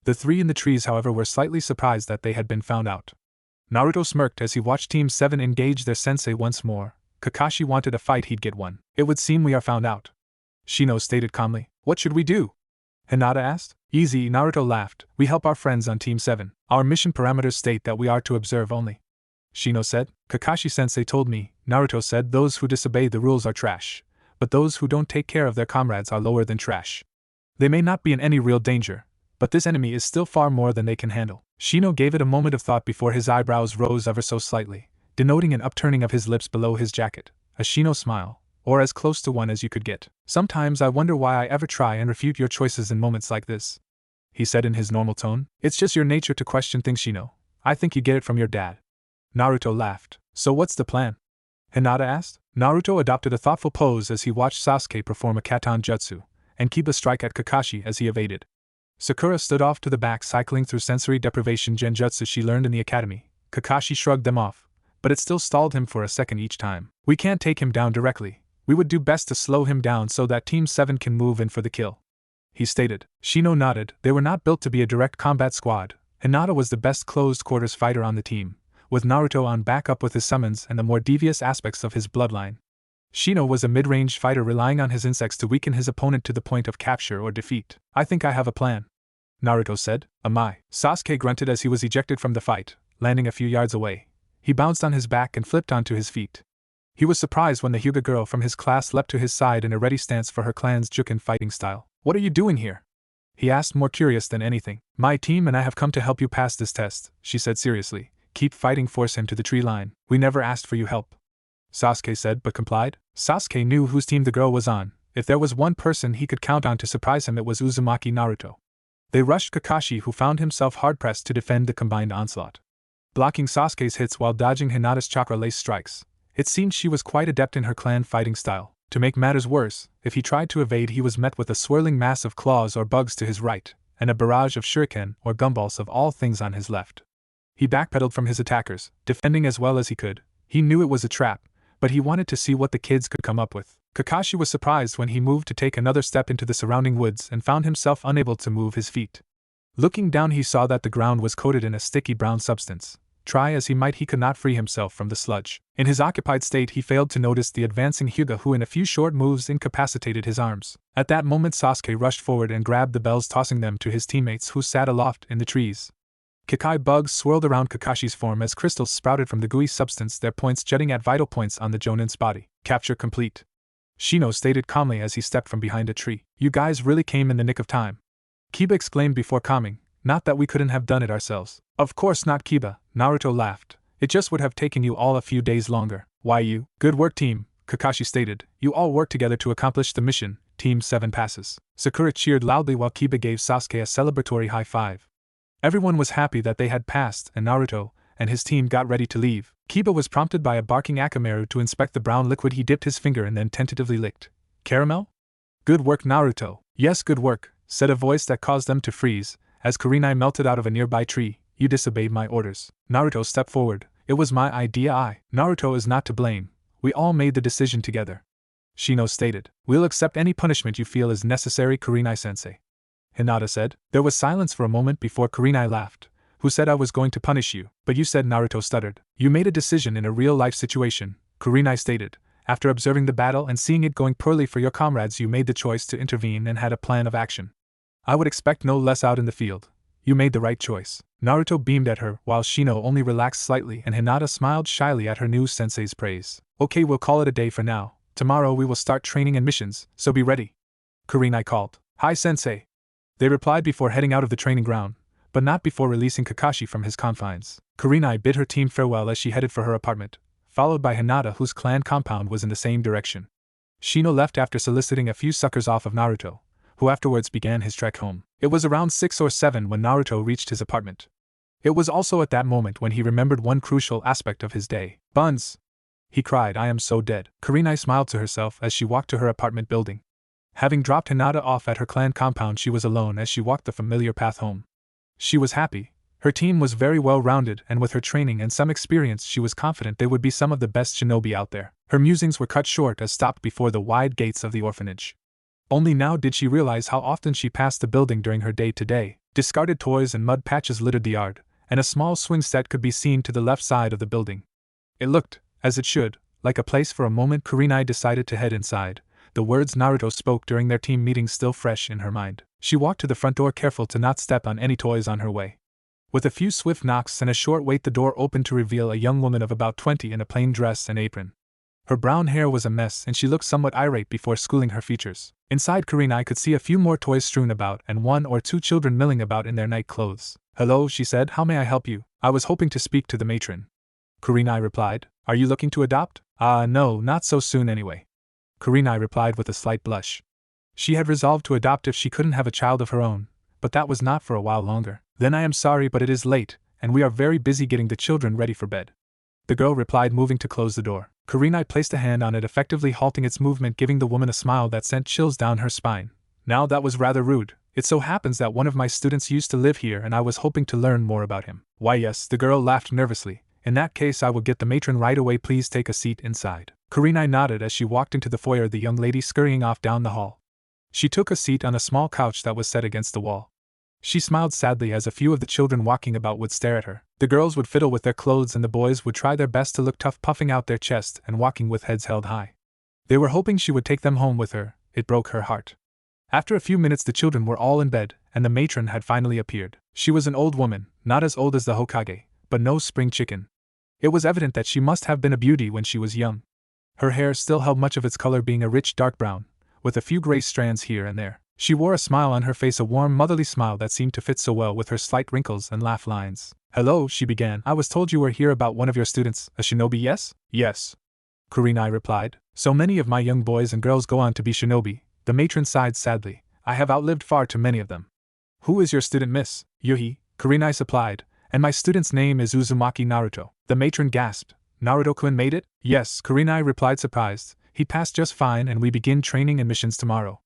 The three in the trees, however, were slightly surprised that they had been found out. Naruto smirked as he watched Team 7 engage their sensei once more. Kakashi wanted a fight, he'd get one. It would seem we are found out, Shino stated calmly. What should we do? Hinata asked. Easy, Naruto laughed. We help our friends on Team 7. Our mission parameters state that we are to observe only, Shino said. Kakashi-sensei told me, Naruto said, those who disobey the rules are trash, but those who don't take care of their comrades are lower than trash. They may not be in any real danger, but this enemy is still far more than they can handle. Shino gave it a moment of thought before his eyebrows rose ever so slightly, denoting an upturning of his lips below his jacket, a Shino smile, or as close to one as you could get. Sometimes I wonder why I ever try and refute your choices in moments like this, he said in his normal tone. It's just your nature to question things, Shino. I think you get it from your dad. Naruto laughed. So what's the plan? Hinata asked. Naruto adopted a thoughtful pose as he watched Sasuke perform a Katon Jutsu, and Kiba strike at Kakashi as he evaded. Sakura stood off to the back, cycling through sensory deprivation genjutsu she learned in the academy. Kakashi shrugged them off, but it still stalled him for a second each time. We can't take him down directly. We would do best to slow him down so that Team 7 can move in for the kill, he stated. Shino nodded. They were not built to be a direct combat squad. Hinata was the best closed quarters fighter on the team, with Naruto on backup with his summons and the more devious aspects of his bloodline. Shino was a mid-range fighter relying on his insects to weaken his opponent to the point of capture or defeat. I think I have a plan, Naruto said. Am I? Sasuke grunted as he was ejected from the fight, landing a few yards away. He bounced on his back and flipped onto his feet. He was surprised when the Hyuga girl from his class leapt to his side in a ready stance for her clan's Juken fighting style. What are you doing here? He asked, more curious than anything. My team and I have come to help you pass this test, she said seriously. Keep fighting, force him to the tree line. We never asked for your help, Sasuke said, but complied. Sasuke knew whose team the girl was on. If there was one person he could count on to surprise him, it was Uzumaki Naruto. They rushed Kakashi, who found himself hard-pressed to defend the combined onslaught, blocking Sasuke's hits while dodging Hinata's chakra-laced strikes. It seemed she was quite adept in her clan fighting style. To make matters worse, if he tried to evade, he was met with a swirling mass of claws or bugs to his right, and a barrage of shuriken or gumballs of all things on his left. He backpedaled from his attackers, defending as well as he could. He knew it was a trap, but he wanted to see what the kids could come up with. Kakashi was surprised when he moved to take another step into the surrounding woods and found himself unable to move his feet. Looking down, he saw that the ground was coated in a sticky brown substance. Try as he might, he could not free himself from the sludge. In his occupied state, he failed to notice the advancing Hyuga, who in a few short moves incapacitated his arms. At that moment, Sasuke rushed forward and grabbed the bells, tossing them to his teammates who sat aloft in the trees. Kikai bugs swirled around Kakashi's form as crystals sprouted from the gooey substance, their points jutting at vital points on the Jonin's body. Capture complete, Shino stated calmly as he stepped from behind a tree. You guys really came in the nick of time, Kiba exclaimed before calming. Not that we couldn't have done it ourselves. Of course not, Kiba, Naruto laughed. It just would have taken you all a few days longer. Why you? Good work, team, Kakashi stated. You all work together to accomplish the mission. Team 7 passes. Sakura cheered loudly while Kiba gave Sasuke a celebratory high five. Everyone was happy that they had passed, and Naruto and his team got ready to leave. Kiba was prompted by a barking Akamaru to inspect the brown liquid. He dipped his finger and then tentatively licked. Caramel? Good work, Naruto. Yes, good work, said a voice that caused them to freeze, as Kurenai melted out of a nearby tree. You disobeyed my orders. Naruto stepped forward. It was my idea. Naruto is not to blame. We all made the decision together, Shino stated. We'll accept any punishment you feel is necessary, Kurenai-sensei, Hinata said. There was silence for a moment before Kurenai laughed. Who said I was going to punish you? But you said, Naruto stuttered. You made a decision in a real-life situation, Kurenai stated. After observing the battle and seeing it going poorly for your comrades, you made the choice to intervene and had a plan of action. I would expect no less out in the field. You made the right choice. Naruto beamed at her, while Shino only relaxed slightly and Hinata smiled shyly at her new sensei's praise. Okay, we'll call it a day for now. Tomorrow we will start training and missions, so be ready, Kurenai called. Hi, sensei, they replied before heading out of the training ground, but not before releasing Kakashi from his confines. Kurenai bid her team farewell as she headed for her apartment, followed by Hinata, whose clan compound was in the same direction. Shino left after soliciting a few suckers off of Naruto, who afterwards began his trek home. It was around 6 or 7 when Naruto reached his apartment. It was also at that moment when he remembered one crucial aspect of his day. Buns! He cried, I am so dead. Kurenai smiled to herself as she walked to her apartment building. Having dropped Hinata off at her clan compound, she was alone as she walked the familiar path home. She was happy. Her team was very well-rounded, and with her training and some experience she was confident they would be some of the best shinobi out there. Her musings were cut short as stopped before the wide gates of the orphanage. Only now did she realize how often she passed the building during her day-to-day. Discarded toys and mud patches littered the yard, and a small swing set could be seen to the left side of the building. It looked, as it should, like a place. For a moment Kurenai decided to head inside, the words Naruto spoke during their team meeting still fresh in her mind. She walked to the front door, careful to not step on any toys on her way. With a few swift knocks and a short wait, the door opened to reveal a young woman of about 20 in a plain dress and apron. Her brown hair was a mess and she looked somewhat irate before schooling her features. Inside, Kurenai could see a few more toys strewn about and 1 or 2 children milling about in their night clothes. "Hello," she said, "how may I help you?" "I was hoping to speak to the matron," Kurenai replied. "Are you looking to adopt?" No, not so soon anyway," Kurenai replied with a slight blush. She had resolved to adopt if she couldn't have a child of her own, but that was not for a while longer. "Then I am sorry, but it is late, and we are very busy getting the children ready for bed," the girl replied, moving to close the door. Kurenai placed a hand on it, effectively halting its movement, giving the woman a smile that sent chills down her spine. "Now that was rather rude. It so happens that one of my students used to live here and I was hoping to learn more about him." "Why yes," the girl laughed nervously. "In that case I will get the matron right away. Please take a seat inside." Kurenai nodded as she walked into the foyer, the young lady scurrying off down the hall. She took a seat on a small couch that was set against the wall. She smiled sadly as a few of the children walking about would stare at her. The girls would fiddle with their clothes and the boys would try their best to look tough, puffing out their chests and walking with heads held high. They were hoping she would take them home with her. It broke her heart. After a few minutes the children were all in bed, and the matron had finally appeared. She was an old woman, not as old as the Hokage, but no spring chicken. It was evident that she must have been a beauty when she was young. Her hair still held much of its color, being a rich dark brown, with a few gray strands here and there. She wore a smile on her face, a warm motherly smile that seemed to fit so well with her slight wrinkles and laugh lines. "Hello," she began. "I was told you were here about one of your students, a shinobi, yes?" "Yes," Kurenai replied. "So many of my young boys and girls go on to be shinobi," the matron sighed sadly. "I have outlived far too many of them." "Who is your student, Miss?" "Yuhi," Kurenai supplied, "and my student's name is Uzumaki Naruto." The matron gasped. "Naruto-kun made it?" "Yes," Kurenai replied, surprised. "He passed just fine and we begin training and missions tomorrow."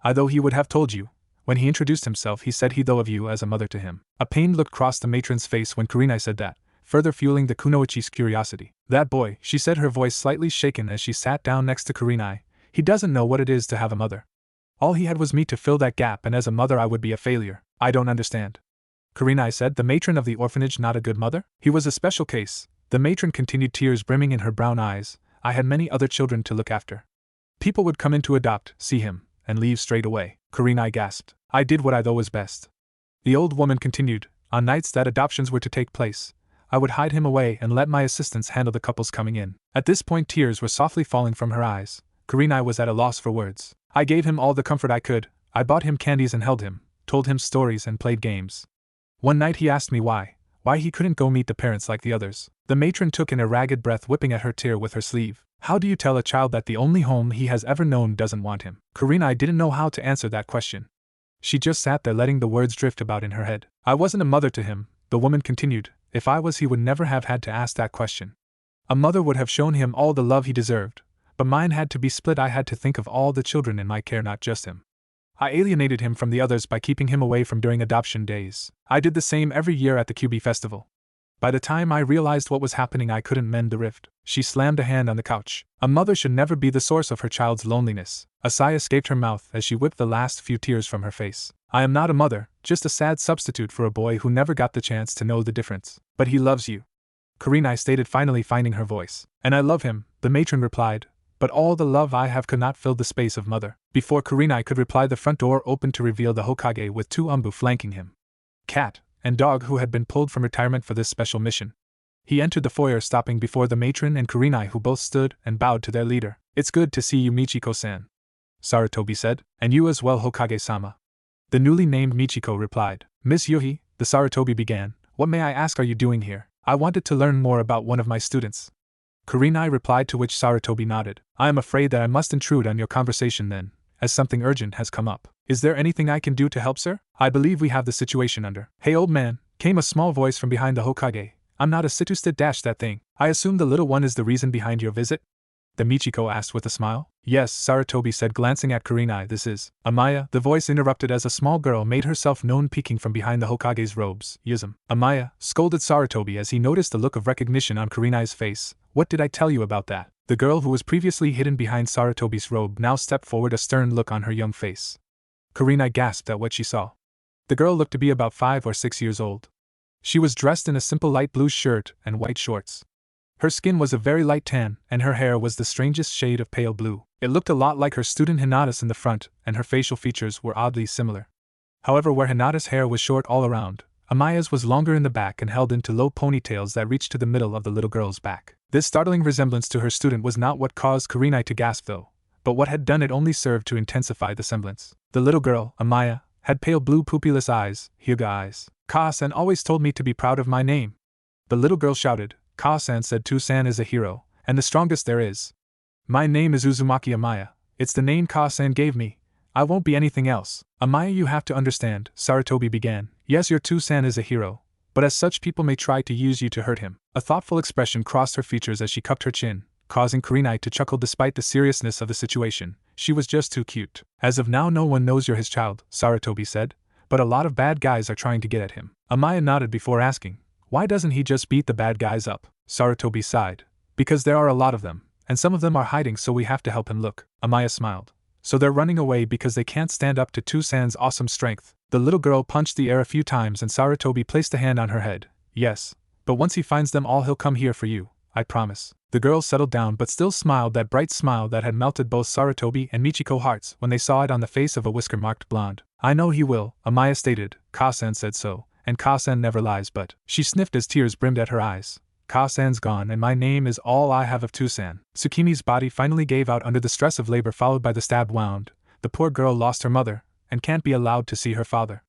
"I thought he would have told you. When he introduced himself he said he thought of you as a mother to him." A pained look crossed the matron's face when Kurenai said that, further fueling the kunoichi's curiosity. "That boy," she said, her voice slightly shaken as she sat down next to Kurenai, "he doesn't know what it is to have a mother. All he had was me to fill that gap, and as a mother I would be a failure." "I don't understand," Kurenai said. "The matron of the orphanage not a good mother?" "He was a special case," the matron continued, tears brimming in her brown eyes. "I had many other children to look after. People would come in to adopt, see him, and leave straight away." Kurenai gasped. "I did what I thought was best," the old woman continued. "On nights that adoptions were to take place, I would hide him away and let my assistants handle the couples coming in." At this point tears were softly falling from her eyes. Kurenai was at a loss for words. "I gave him all the comfort I could. I bought him candies and held him, told him stories and played games. One night he asked me why he couldn't go meet the parents like the others." The matron took in a ragged breath, whipping at her tear with her sleeve. "How do you tell a child that the only home he has ever known doesn't want him?" Kurenai didn't know how to answer that question. She just sat there letting the words drift about in her head. "I wasn't a mother to him," the woman continued. "If I was, he would never have had to ask that question. A mother would have shown him all the love he deserved, but mine had to be split. I had to think of all the children in my care, not just him. I alienated him from the others by keeping him away from during adoption days. I did the same every year at the QB festival. By the time I realized what was happening, I couldn't mend the rift." She slammed a hand on the couch. "A mother should never be the source of her child's loneliness." A sigh escaped her mouth as she whipped the last few tears from her face. "I am not a mother, just a sad substitute for a boy who never got the chance to know the difference." "But he loves you," Kurenai stated, finally finding her voice. "And I love him," the matron replied, "but all the love I have could not fill the space of mother." Before Kurenai could reply, the front door opened to reveal the Hokage with 2 umbu flanking him. Cat and dog, who had been pulled from retirement for this special mission. He entered the foyer, stopping before the matron and Kurenai, who both stood and bowed to their leader. "It's good to see you, Michiko-san," Sarutobi said. "And you as well, Hokage-sama," the newly named Michiko replied. "Miss Yuhi," the Sarutobi began, "what may I ask are you doing here?" "I wanted to learn more about one of my students," Kurenai replied, to which Sarutobi nodded. "I am afraid that I must intrude on your conversation then, as something urgent has come up. Is there anything I can do to help, sir? I believe we have the situation under." "Hey, old man," came a small voice from behind the Hokage. "I'm not a situste dash that thing. I assume the little one is the reason behind your visit?" the Michiko asked with a smile. Yes, Sarutobi said, glancing at Kurenai. This is Amaya. The voice interrupted as a small girl made herself known, peeking from behind the Hokage's robes. Yuzum. Amaya, scolded Sarutobi as he noticed the look of recognition on Kurenai's face. What did I tell you about that? The girl who was previously hidden behind Sarutobi's robe now stepped forward, a stern look on her young face. Kurenai gasped at what she saw. The girl looked to be about 5 or 6 years old. She was dressed in a simple light blue shirt and white shorts. Her skin was a very light tan, and her hair was the strangest shade of pale blue. It looked a lot like her student Hinata's in the front, and her facial features were oddly similar. However, where Hinata's hair was short all around, Amaya's was longer in the back and held into low ponytails that reached to the middle of the little girl's back. This startling resemblance to her student was not what caused Kurenai to gasp though, but what had done it only served to intensify the semblance. The little girl, Amaya, had pale blue pupilless eyes, Hyuga eyes. Ka-san always told me to be proud of my name. The little girl shouted. Ka-san said Tu-san is a hero, and the strongest there is. My name is Uzumaki Amaya. It's the name Ka-san gave me. I won't be anything else. Amaya, you have to understand, Sarutobi began. Yes, your Tu-san is a hero, but as such people may try to use you to hurt him. A thoughtful expression crossed her features as she cupped her chin, causing Kurenai to chuckle despite the seriousness of the situation. She was just too cute. As of now no one knows you're his child, Sarutobi said, but a lot of bad guys are trying to get at him. Amaya nodded before asking, why doesn't he just beat the bad guys up? Sarutobi sighed. Because there are a lot of them, and some of them are hiding, so we have to help him look. Amaya smiled. So they're running away because they can't stand up to Tu-san's awesome strength. The little girl punched the air a few times and Sarutobi placed a hand on her head. Yes, but once he finds them all he'll come here for you, I promise. The girl settled down but still smiled that bright smile that had melted both Sarutobi and Michiko hearts when they saw it on the face of a whisker-marked blonde. I know he will, Amaya stated. Ka-san said so, and Ka-san never lies, but… She sniffed as tears brimmed at her eyes. Ka-san's gone and my name is all I have of Tu-san. Tsukimi's body finally gave out under the stress of labor followed by the stab wound. The poor girl lost her mother, and can't be allowed to see her father.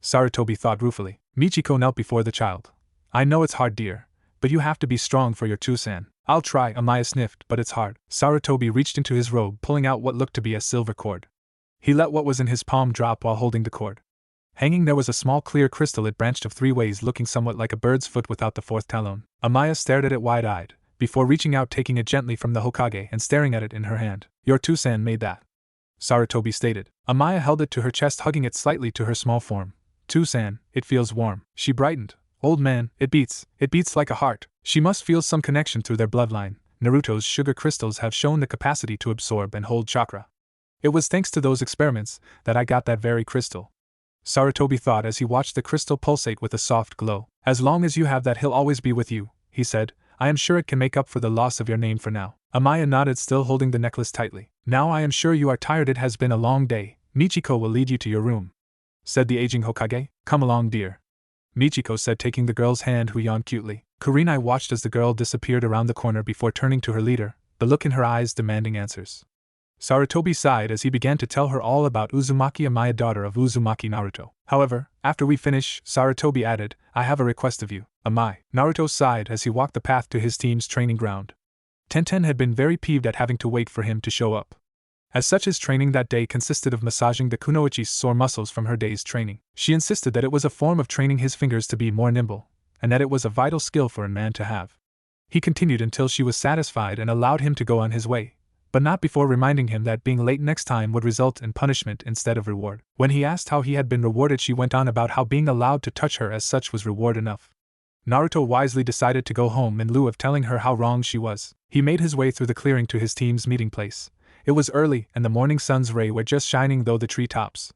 Sarutobi thought ruefully. Michiko knelt before the child. I know it's hard, dear, but you have to be strong for your Tu-san. I'll try, Amaya sniffed, but it's hard. Sarutobi reached into his robe, pulling out what looked to be a silver cord. He let what was in his palm drop while holding the cord. Hanging there was a small clear crystal. It branched of 3 ways, looking somewhat like a bird's foot without the 4th talon. Amaya stared at it wide-eyed, before reaching out, taking it gently from the Hokage and staring at it in her hand. Your Tu-san made that, Sarutobi stated. Amaya held it to her chest, hugging it slightly to her small form. Tu-san, it feels warm. She brightened. Old man, it beats like a heart. She must feel some connection through their bloodline. Naruto's sugar crystals have shown the capacity to absorb and hold chakra. It was thanks to those experiments that I got that very crystal, Sarutobi thought as he watched the crystal pulsate with a soft glow. As long as you have that, he'll always be with you, he said. I am sure it can make up for the loss of your name for now. Amaya nodded, still holding the necklace tightly. Now I am sure you are tired. It has been a long day. Michiko will lead you to your room, said the aging Hokage. Come along, dear, Michiko said, taking the girl's hand, who yawned cutely. Kurenai watched as the girl disappeared around the corner before turning to her leader, the look in her eyes demanding answers. Sarutobi sighed as he began to tell her all about Uzumaki Amaya, daughter of Uzumaki Naruto. However, after we finish, Sarutobi added, I have a request of you, Amai. Naruto sighed as he walked the path to his team's training ground. Tenten had been very peeved at having to wait for him to show up. As such, his training that day consisted of massaging the kunoichi's sore muscles from her day's training. She insisted that it was a form of training his fingers to be more nimble, and that it was a vital skill for a man to have. He continued until she was satisfied and allowed him to go on his way, but not before reminding him that being late next time would result in punishment instead of reward. When he asked how he had been rewarded, she went on about how being allowed to touch her as such was reward enough. Naruto wisely decided to go home in lieu of telling her how wrong she was. He made his way through the clearing to his team's meeting place. It was early, and the morning sun's rays were just shining through the tree tops.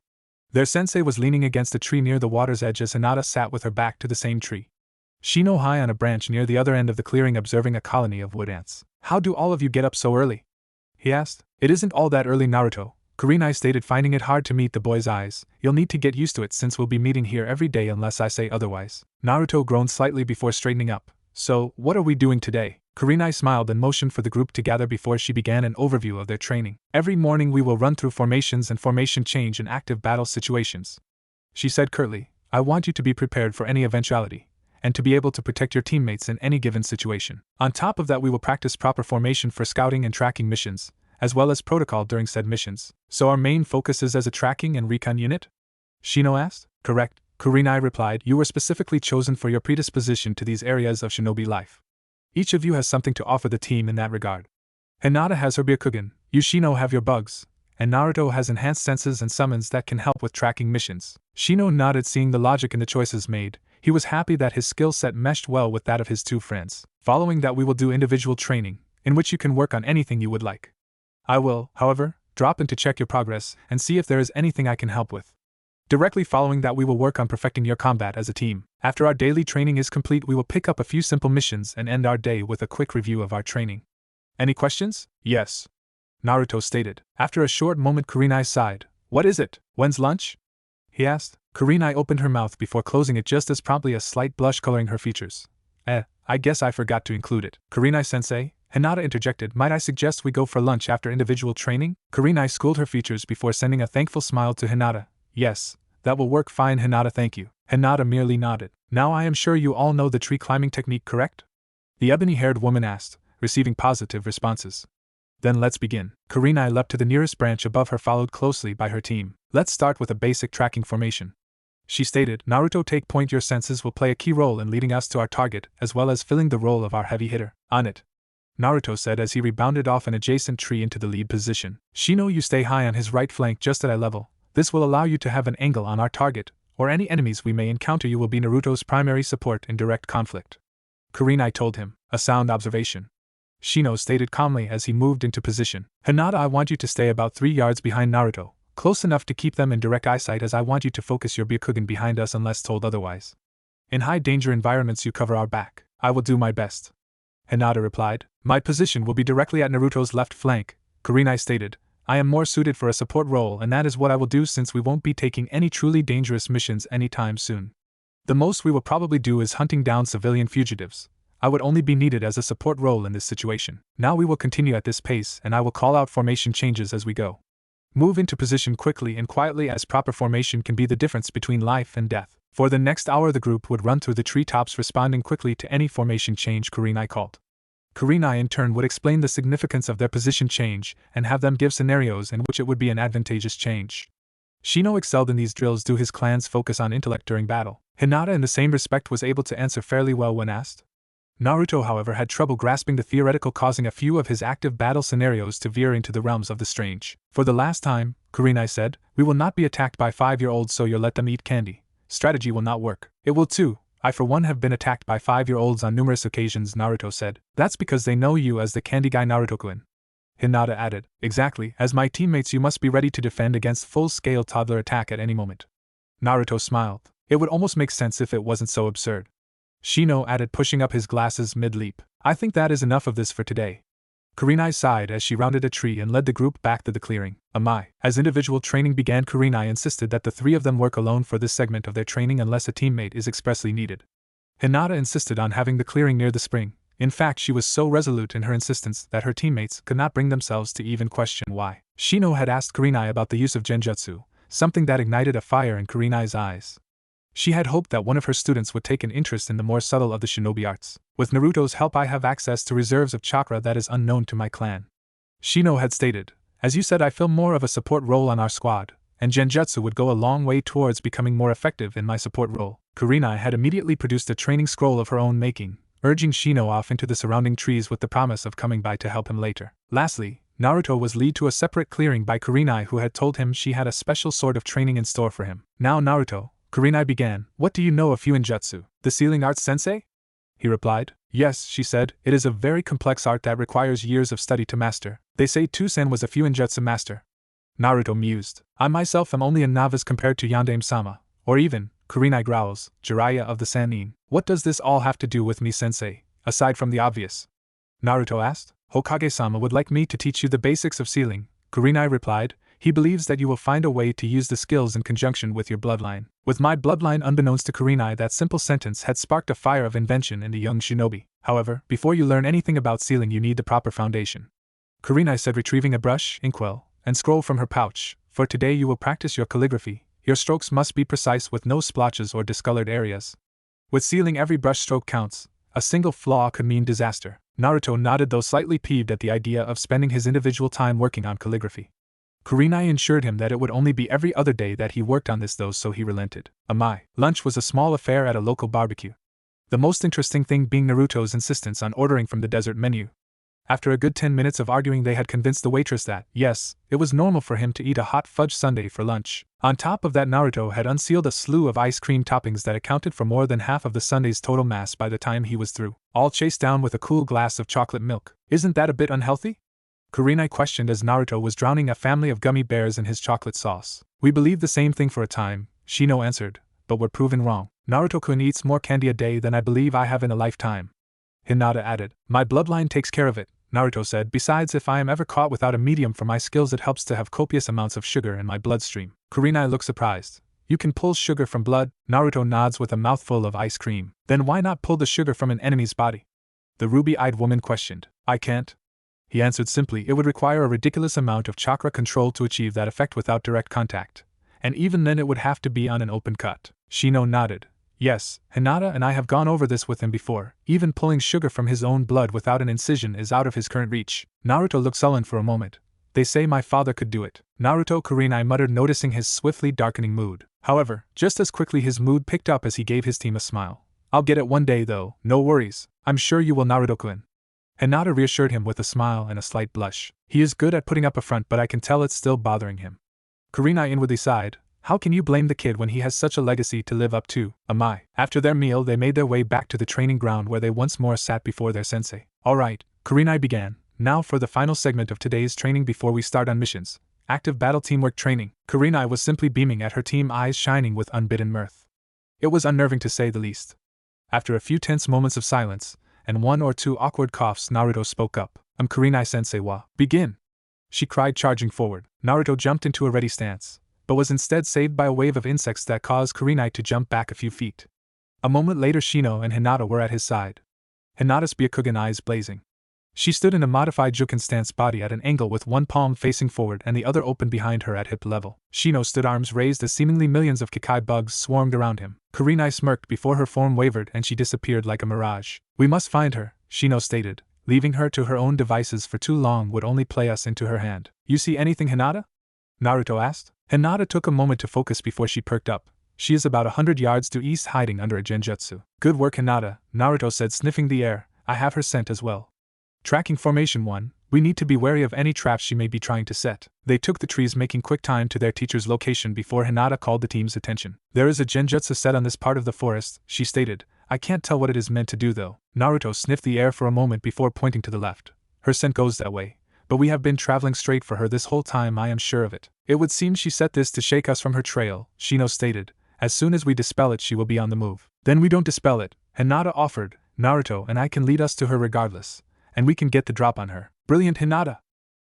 Their sensei was leaning against a tree near the water's edge as Hinata sat with her back to the same tree, Shino high on a branch near the other end of the clearing, observing a colony of wood ants. How do all of you get up so early? He asked. It isn't all that early, Naruto, Kurenai stated, finding it hard to meet the boy's eyes. You'll need to get used to it since we'll be meeting here every day unless I say otherwise. Naruto groaned slightly before straightening up. So, what are we doing today? Kurenai smiled and motioned for the group to gather before she began an overview of their training. Every morning we will run through formations and formation change in active battle situations, she said curtly. I want you to be prepared for any eventuality, and to be able to protect your teammates in any given situation. On top of that, we will practice proper formation for scouting and tracking missions, as well as protocol during said missions. So our main focus is as a tracking and recon unit? Shino asked. Correct, Kurenai replied. You were specifically chosen for your predisposition to these areas of shinobi life. Each of you has something to offer the team in that regard. Hinata has her Byakugan, you Shino have your bugs, and Naruto has enhanced senses and summons that can help with tracking missions. Shino nodded, seeing the logic in the choices made. He was happy that his skill set meshed well with that of his two friends. Following that, we will do individual training, in which you can work on anything you would like. I will, however, drop in to check your progress and see if there is anything I can help with. Directly following that, we will work on perfecting your combat as a team. After our daily training is complete, we will pick up a few simple missions and end our day with a quick review of our training. Any questions? Yes, Naruto stated. After a short moment, Kurenai sighed. What is it? When's lunch? He asked. Kurenai opened her mouth before closing it just as promptly, a slight blush coloring her features. I guess I forgot to include it. Kurenai-sensei, Hinata interjected, might I suggest we go for lunch after individual training? Kurenai schooled her features before sending a thankful smile to Hinata. Yes, that will work fine, Hinata, thank you. Hinata merely nodded. Now I am sure you all know the tree climbing technique, correct? The ebony-haired woman asked, receiving positive responses. Then let's begin. Kurenai leapt to the nearest branch above her, followed closely by her team. Let's start with a basic tracking formation, she stated. Naruto, take point, your senses will play a key role in leading us to our target, as well as filling the role of our heavy hitter. On it, Naruto said as he rebounded off an adjacent tree into the lead position. Shino, you stay high on his right flank just at eye level. This will allow you to have an angle on our target, or any enemies we may encounter. You will be Naruto's primary support in direct conflict. Kurenai told him. A sound observation, Shino stated calmly as he moved into position. Hinata, I want you to stay about 3 yards behind Naruto, close enough to keep them in direct eyesight, as I want you to focus your Byakugan behind us unless told otherwise. In high danger environments you cover our back. I will do my best, Hinata replied. My position will be directly at Naruto's left flank, Kurenai stated. I am more suited for a support role, and that is what I will do since we won't be taking any truly dangerous missions anytime soon. The most we will probably do is hunting down civilian fugitives. I would only be needed as a support role in this situation. Now we will continue at this pace, and I will call out formation changes as we go. Move into position quickly and quietly, as proper formation can be the difference between life and death. For the next hour the group would run through the treetops, responding quickly to any formation change Kurenai called. Kurenai in turn would explain the significance of their position change and have them give scenarios in which it would be an advantageous change. Shino excelled in these drills due to his clan's focus on intellect during battle. Hinata in the same respect was able to answer fairly well when asked. Naruto, however, had trouble grasping the theoretical, causing a few of his active battle scenarios to veer into the realms of the strange. For the last time, Kurenai said, we will not be attacked by 5-year-olds, so you'll let them eat candy. Strategy will not work. It will too. I for one have been attacked by 5-year-olds on numerous occasions, Naruto said. That's because they know you as the candy guy, Naruto-kun. Hinata added, exactly, as my teammates you must be ready to defend against full-scale toddler attack at any moment. Naruto smiled. It would almost make sense if it wasn't so absurd. Shino added, pushing up his glasses mid-leap. I think that is enough of this for today. Kurenai sighed as she rounded a tree and led the group back to the clearing. As individual training began, Kurenai insisted that the 3 of them work alone for this segment of their training unless a teammate is expressly needed. Hinata insisted on having the clearing near the spring. In fact, she was so resolute in her insistence that her teammates could not bring themselves to even question why. Shino had asked Kurenai about the use of genjutsu, something that ignited a fire in Kurenai's eyes. She had hoped that one of her students would take an interest in the more subtle of the shinobi arts. With Naruto's help, I have access to reserves of chakra that is unknown to my clan, Shino had stated. As you said, I fill more of a support role on our squad, and genjutsu would go a long way towards becoming more effective in my support role. Kurenai had immediately produced a training scroll of her own making, urging Shino off into the surrounding trees with the promise of coming by to help him later. Lastly, Naruto was led to a separate clearing by Kurenai, who had told him she had a special sort of training in store for him. Now Naruto, Kurenai began, what do you know of Fuinjutsu? The sealing arts, sensei? He replied. Yes, she said, it is a very complex art that requires years of study to master. They say Toussaint was a Fuinjutsu master. Naruto mused. I myself am only a novice compared to Yandame-sama, or even, Kurenai growls, Jiraiya of the Sannin. What does this all have to do with me, sensei, aside from the obvious? Naruto asked. Hokage-sama would like me to teach you the basics of sealing, Kurenai replied. He believes that you will find a way to use the skills in conjunction with your bloodline. With my bloodline, unbeknownst to Kurenai, that simple sentence had sparked a fire of invention in the young shinobi. However, before you learn anything about sealing, you need the proper foundation, Kurenai said, retrieving a brush, inkwell, and scroll from her pouch. For today you will practice your calligraphy. Your strokes must be precise with no splotches or discolored areas. With sealing, every brush stroke counts. A single flaw could mean disaster. Naruto nodded, though slightly peeved at the idea of spending his individual time working on calligraphy. Kurenai assured him that it would only be every other day that he worked on this, though, so he relented. Lunch was a small affair at a local barbecue. The most interesting thing being Naruto's insistence on ordering from the dessert menu. After a good 10 minutes of arguing, they had convinced the waitress that, yes, it was normal for him to eat a hot fudge sundae for lunch. On top of that, Naruto had unsealed a slew of ice cream toppings that accounted for more than half of the sundae's total mass by the time he was through, all chased down with a cool glass of chocolate milk. Isn't that a bit unhealthy? Kurenai questioned as Naruto was drowning a family of gummy bears in his chocolate sauce. We believed the same thing for a time, Shino answered, but were proven wrong. Naruto-kun eats more candy a day than I believe I have in a lifetime. Hinata added. My bloodline takes care of it, Naruto said. Besides, if I am ever caught without a medium for my skills, it helps to have copious amounts of sugar in my bloodstream. Kurenai looked surprised. You can pull sugar from blood? Naruto nods with a mouthful of ice cream. Then why not pull the sugar from an enemy's body? The ruby-eyed woman questioned. I can't. He answered simply. It would require a ridiculous amount of chakra control to achieve that effect without direct contact. And even then it would have to be on an open cut. Shino nodded. Yes, Hinata and I have gone over this with him before. Even pulling sugar from his own blood without an incision is out of his current reach. Naruto looked sullen for a moment. They say my father could do it. Naruto Kurenai muttered, noticing his swiftly darkening mood. However, just as quickly his mood picked up as he gave his team a smile. I'll get it one day though, no worries. I'm sure you will, Naruto-kun. Hinata reassured him with a smile and a slight blush. He is good at putting up a front, but I can tell it's still bothering him. Kurenai inwardly sighed. How can you blame the kid when he has such a legacy to live up to? After their meal, they made their way back to the training ground where they once more sat before their sensei. Alright, Kurenai began. Now for the final segment of today's training before we start on missions. Active battle teamwork training. Kurenai was simply beaming at her team, eyes shining with unbidden mirth. It was unnerving to say the least. After a few tense moments of silence, and one or two awkward coughs, Naruto spoke up. Kurenai-sensei wa. Begin! She cried, charging forward. Naruto jumped into a ready stance, but was instead saved by a wave of insects that caused Kurenai to jump back a few feet. A moment later, Shino and Hinata were at his side. Hinata's Byakugan eyes blazing. She stood in a modified Juken stance, body at an angle with one palm facing forward and the other open behind her at hip level. Shino stood arms raised as seemingly millions of Kikai bugs swarmed around him. Kurenai smirked before her form wavered and she disappeared like a mirage. We must find her, Shino stated. Leaving her to her own devices for too long would only play us into her hand. You see anything, Hinata? Naruto asked. Hinata took a moment to focus before she perked up. She is about 100 yards due east, hiding under a genjutsu. Good work, Hinata, Naruto said, sniffing the air. I have her scent as well. Tracking formation 1, we need to be wary of any traps she may be trying to set. They took the trees, making quick time to their teacher's location before Hinata called the team's attention. There is a genjutsu set on this part of the forest, she stated. I can't tell what it is meant to do though. Naruto sniffed the air for a moment before pointing to the left. Her scent goes that way. But we have been traveling straight for her this whole time, I am sure of it. It would seem she set this to shake us from her trail, Shino stated. As soon as we dispel it, she will be on the move. Then we don't dispel it, Hinata offered. Naruto and I can lead us to her regardless, and we can get the drop on her. Brilliant, Hinata,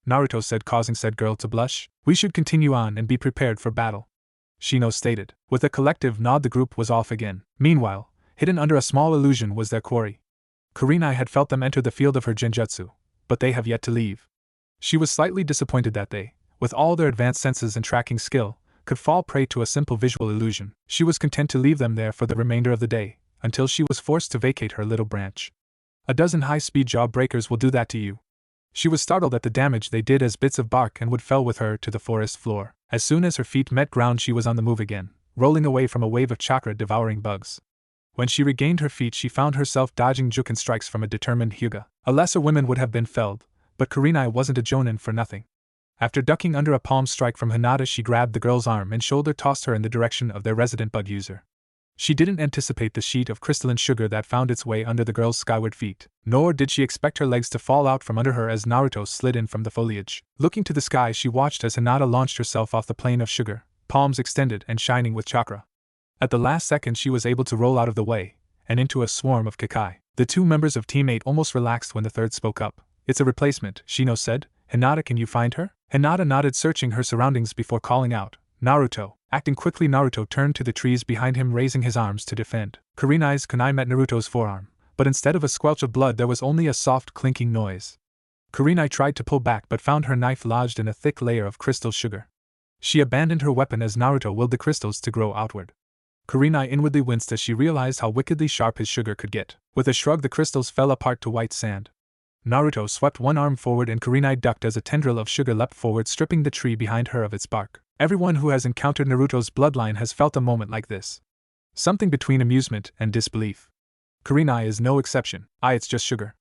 Naruto said, causing said girl to blush. We should continue on and be prepared for battle, Shino stated. With a collective nod, the group was off again. Meanwhile, hidden under a small illusion was their quarry. Kurenai had felt them enter the field of her genjutsu, but they have yet to leave. She was slightly disappointed that they, with all their advanced senses and tracking skill, could fall prey to a simple visual illusion. She was content to leave them there for the remainder of the day, until she was forced to vacate her little branch. A dozen high-speed jaw breakers will do that to you. She was startled at the damage they did as bits of bark and wood fell with her to the forest floor. As soon as her feet met ground, she was on the move again, rolling away from a wave of chakra devouring bugs. When she regained her feet, she found herself dodging Juken strikes from a determined Hyuga. A lesser woman would have been felled, but Kurenai wasn't a jonin for nothing. After ducking under a palm strike from Hinata, she grabbed the girl's arm and shoulder tossed her in the direction of their resident bug user. She didn't anticipate the sheet of crystalline sugar that found its way under the girl's skyward feet, nor did she expect her legs to fall out from under her as Naruto slid in from the foliage. Looking to the sky, she watched as Hinata launched herself off the plane of sugar, palms extended and shining with chakra. At the last second, she was able to roll out of the way, and into a swarm of Kikai. The two members of Team 8 almost relaxed when the third spoke up. It's a replacement, Shino said. Hinata, can you find her? Hinata nodded, searching her surroundings before calling out, Naruto. Acting quickly, Naruto turned to the trees behind him, raising his arms to defend. Kurenai's kunai met Naruto's forearm, but instead of a squelch of blood, there was only a soft clinking noise. Kurenai tried to pull back but found her knife lodged in a thick layer of crystal sugar. She abandoned her weapon as Naruto willed the crystals to grow outward. Kurenai inwardly winced as she realized how wickedly sharp his sugar could get. With a shrug, the crystals fell apart to white sand. Naruto swept one arm forward and Kurenai ducked as a tendril of sugar leapt forward, stripping the tree behind her of its bark. Everyone who has encountered Naruto's bloodline has felt a moment like this. Something between amusement and disbelief. Kurenai is no exception. It's just sugar.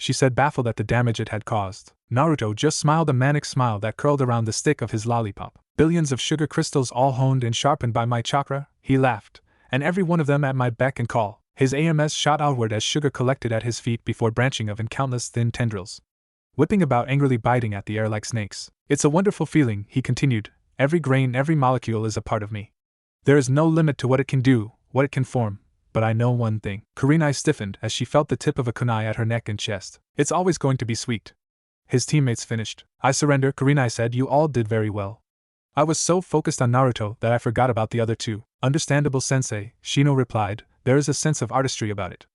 she said, baffled at the damage it had caused. Naruto just smiled a manic smile that curled around the stick of his lollipop. Billions of sugar crystals all honed and sharpened by my chakra, he laughed, and every one of them at my beck and call. His AMS shot outward as sugar collected at his feet before branching off in countless thin tendrils, whipping about angrily biting at the air like snakes. It's a wonderful feeling, he continued. Every grain, every molecule is a part of me. There is no limit to what it can do, what it can form. But I know one thing. Kurenai stiffened as she felt the tip of a kunai at her neck and chest. It's always going to be sweet. His teammates finished. I surrender, Kurenai said. You all did very well. I was so focused on Naruto that I forgot about the other two. Understandable, sensei, Shino replied. There is a sense of artistry about it.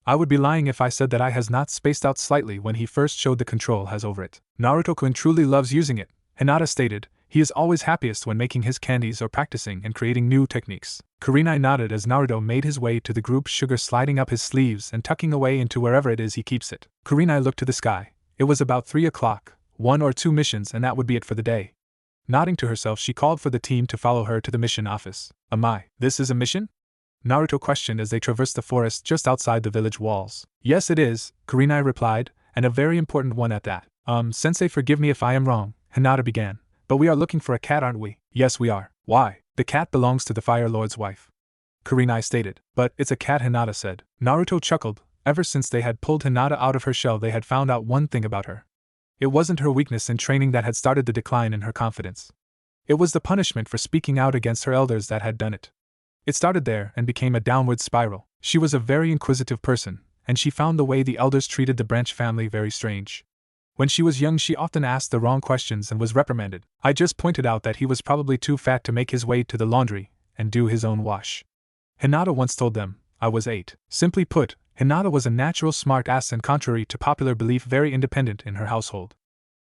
I would be lying if I said that I has not spaced out slightly when he first showed the control has over it. Naruto-kun truly loves using it, Hinata stated. He is always happiest when making his candies or practicing and creating new techniques. Kurenai nodded as Naruto made his way to the group, sugar sliding up his sleeves and tucking away into wherever it is he keeps it. Kurenai looked to the sky. It was about 3 o'clock, 1 or 2 missions and that would be it for the day. Nodding to herself, she called for the team to follow her to the mission office. This is a mission? Naruto questioned as they traversed the forest just outside the village walls. Yes it is, Kurenai replied, and a very important one at that. Sensei, forgive me if I am wrong, Hinata began. But we are looking for a cat, aren't we? Yes, we are. Why? The cat belongs to the Fire Lord's wife, Kurenai stated. But it's a cat, Hinata said. Naruto chuckled. Ever since they had pulled Hinata out of her shell, they had found out one thing about her. It wasn't her weakness in training that had started the decline in her confidence. It was the punishment for speaking out against her elders that had done it. It started there and became a downward spiral. She was a very inquisitive person, and she found the way the elders treated the Branch family very strange. When she was young, she often asked the wrong questions and was reprimanded. I just pointed out that he was probably too fat to make his way to the laundry and do his own wash. Hinata once told them, I was 8. Simply put, Hinata was a natural smart ass and, contrary to popular belief, very independent in her household.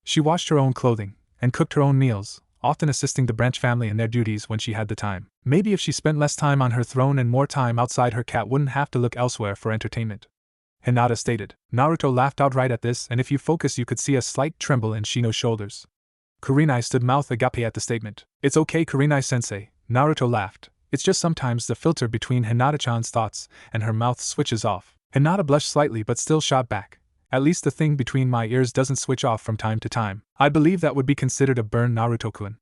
She washed her own clothing and cooked her own meals, often assisting the Branch family in their duties when she had the time. Maybe if she spent less time on her throne and more time outside, her cat wouldn't have to look elsewhere for entertainment, Hinata stated. Naruto laughed outright at this, and if you focus you could see a slight tremble in Shino's shoulders. Kurenai stood mouth agape at the statement. It's okay, Kurenai-sensei, Naruto laughed. It's just sometimes the filter between Hinata-chan's thoughts and her mouth switches off. Hinata blushed slightly but still shot back. At least the thing between my ears doesn't switch off from time to time. I believe that would be considered a burn, Naruto-kun,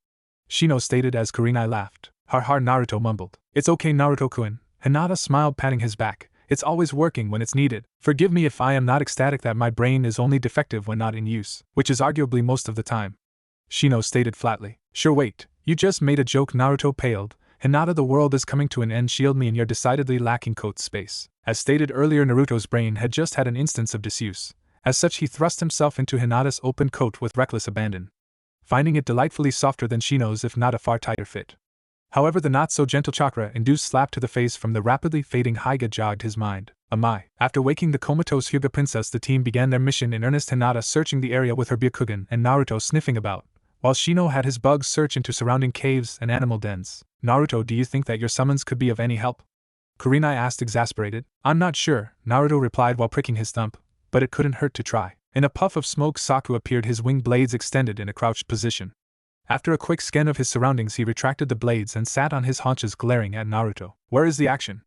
Shino stated as Kurenai laughed. Har, Naruto mumbled. It's okay, Naruto-kun, Hinata smiled, patting his back. It's always working when it's needed. Forgive me if I am not ecstatic that my brain is only defective when not in use, which is arguably most of the time, Shino stated flatly. Sure, wait, you just made a joke, Naruto paled. Hinata, the world is coming to an end, shield me in your decidedly lacking coat space. As stated earlier, Naruto's brain had just had an instance of disuse. As such, he thrust himself into Hinata's open coat with reckless abandon, finding it delightfully softer than Shino's if not a far tighter fit. However, the not-so-gentle chakra-induced slap to the face from the rapidly fading Hyuga jogged his mind. After waking the comatose Hyuga princess, the team began their mission in earnest, Hinata searching the area with her Byakugan and Naruto sniffing about, while Shino had his bugs search into surrounding caves and animal dens. Naruto, do you think that your summons could be of any help? Kurenai asked, exasperated. I'm not sure, Naruto replied while pricking his thumb, but it couldn't hurt to try. In a puff of smoke, Saku appeared, his wing blades extended in a crouched position. After a quick scan of his surroundings, he retracted the blades and sat on his haunches, glaring at Naruto. Where is the action?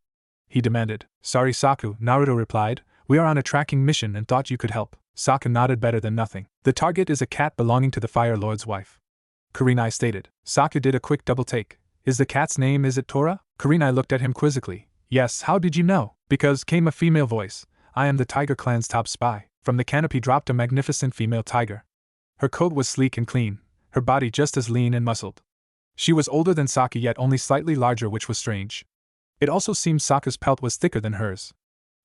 He demanded. Sorry, Saku, Naruto replied. We are on a tracking mission and thought you could help. Saku nodded. Better than nothing. The target is a cat belonging to the Fire Lord's wife, Kurenai stated. Saku did a quick double take. Is the cat's name, is it Tora? Kurenai looked at him quizzically. Yes, how did you know? Because, came a female voice. I am the Tiger Clan's top spy. From the canopy dropped a magnificent female tiger. Her coat was sleek and clean, her body just as lean and muscled. She was older than Saki, yet only slightly larger, which was strange. It also seemed Saku's pelt was thicker than hers.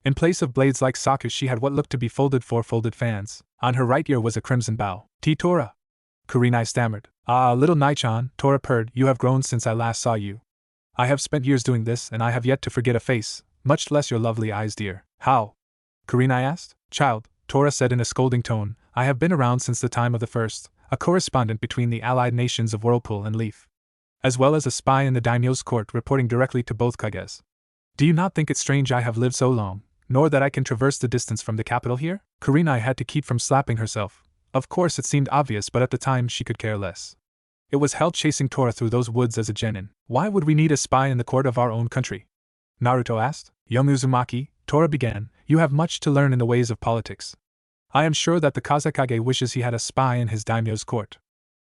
In place of blades like Saku's, she had what looked to be folded fans. On her right ear was a crimson bow. Tora, Kurenai stammered. Ah, little Nai-chan, Tora purred, you have grown since I last saw you. I have spent years doing this, and I have yet to forget a face, much less your lovely eyes, dear. How? Kurenai asked. Child, Tora said in a scolding tone, I have been around since the time of the first, a correspondent between the allied nations of Whirlpool and Leaf, as well as a spy in the daimyo's court reporting directly to both kages. Do you not think it strange I have lived so long, nor that I can traverse the distance from the capital here? Kurenai had to keep from slapping herself. Of course it seemed obvious, but at the time she could care less. It was hell chasing Tora through those woods as a genin. Why would we need a spy in the court of our own country? Naruto asked. Young Uzumaki, Tora began, you have much to learn in the ways of politics. I am sure that the Kazekage wishes he had a spy in his daimyo's court.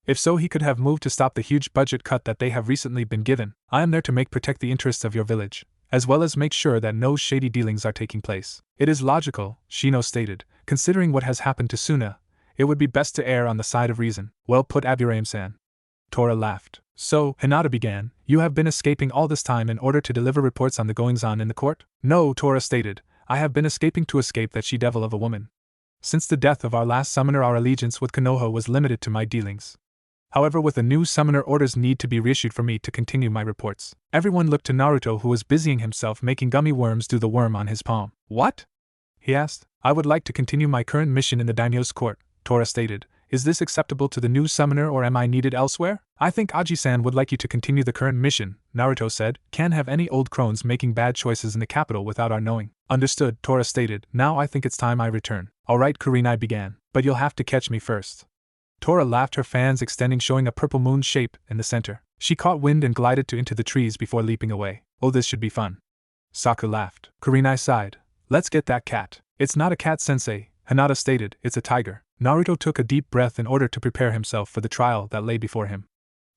If so, he could have moved to stop the huge budget cut that they have recently been given. I am there to protect the interests of your village, as well as make sure that no shady dealings are taking place. It is logical, Shino stated, considering what has happened to Suna. It would be best to err on the side of reason. Well put, Aburame-san. Tora laughed. So, Hinata began, you have been escaping all this time in order to deliver reports on the goings-on in the court? No, Tora stated, I have been escaping to escape that she-devil of a woman. Since the death of our last summoner, our allegiance with Konoha was limited to my dealings. However, with a new summoner, orders need to be reissued for me to continue my reports. Everyone looked to Naruto, who was busying himself making gummy worms do the worm on his palm. What? He asked. I would like to continue my current mission in the daimyo's court, Tora stated. Is this acceptable to the new summoner, or am I needed elsewhere? I think Aji-san would like you to continue the current mission, Naruto said. Can't have any old crones making bad choices in the capital without our knowing. Understood, Tora stated. Now I think it's time I return. Alright, Kurenai began. But you'll have to catch me first. Tora laughed, her fans extending, showing a purple moon shape in the center. She caught wind and glided into the trees before leaping away. Oh, this should be fun. Saku laughed. Kurenai sighed. Let's get that cat. It's not a cat, sensei, Hinata stated. It's a tiger. Naruto took a deep breath in order to prepare himself for the trial that lay before him.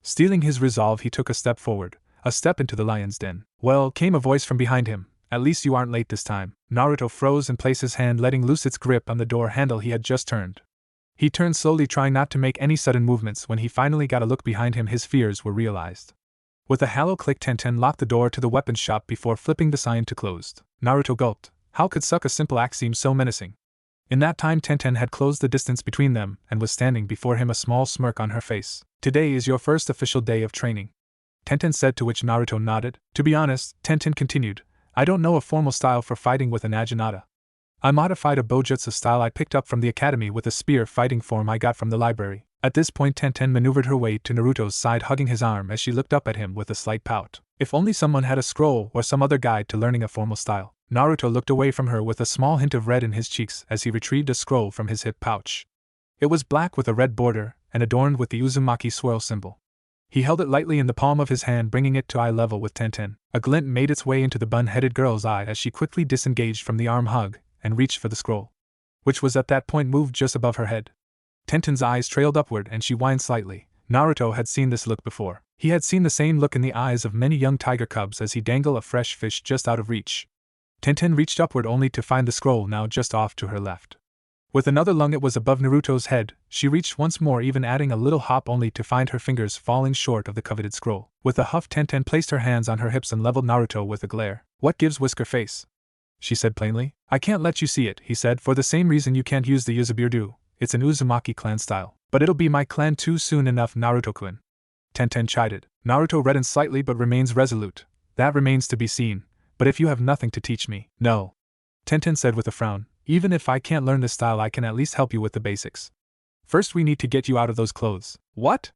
Steeling his resolve, he took a step forward, a step into the lion's den. Well, came a voice from behind him. At least you aren't late this time. Naruto froze and placed his hand, letting loose its grip on the door handle he had just turned. He turned slowly, trying not to make any sudden movements. When he finally got a look behind him, his fears were realized. With a hollow click, Tenten locked the door to the weapons shop before flipping the sign to closed. Naruto gulped. How could such a simple act seem so menacing? In that time, Tenten had closed the distance between them and was standing before him, a small smirk on her face. Today is your first official day of training, Tenten said, to which Naruto nodded. To be honest, Tenten continued, I don't know a formal style for fighting with a naginata. I modified a bojutsu style I picked up from the academy with a spear fighting form I got from the library. At this point, Tenten maneuvered her way to Naruto's side, hugging his arm as she looked up at him with a slight pout. If only someone had a scroll or some other guide to learning a formal style. Naruto looked away from her with a small hint of red in his cheeks as he retrieved a scroll from his hip pouch. It was black with a red border and adorned with the Uzumaki swirl symbol. He held it lightly in the palm of his hand, bringing it to eye level with Tenten. A glint made its way into the bun-headed girl's eye as she quickly disengaged from the arm hug and reached for the scroll, which was at that point moved just above her head. Tenten's eyes trailed upward and she whined slightly. Naruto had seen this look before. He had seen the same look in the eyes of many young tiger cubs as he dangled a fresh fish just out of reach. Tenten reached upward only to find the scroll now just off to her left. With another lung, it was above Naruto's head. She reached once more, even adding a little hop, only to find her fingers falling short of the coveted scroll. With a huff, Tenten placed her hands on her hips and leveled Naruto with a glare. What gives, Whisker Face? She said plainly. I can't let you see it, he said, for the same reason you can't use the Uzabirdu. It's an Uzumaki clan style. But it'll be my clan too soon enough, Naruto-kun. Tenten chided. Naruto reddened slightly but remains resolute. That remains to be seen. But if you have nothing to teach me, no. Tenten said with a frown. Even if I can't learn this style, I can at least help you with the basics. First, we need to get you out of those clothes. What?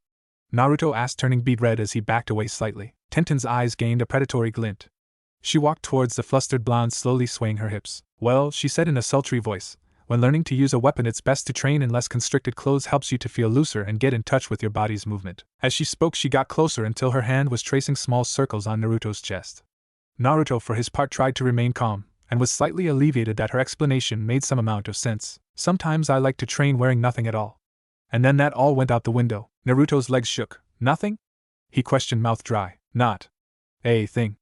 Naruto asked, turning beet red as he backed away slightly. Tenten's eyes gained a predatory glint. She walked towards the flustered blonde, slowly swaying her hips. Well, she said in a sultry voice, when learning to use a weapon, it's best to train in less constricted clothes. Helps you to feel looser and get in touch with your body's movement. As she spoke, she got closer until her hand was tracing small circles on Naruto's chest. Naruto, for his part, tried to remain calm, and was slightly alleviated that her explanation made some amount of sense. Sometimes I like to train wearing nothing at all. And then that all went out the window. Naruto's legs shook. Nothing? He questioned, mouth dry. Not a thing.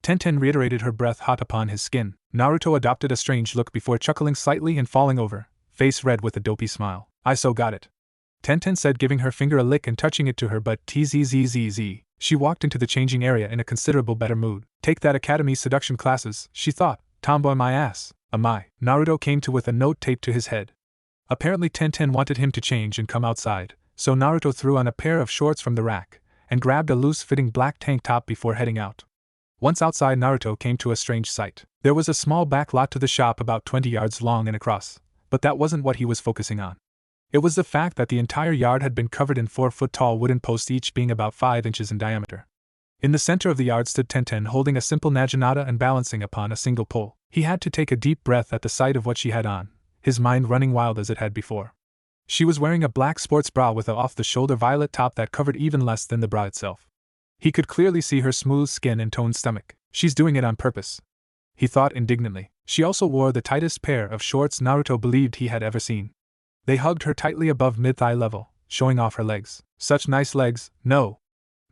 Tenten reiterated, her breath hot upon his skin. Naruto adopted a strange look before chuckling slightly and falling over, face red with a dopey smile. I so got it, Tenten said, giving her finger a lick and touching it to her butt. Tzzzzz. She walked into the changing area in a considerable better mood. Take that academy seduction classes, she thought. Tomboy my ass, am I? Naruto came to with a note taped to his head. Apparently Tenten wanted him to change and come outside, so Naruto threw on a pair of shorts from the rack and grabbed a loose-fitting black tank top before heading out. Once outside, Naruto came to a strange sight. There was a small back lot to the shop about 20 yards long and across, but that wasn't what he was focusing on. It was the fact that the entire yard had been covered in 4-foot-tall wooden posts, each being about 5 inches in diameter. In the center of the yard stood Tenten, holding a simple naginata and balancing upon a single pole. He had to take a deep breath at the sight of what she had on, his mind running wild as it had before. She was wearing a black sports bra with a off-the-shoulder violet top that covered even less than the bra itself. He could clearly see her smooth skin and toned stomach. She's doing it on purpose. he thought indignantly. She also wore the tightest pair of shorts Naruto believed he had ever seen. They hugged her tightly above mid-thigh level, showing off her legs. Such nice legs, no.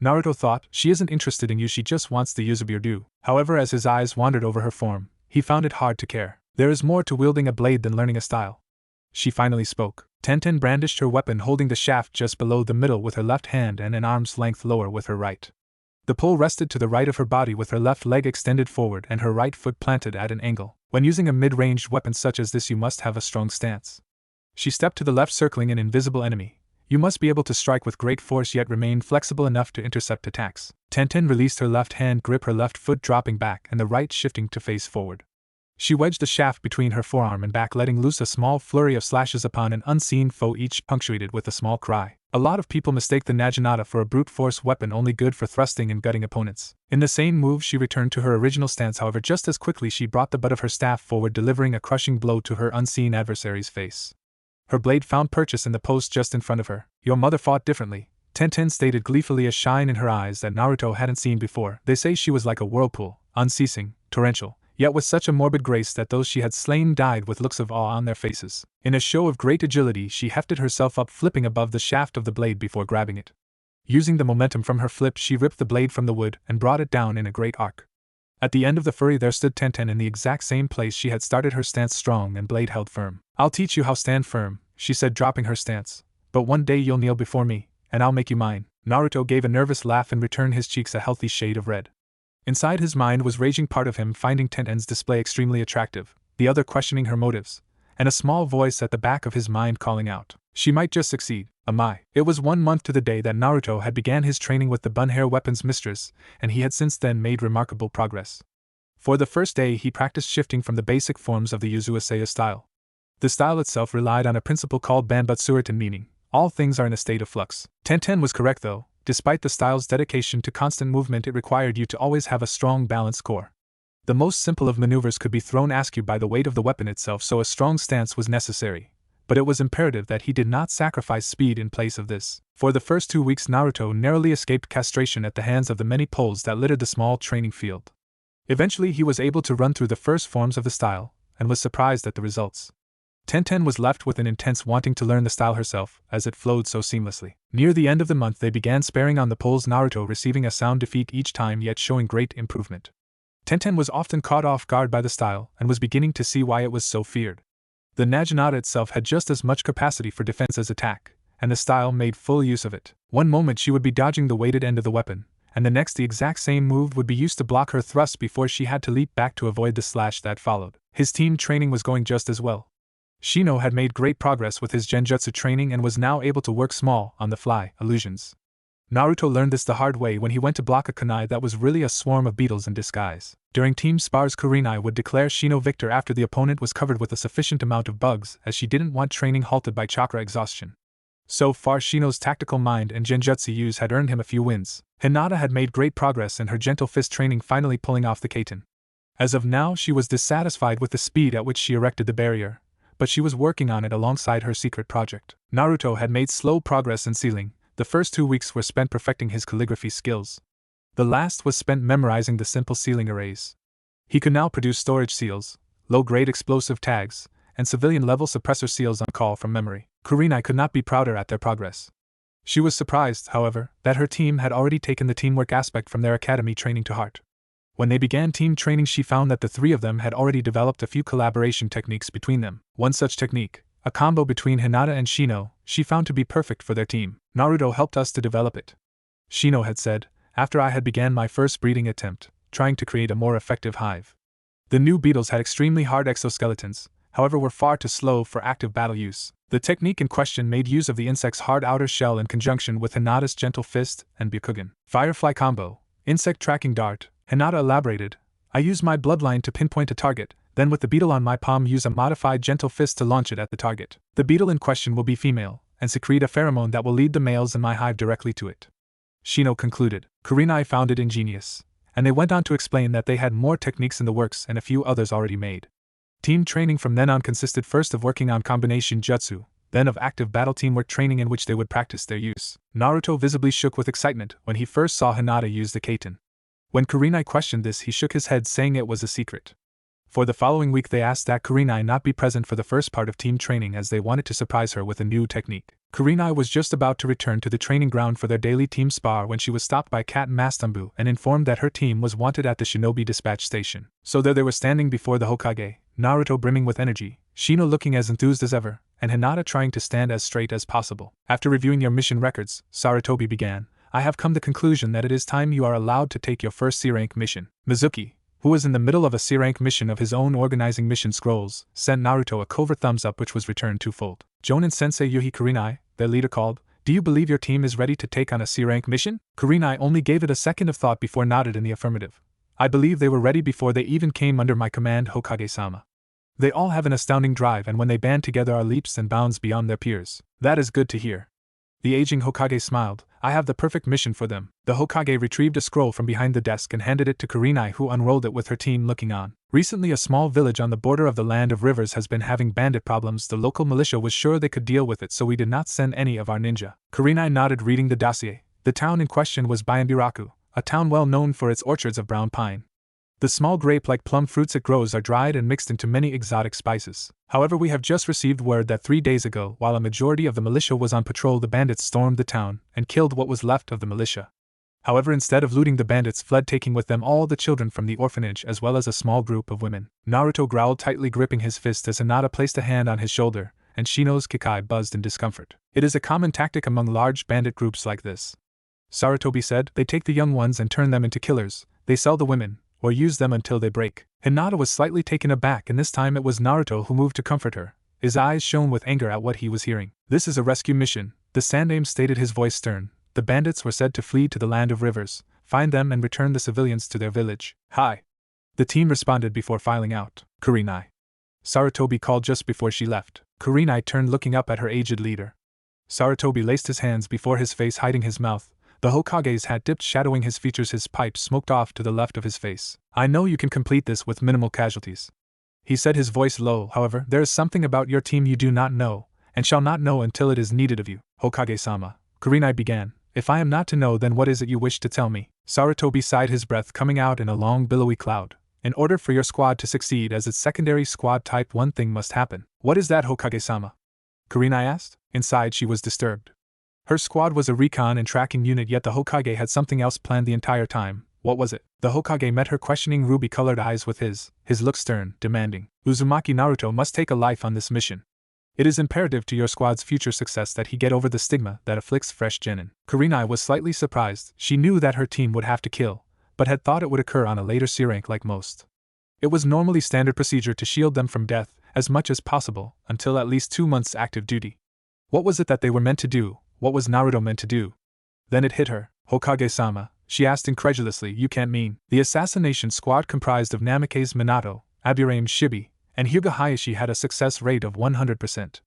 Naruto thought, she isn't interested in you, she just wants the use of your do. However, as his eyes wandered over her form, he found it hard to care. There is more to wielding a blade than learning a style. She finally spoke. Tenten brandished her weapon, holding the shaft just below the middle with her left hand and an arm's length lower with her right. The pole rested to the right of her body with her left leg extended forward and her right foot planted at an angle. When using a mid-ranged weapon such as this, you must have a strong stance. She stepped to the left, circling an invisible enemy. You must be able to strike with great force yet remain flexible enough to intercept attacks. Tenten released her left hand grip, her left foot dropping back and the right shifting to face forward. She wedged the shaft between her forearm and back, letting loose a small flurry of slashes upon an unseen foe, each punctuated with a small cry. A lot of people mistake the naginata for a brute force weapon only good for thrusting and gutting opponents. In the same move, she returned to her original stance, however, just as quickly she brought the butt of her staff forward, delivering a crushing blow to her unseen adversary's face. Her blade found purchase in the post just in front of her. Your mother fought differently, Tenten stated gleefully, a shine in her eyes that Naruto hadn't seen before. They say she was like a whirlpool, unceasing, torrential, yet with such a morbid grace that those she had slain died with looks of awe on their faces. In a show of great agility, she hefted herself up, flipping above the shaft of the blade before grabbing it. Using the momentum from her flip, she ripped the blade from the wood and brought it down in a great arc. At the end of the furry there stood Tenten in the exact same place she had started, her stance strong and blade held firm. I'll teach you how stand firm, she said, dropping her stance. But one day you'll kneel before me, and I'll make you mine. Naruto gave a nervous laugh in return, his cheeks a healthy shade of red. Inside his mind was raging, part of him finding Tenten's display extremely attractive, the other questioning her motives, and a small voice at the back of his mind calling out, she might just succeed, Amai. It was 1 month to the day that Naruto had began his training with the Bunhair weapons mistress, and he had since then made remarkable progress. For the first day he practiced shifting from the basic forms of the Uzuiseiya style. The style itself relied on a principle called Banbutsurutan, meaning, all things are in a state of flux. Tenten was correct though. Despite the style's dedication to constant movement, it required you to always have a strong balanced core. The most simple of maneuvers could be thrown askew by the weight of the weapon itself, so a strong stance was necessary. But it was imperative that he did not sacrifice speed in place of this. For the first 2 weeks Naruto narrowly escaped castration at the hands of the many poles that littered the small training field. Eventually he was able to run through the first forms of the style, and was surprised at the results. Tenten was left with an intense wanting to learn the style herself, as it flowed so seamlessly. Near the end of the month they began sparring on the poles, Naruto receiving a sound defeat each time yet showing great improvement. Tenten was often caught off guard by the style, and was beginning to see why it was so feared. The naginata itself had just as much capacity for defense as attack, and the style made full use of it. One moment she would be dodging the weighted end of the weapon, and the next the exact same move would be used to block her thrust before she had to leap back to avoid the slash that followed. His team training was going just as well. Shino had made great progress with his genjutsu training and was now able to work small, on-the-fly illusions. Naruto learned this the hard way when he went to block a kunai that was really a swarm of beetles in disguise. During team spars, Kurenai would declare Shino victor after the opponent was covered with a sufficient amount of bugs, as she didn't want training halted by chakra exhaustion. So far Shino's tactical mind and genjutsu use had earned him a few wins. Hinata had made great progress in her gentle fist training, finally pulling off the kaiten. As of now she was dissatisfied with the speed at which she erected the barrier, but she was working on it alongside her secret project. Naruto had made slow progress in sealing. The first 2 weeks were spent perfecting his calligraphy skills. The last was spent memorizing the simple sealing arrays. He could now produce storage seals, low-grade explosive tags, and civilian-level suppressor seals on call from memory. Kurenai could not be prouder at their progress. She was surprised, however, that her team had already taken the teamwork aspect from their academy training to heart. When they began team training, she found that the 3 of them had already developed a few collaboration techniques between them. One such technique, a combo between Hinata and Shino, she found to be perfect for their team. Naruto helped us to develop it, Shino had said, after I had began my first breeding attempt, trying to create a more effective hive. The new beetles had extremely hard exoskeletons, however were far too slow for active battle use. The technique in question made use of the insect's hard outer shell in conjunction with Hinata's gentle fist and Byakugan. Firefly combo, insect tracking dart, Hinata elaborated. I use my bloodline to pinpoint a target, then with the beetle on my palm use a modified gentle fist to launch it at the target. The beetle in question will be female, and secrete a pheromone that will lead the males in my hive directly to it, Shino concluded. Kurenai found it ingenious, and they went on to explain that they had more techniques in the works and a few others already made. Team training from then on consisted first of working on combination jutsu, then of active battle teamwork training in which they would practice their use. Naruto visibly shook with excitement when he first saw Hinata use the kaiten. When Kurenai questioned this, he shook his head, saying it was a secret. For the following week they asked that Kurenai not be present for the first part of team training as they wanted to surprise her with a new technique. Kurenai was just about to return to the training ground for their daily team spar when she was stopped by Cat Mastambu and informed that her team was wanted at the Shinobi Dispatch Station. So there they were standing before the Hokage, Naruto brimming with energy, Shino looking as enthused as ever, and Hinata trying to stand as straight as possible. After reviewing your mission records, Sarutobi began, I have come to the conclusion that it is time you are allowed to take your first C-rank mission. Mizuki, who was in the middle of a C-rank mission of his own organizing mission scrolls, sent Naruto a covert thumbs up which was returned twofold. Jonin-sensei Yuhi Kurenai, their leader called, do you believe your team is ready to take on a C-rank mission? Kurenai only gave it a second of thought before nodded in the affirmative. I believe they were ready before they even came under my command, Hokage-sama. They all have an astounding drive and when they band together are leaps and bounds beyond their peers. That is good to hear. The aging Hokage smiled. I have the perfect mission for them. The Hokage retrieved a scroll from behind the desk and handed it to Kurenai, who unrolled it with her team looking on. Recently a small village on the border of the Land of Rivers has been having bandit problems. The local militia was sure they could deal with it, so we did not send any of our ninja. Kurenai nodded, reading the dossier. The town in question was Bianbiraku, a town well known for its orchards of brown pine. The small grape-like plum fruits it grows are dried and mixed into many exotic spices. However, we have just received word that 3 days ago, while a majority of the militia was on patrol, the bandits stormed the town and killed what was left of the militia. However, instead of looting, the bandits fled, taking with them all the children from the orphanage as well as a small group of women. Naruto growled, tightly gripping his fist as Hinata placed a hand on his shoulder, and Shino's Kikai buzzed in discomfort. It is a common tactic among large bandit groups like this. Sarutobi said, they take the young ones and turn them into killers. They sell the women, or use them until they break. Hinata was slightly taken aback, and this time it was Naruto who moved to comfort her. His eyes shone with anger at what he was hearing. This is a rescue mission, the Sandaime stated, his voice stern. The bandits were said to flee to the Land of Rivers, find them and return the civilians to their village. Hi. The team responded before filing out. Kurenai. Sarutobi called just before she left. Kurenai turned, looking up at her aged leader. Sarutobi laced his hands before his face, hiding his mouth. The Hokage's hat dipped, shadowing his features. His pipe smoked off to the left of his face. I know you can complete this with minimal casualties. He said, his voice low. However, there is something about your team you do not know, and shall not know until it is needed of you. Hokage-sama. Kurenai began. If I am not to know, then what is it you wish to tell me? Sarutobi sighed, his breath coming out in a long billowy cloud. In order for your squad to succeed as its secondary squad type, one thing must happen. What is that, Hokage-sama? Kurenai asked. Inside she was disturbed. Her squad was a recon and tracking unit, yet the Hokage had something else planned the entire time. What was it? The Hokage met her questioning ruby-colored eyes with his look stern, demanding. Uzumaki Naruto must take a life on this mission. It is imperative to your squad's future success that he get over the stigma that afflicts fresh genin. Kurenai was slightly surprised. She knew that her team would have to kill, but had thought it would occur on a later C-rank like most. It was normally standard procedure to shield them from death as much as possible until at least 2 months active duty. What was it that they were meant to do? What was Naruto meant to do? Then it hit her. Hokage-sama, she asked incredulously, you can't mean. The assassination squad comprised of Namikaze Minato, Aburame Shibi, and Hyuga Hayashi had a success rate of 100%.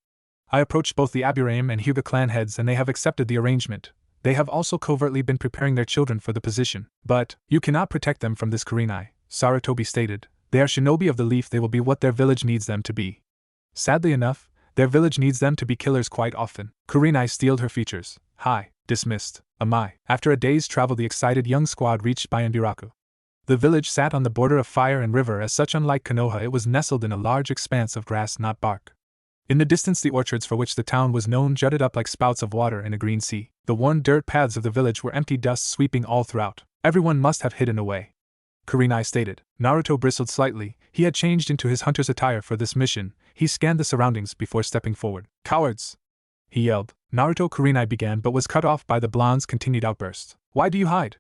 I approached both the Aburame and Hyuga clan heads and they have accepted the arrangement. They have also covertly been preparing their children for the position. But, you cannot protect them from this, Kurenai, Sarutobi stated. They are shinobi of the leaf, they will be what their village needs them to be. Sadly enough, their village needs them to be killers quite often. Kurenai steeled her features. Hi, dismissed. Amai. After a day's travel, the excited young squad reached Bianbiraku. The village sat on the border of fire and river. As such, unlike Konoha, it was nestled in a large expanse of grass, not bark. In the distance, the orchards for which the town was known jutted up like spouts of water in a green sea. The worn dirt paths of the village were empty, dust sweeping all throughout. Everyone must have hidden away, Kurenai stated. Naruto bristled slightly. He had changed into his hunter's attire for this mission. He scanned the surroundings before stepping forward. Cowards! He yelled. Naruto. Kurenai began but was cut off by the blonde's continued outburst. Why do you hide?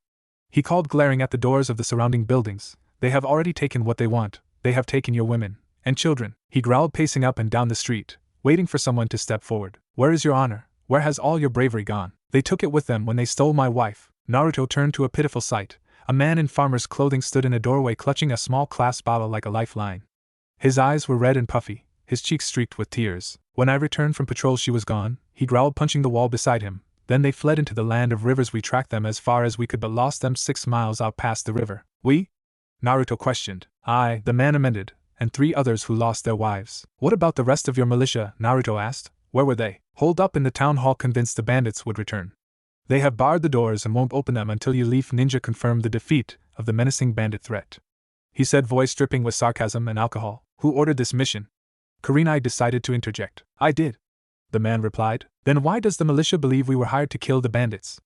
He called, glaring at the doors of the surrounding buildings. They have already taken what they want. They have taken your women and children. He growled, pacing up and down the street, waiting for someone to step forward. Where is your honor? Where has all your bravery gone? They took it with them when they stole my wife. Naruto turned to a pitiful sight. A man in farmer's clothing stood in a doorway, clutching a small glass bottle like a lifeline. His eyes were red and puffy, his cheeks streaked with tears. When I returned from patrol, she was gone, he growled, punching the wall beside him. Then they fled into the Land of Rivers. We tracked them as far as we could but lost them 6 miles out past the river. We? Naruto questioned. I, the man amended, and 3 others who lost their wives. What about the rest of your militia? Naruto asked. Where were they? Holed up in the town hall, convinced the bandits would return. They have barred the doors and won't open them until you leave. Ninja confirmed the defeat of the menacing bandit threat. he said, voice dripping with sarcasm and alcohol. Who ordered this mission? Kurenai decided to interject. I did, the man replied. Then why does the militia believe we were hired to kill the bandits?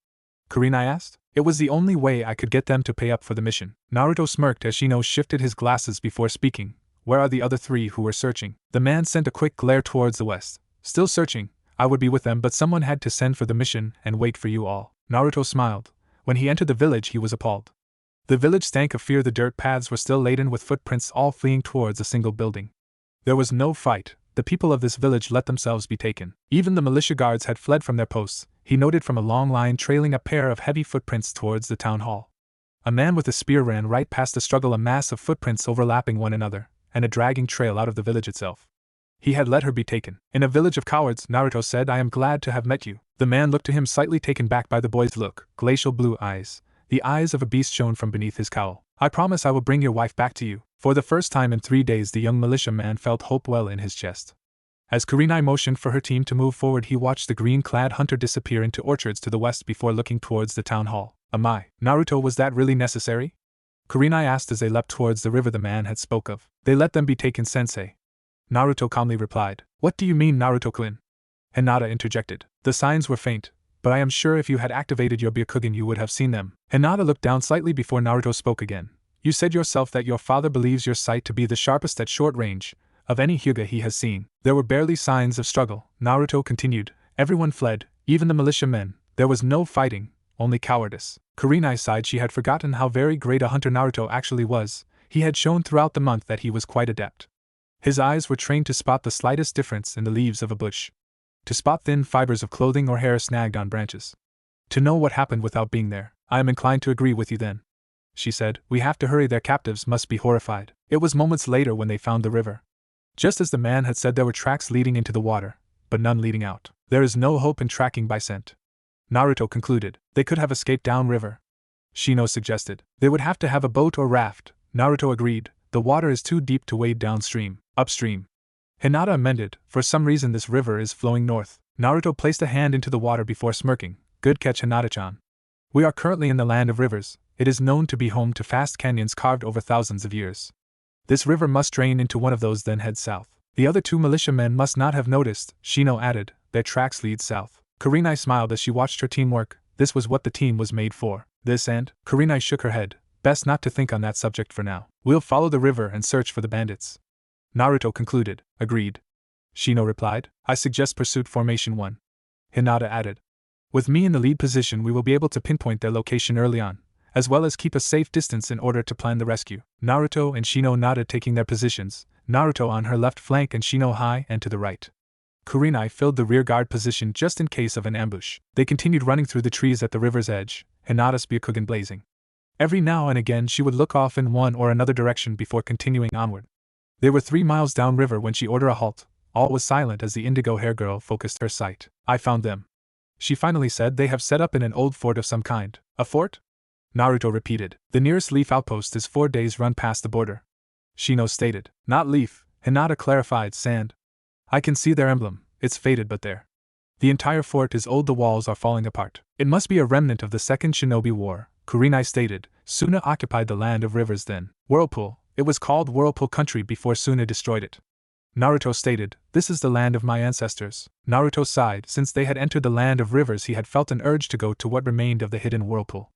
Kurenai asked. It was the only way I could get them to pay up for the mission. Naruto smirked as Shino shifted his glasses before speaking. Where are the other three who were searching? The man sent a quick glare towards the west. Still searching. I would be with them, but someone had to send for the mission and wait for you all. Naruto smiled. When he entered the village, he was appalled. The village stank of fear. The dirt paths were still laden with footprints, all fleeing towards a single building. There was no fight. The people of this village let themselves be taken. Even the militia guards had fled from their posts, he noted from a long line trailing a pair of heavy footprints towards the town hall. A man with a spear ran right past the struggle, a mass of footprints overlapping one another, and a dragging trail out of the village itself. He had let her be taken. In a village of cowards, Naruto said, I am glad to have met you. The man looked to him, slightly taken back by the boy's look. Glacial blue eyes. The eyes of a beast shone from beneath his cowl. I promise I will bring your wife back to you. For the first time in 3 days, the young militiaman felt hope well in his chest. As Kurenai motioned for her team to move forward, he watched the green-clad hunter disappear into orchards to the west before looking towards the town hall. Naruto, was that really necessary? Kurenai asked as they leapt towards the river the man had spoke of. They let them be taken, sensei. Naruto calmly replied. What do you mean, Naruto-kun? Hinata interjected. The signs were faint, but I am sure if you had activated your Byakugan you would have seen them. Hinata looked down slightly before Naruto spoke again. You said yourself that your father believes your sight to be the sharpest at short range of any Hyuga he has seen. There were barely signs of struggle, Naruto continued. Everyone fled, even the militiamen. There was no fighting, only cowardice. Kurenai sighed. She had forgotten how very great a hunter Naruto actually was. He had shown throughout the month that he was quite adept. His eyes were trained to spot the slightest difference in the leaves of a bush, to spot thin fibers of clothing or hair snagged on branches, to know what happened without being there. I am inclined to agree with you then, she said. We have to hurry. Their captives must be horrified. It was moments later when they found the river. Just as the man had said, there were tracks leading into the water, but none leading out. There is no hope in tracking by scent, Naruto concluded. They could have escaped downriver, Shino suggested. They would have to have a boat or raft, Naruto agreed. The water is too deep to wade downstream. Upstream, Hinata amended. For some reason this river is flowing north. Naruto placed a hand into the water before smirking. Good catch, Hinata-chan. We are currently in the land of rivers. It is known to be home to vast canyons carved over thousands of years. This river must drain into one of those, then head south. The other two militiamen must not have noticed, Shino added. Their tracks lead south. Kurenai smiled as she watched her team work. This was what the team was made for. This and, Kurenai shook her head. Best not to think on that subject for now. We'll follow the river and search for the bandits, Naruto concluded. Agreed, Shino replied. I suggest pursuit formation 1. Hinata added. With me in the lead position, we will be able to pinpoint their location early on, as well as keep a safe distance in order to plan the rescue. Naruto and Shino nodded, taking their positions, Naruto on her left flank and Shino high and to the right. Kurenai filled the rear guard position just in case of an ambush. They continued running through the trees at the river's edge, Hinata's Byakugan blazing. Every now and again she would look off in one or another direction before continuing onward. They were 3 miles downriver when she ordered a halt. All was silent as the indigo hair girl focused her sight. I found them, she finally said. They have set up in an old fort of some kind. A fort? Naruto repeated. The nearest Leaf outpost is 4 days' run past the border, Shino stated. Not Leaf, Hinata clarified. Sand. I can see their emblem. It's faded, but there. The entire fort is old. The walls are falling apart. It must be a remnant of the Second Shinobi War, Kurenai stated. Suna occupied the land of rivers then. Whirlpool. It was called Whirlpool Country before Suna destroyed it, Naruto stated. This is the land of my ancestors. Naruto sighed. Since they had entered the land of rivers, he had felt an urge to go to what remained of the hidden whirlpool.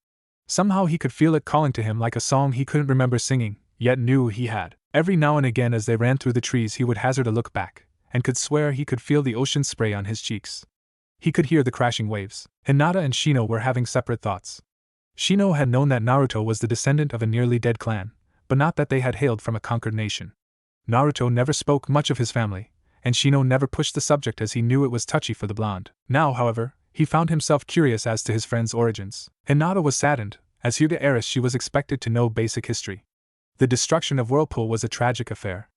Somehow he could feel it calling to him like a song he couldn't remember singing, yet knew he had. Every now and again as they ran through the trees he would hazard a look back, and could swear he could feel the ocean spray on his cheeks. He could hear the crashing waves. Hinata and Shino were having separate thoughts. Shino had known that Naruto was the descendant of a nearly dead clan, but not that they had hailed from a conquered nation. Naruto never spoke much of his family, and Shino never pushed the subject as he knew it was touchy for the blonde. Now, however, he found himself curious as to his friend's origins. Hinata was saddened. As Hyuga heiress she was expected to know basic history. The destruction of Whirlpool was a tragic affair.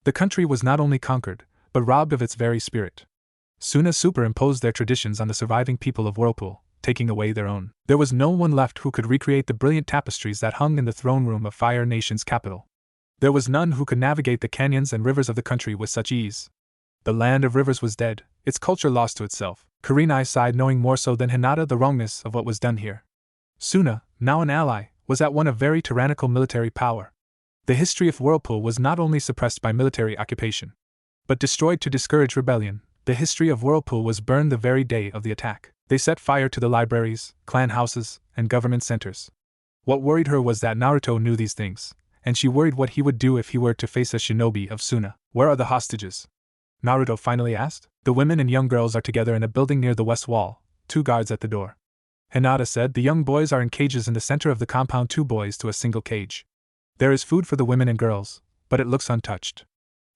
The country was not only conquered, but robbed of its very spirit. Suna superimposed their traditions on the surviving people of Whirlpool, taking away their own. There was no one left who could recreate the brilliant tapestries that hung in the throne room of Fire Nation's capital. There was none who could navigate the canyons and rivers of the country with such ease. The land of rivers was dead, its culture lost to itself. Kurenai sighed, knowing more so than Hinata the wrongness of what was done here. Suna, now an ally, was at one of very tyrannical military power. The history of Whirlpool was not only suppressed by military occupation, but destroyed to discourage rebellion. The history of Whirlpool was burned the very day of the attack. They set fire to the libraries, clan houses, and government centers. What worried her was that Naruto knew these things, and she worried what he would do if he were to face a shinobi of Suna. Where are the hostages? Naruto finally asked. The women and young girls are together in a building near the west wall, 2 guards at the door. Hinata said. The young boys are in cages in the center of the compound, 2 boys to a single cage. There is food for the women and girls, but it looks untouched.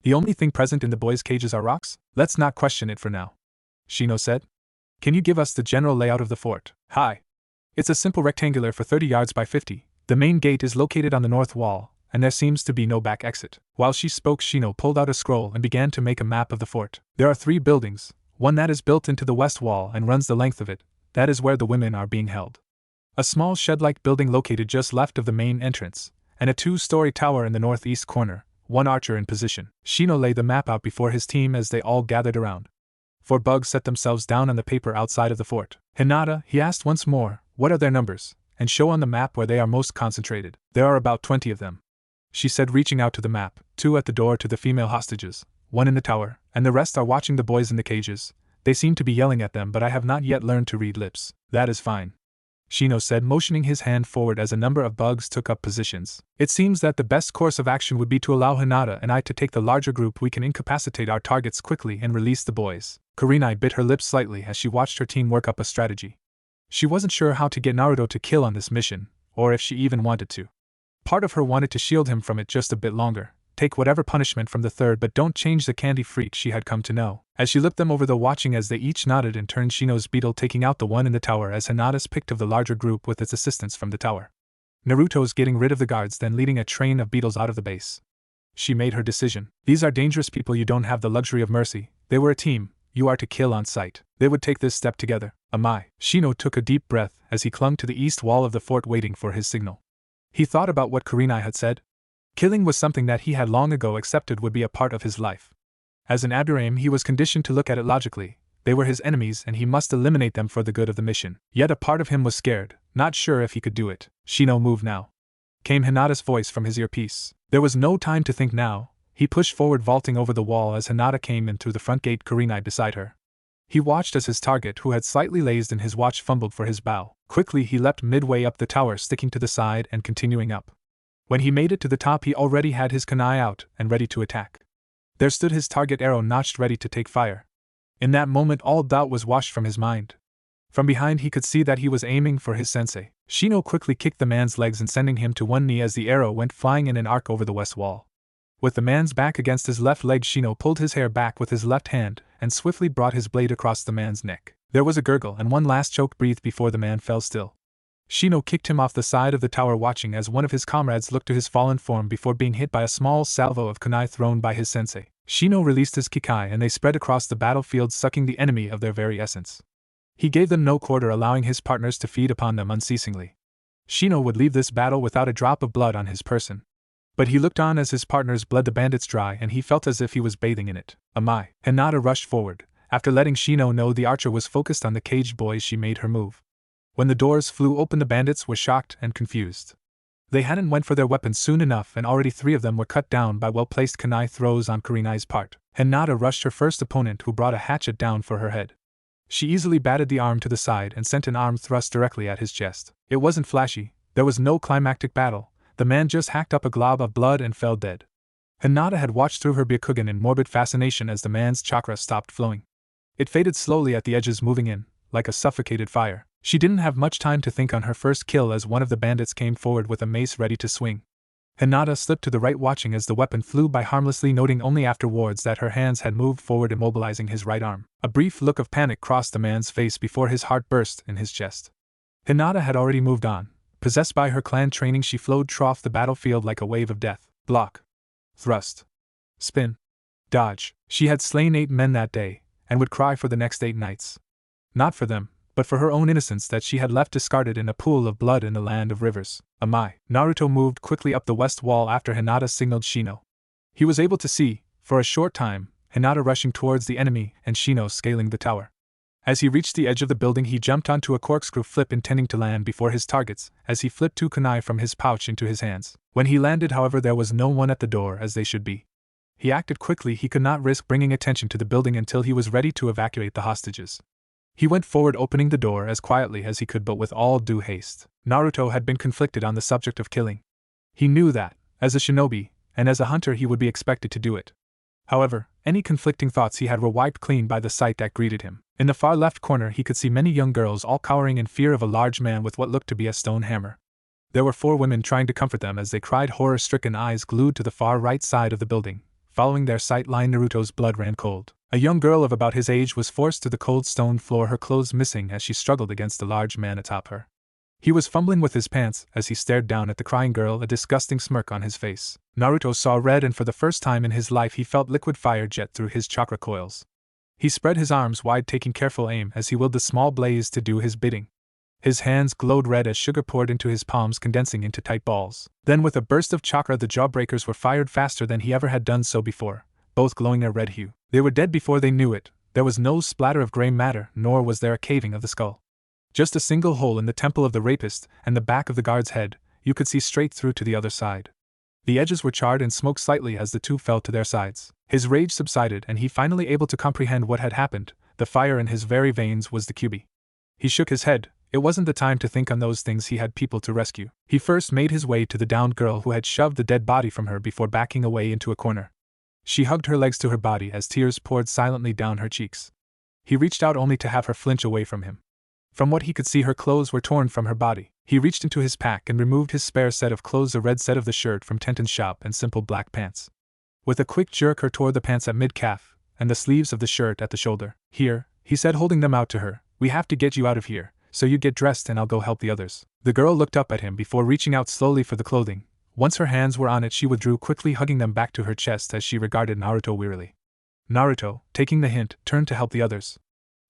The only thing present in the boys' cages are rocks? Let's not question it for now, Shino said. Can you give us the general layout of the fort? Hi. It's a simple rectangular for 30 yards by 50. The main gate is located on the north wall, and there seems to be no back exit. While she spoke, Shino pulled out a scroll and began to make a map of the fort. There are 3 buildings, one that is built into the west wall and runs the length of it. That is where the women are being held. A small shed-like building located just left of the main entrance, and a 2-story tower in the northeast corner, 1 archer in position. Shino laid the map out before his team as they all gathered around. 4 bugs set themselves down on the paper outside of the fort. Hinata, he asked once more, what are their numbers, and show on the map where they are most concentrated. There are about 20 of them, she said, reaching out to the map. 2 at the door to the female hostages, 1 in the tower, and the rest are watching the boys in the cages. They seem to be yelling at them, but I have not yet learned to read lips. That is fine, Shino said, motioning his hand forward as a number of bugs took up positions. It seems that the best course of action would be to allow Hinata and I to take the larger group. We can incapacitate our targets quickly and release the boys. Kurenai bit her lips slightly as she watched her team work up a strategy. She wasn't sure how to get Naruto to kill on this mission, or if she even wanted to. Part of her wanted to shield him from it just a bit longer, take whatever punishment from the third, but don't change the candy freak she had come to know. As she looked them over, though, watching as they each nodded and turned, Shino's beetle taking out the one in the tower as Hinata's picked of the larger group with its assistance from the tower. Naruto's getting rid of the guards, then leading a train of beetles out of the base. She made her decision. These are dangerous people, you don't have the luxury of mercy. They were a team, you are to kill on sight. They would take this step together. Amai. Shino took a deep breath as he clung to the east wall of the fort waiting for his signal. He thought about what Kurenai had said. Killing was something that he had long ago accepted would be a part of his life. As an Aburaim, he was conditioned to look at it logically. They were his enemies and he must eliminate them for the good of the mission. Yet a part of him was scared, not sure if he could do it. Shino, move now, came Hinata's voice from his earpiece. There was no time to think now. He pushed forward, vaulting over the wall as Hinata came in through the front gate, Kurenai beside her. He watched as his target, who had slightly lazed in his watch, fumbled for his bow. Quickly he leapt midway up the tower, sticking to the side and continuing up. When he made it to the top, he already had his kunai out and ready to attack. There stood his target, arrow notched, ready to take fire. In that moment all doubt was washed from his mind. From behind he could see that he was aiming for his sensei. Shino quickly kicked the man's legs and sending him to one knee as the arrow went flying in an arc over the west wall. With the man's back against his left leg, Shino pulled his hair back with his left hand and swiftly brought his blade across the man's neck. There was a gurgle and one last choked breath before the man fell still. Shino kicked him off the side of the tower, watching as one of his comrades looked to his fallen form before being hit by a small salvo of kunai thrown by his sensei. Shino released his kikai and they spread across the battlefield, sucking the enemy of their very essence. He gave them no quarter, allowing his partners to feed upon them unceasingly. Shino would leave this battle without a drop of blood on his person. But he looked on as his partners bled the bandits dry and he felt as if he was bathing in it. Amai. Hinata rushed forward. After letting Shino know the archer was focused on the caged boys, she made her move. When the doors flew open, the bandits were shocked and confused. They hadn't went for their weapons soon enough, and already 3 of them were cut down by well-placed kunai throws on Kurenai's part. Hinata rushed her first opponent, who brought a hatchet down for her head. She easily batted the arm to the side and sent an arm thrust directly at his chest. It wasn't flashy, there was no climactic battle, the man just hacked up a glob of blood and fell dead. Hinata had watched through her byakugan in morbid fascination as the man's chakra stopped flowing. It faded slowly at the edges, moving in, like a suffocated fire. She didn't have much time to think on her first kill as one of the bandits came forward with a mace ready to swing. Hinata slipped to the right, watching as the weapon flew by harmlessly, noting only afterwards that her hands had moved forward, immobilizing his right arm. A brief look of panic crossed the man's face before his heart burst in his chest. Hinata had already moved on. Possessed by her clan training, she flowed through the battlefield like a wave of death. Block. Thrust. Spin. Dodge. She had slain 8 men that day, and would cry for the next 8 nights. Not for them, but for her own innocence that she had left discarded in a pool of blood in the land of rivers. Amai. Naruto moved quickly up the west wall after Hinata signaled Shino. He was able to see, for a short time, Hinata rushing towards the enemy and Shino scaling the tower. As he reached the edge of the building, he jumped onto a corkscrew flip intending to land before his targets, as he flipped two kunai from his pouch into his hands. When he landed, however, there was no one at the door as they should be. He acted quickly. He could not risk bringing attention to the building until he was ready to evacuate the hostages. He went forward, opening the door as quietly as he could but with all due haste. Naruto had been conflicted on the subject of killing. He knew that, as a shinobi, and as a hunter, he would be expected to do it. However, any conflicting thoughts he had were wiped clean by the sight that greeted him. In the far left corner he could see many young girls all cowering in fear of a large man with what looked to be a stone hammer. There were 4 women trying to comfort them as they cried, horror-stricken eyes glued to the far right side of the building. Following their sight line, Naruto's blood ran cold. A young girl of about his age was forced to the cold stone floor, her clothes missing as she struggled against the large man atop her. He was fumbling with his pants as he stared down at the crying girl, a disgusting smirk on his face. Naruto saw red, and for the first time in his life he felt liquid fire jet through his chakra coils. He spread his arms wide, taking careful aim as he willed the small blaze to do his bidding. His hands glowed red as sugar poured into his palms, condensing into tight balls. Then with a burst of chakra, the jawbreakers were fired faster than he ever had done so before, both glowing a red hue. They were dead before they knew it. There was no splatter of gray matter, nor was there a caving of the skull. Just a single hole in the temple of the rapist, and the back of the guard's head. You could see straight through to the other side. The edges were charred and smoked slightly as the two fell to their sides. His rage subsided and he finally able to comprehend what had happened. The fire in his very veins was the Kyuubi. He shook his head. It wasn't the time to think on those things. He had people to rescue. He first made his way to the downed girl who had shoved the dead body from her before backing away into a corner. She hugged her legs to her body as tears poured silently down her cheeks. He reached out only to have her flinch away from him. From what he could see, her clothes were torn from her body. He reached into his pack and removed his spare set of clothes, a red set of the shirt from Tenten's shop and simple black pants. With a quick jerk, her tore the pants at mid-calf, and the sleeves of the shirt at the shoulder. "Here," he said, holding them out to her, "we have to get you out of here, so you get dressed and I'll go help the others." The girl looked up at him before reaching out slowly for the clothing. Once her hands were on it, she withdrew quickly, hugging them back to her chest as she regarded Naruto wearily. Naruto, taking the hint, turned to help the others.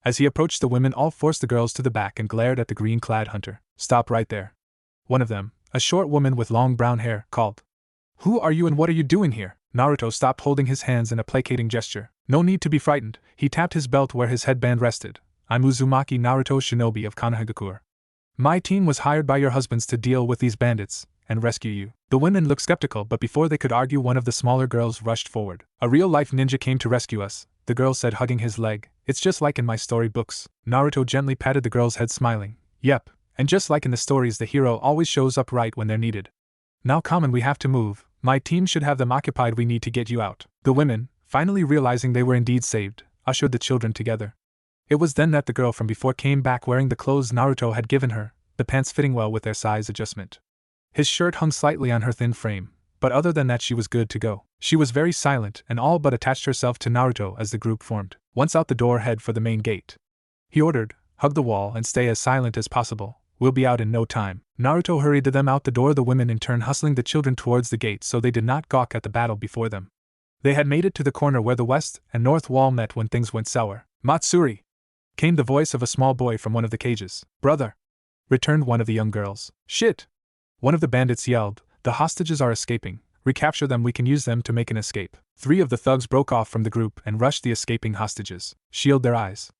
As he approached the women, all forced the girls to the back and glared at the green-clad hunter. "Stop right there." One of them, a short woman with long brown hair, called. "Who are you and what are you doing here?" Naruto stopped, holding his hands in a placating gesture. "No need to be frightened." He tapped his belt where his headband rested. "I'm Uzumaki Naruto, shinobi of Konohagakure. My team was hired by your husbands to deal with these bandits and rescue you." The women looked skeptical, but before they could argue, one of the smaller girls rushed forward. "A real-life ninja came to rescue us," the girl said, hugging his leg. "It's just like in my storybooks." Naruto gently patted the girl's head, smiling. "Yep, and just like in the stories, the hero always shows up right when they're needed. Now come on, we have to move. My team should have them occupied. We need to get you out." The women, finally realizing they were indeed saved, ushered the children together. It was then that the girl from before came back, wearing the clothes Naruto had given her, the pants fitting well with their size adjustment. His shirt hung slightly on her thin frame, but other than that she was good to go. She was very silent and all but attached herself to Naruto as the group formed. "Once out the door, head for the main gate," he ordered. "Hug the wall and stay as silent as possible. We'll be out in no time." Naruto hurried them out the door, the women in turn hustling the children towards the gate so they did not gawk at the battle before them. They had made it to the corner where the west and north wall met when things went sour. "Matsuri!" came the voice of a small boy from one of the cages. "Brother!" returned one of the young girls. "Shit!" one of the bandits yelled. "The hostages are escaping. Recapture them, we can use them to make an escape." 3 of the thugs broke off from the group and rushed the escaping hostages. "Shield their eyes,"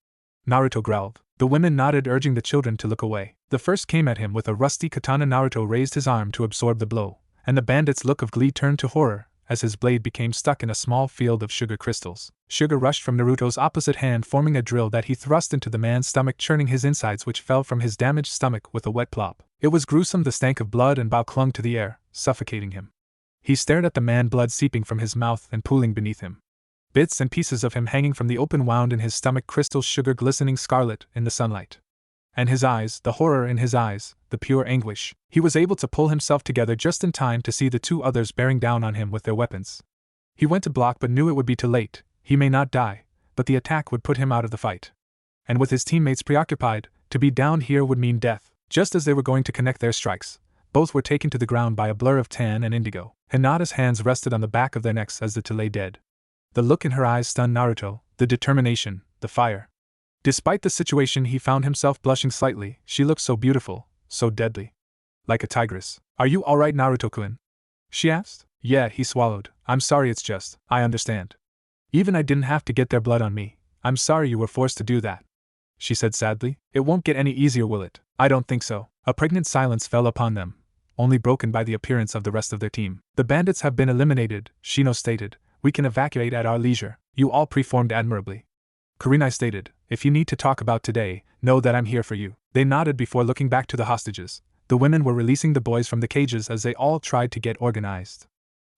Naruto growled. The women nodded, urging the children to look away. The first came at him with a rusty katana. Naruto raised his arm to absorb the blow, and the bandit's look of glee turned to horror as his blade became stuck in a small field of sugar crystals. Sugar rushed from Naruto's opposite hand, forming a drill that he thrust into the man's stomach, churning his insides, which fell from his damaged stomach with a wet plop. It was gruesome. The stank of blood and bile clung to the air, suffocating him. He stared at the man, blood seeping from his mouth and pooling beneath him. Bits and pieces of him hanging from the open wound in his stomach, crystal sugar glistening scarlet in the sunlight. And his eyes, the horror in his eyes, the pure anguish. He was able to pull himself together just in time to see the 2 others bearing down on him with their weapons. He went to block but knew it would be too late. He may not die, but the attack would put him out of the fight. And with his teammates preoccupied, to be down here would mean death. Just as they were going to connect their strikes, both were taken to the ground by a blur of tan and indigo. Hinata's hands rested on the back of their necks as the two lay dead. The look in her eyes stunned Naruto, the determination, the fire. Despite the situation, he found himself blushing slightly. She looked so beautiful, so deadly. Like a tigress. "Are you alright, Naruto-kun?" she asked. "Yeah," he swallowed. "I'm sorry, it's just, I understand. Even I didn't have to get their blood on me. I'm sorry you were forced to do that." she said sadly. It won't get any easier, will it? I don't think so. A pregnant silence fell upon them, only broken by the appearance of the rest of their team. The bandits have been eliminated, Shino stated. We can evacuate at our leisure. You all performed admirably. Kurenai stated, if you need to talk about today, know that I'm here for you. They nodded before looking back to the hostages. The women were releasing the boys from the cages as they all tried to get organized.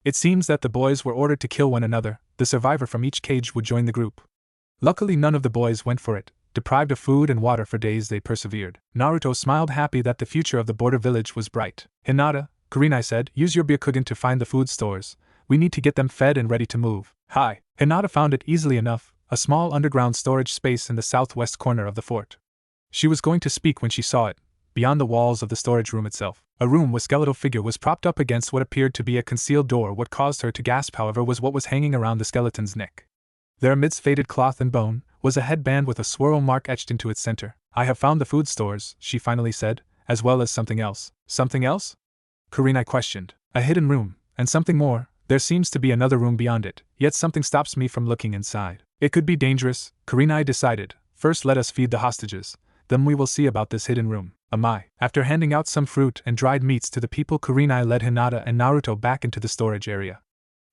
It seems that the boys were ordered to kill one another. The survivor from each cage would join the group. Luckily none of the boys went for it. Deprived of food and water for days, they persevered. Naruto smiled, happy that the future of the border village was bright. Hinata, Kurenai said, use your Byakugan to find the food stores. We need to get them fed and ready to move. Hi. Hinata found it easily enough, a small underground storage space in the southwest corner of the fort. She was going to speak when she saw it, beyond the walls of the storage room itself. A room with skeletal figure was propped up against what appeared to be a concealed door. What caused her to gasp, however, was what was hanging around the skeleton's neck. There, amidst faded cloth and bone, was a headband with a swirl mark etched into its center. I have found the food stores, she finally said, as well as something else. Something else? Kurenai questioned. A hidden room, and something more. There seems to be another room beyond it, yet something stops me from looking inside. It could be dangerous, Kurenai decided. First let us feed the hostages, then we will see about this hidden room. After handing out some fruit and dried meats to the people, Kurenai led Hinata and Naruto back into the storage area.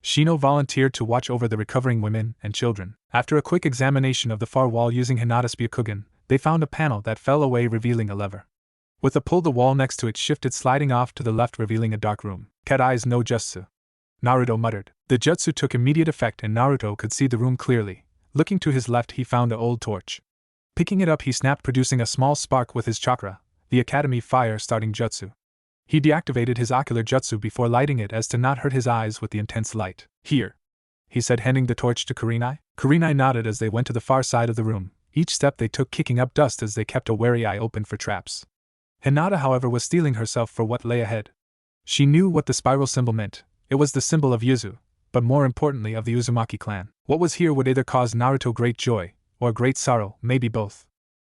Shino volunteered to watch over the recovering women and children. After a quick examination of the far wall using Hinata's Byakugan, they found a panel that fell away, revealing a lever. With a pull, the wall next to it shifted, sliding off to the left, revealing a dark room. Cat eyes no jutsu, Naruto muttered. The jutsu took immediate effect and Naruto could see the room clearly. Looking to his left, he found an old torch. Picking it up, he snapped, producing a small spark with his chakra, the Academy Fire starting jutsu. He deactivated his ocular jutsu before lighting it as to not hurt his eyes with the intense light. Here, he said, handing the torch to Kurenai. Kurenai nodded as they went to the far side of the room, each step they took kicking up dust as they kept a wary eye open for traps. Hinata, however, was steeling herself for what lay ahead. She knew what the spiral symbol meant. It was the symbol of Yuzu, but more importantly of the Uzumaki clan. What was here would either cause Naruto great joy, or great sorrow, maybe both.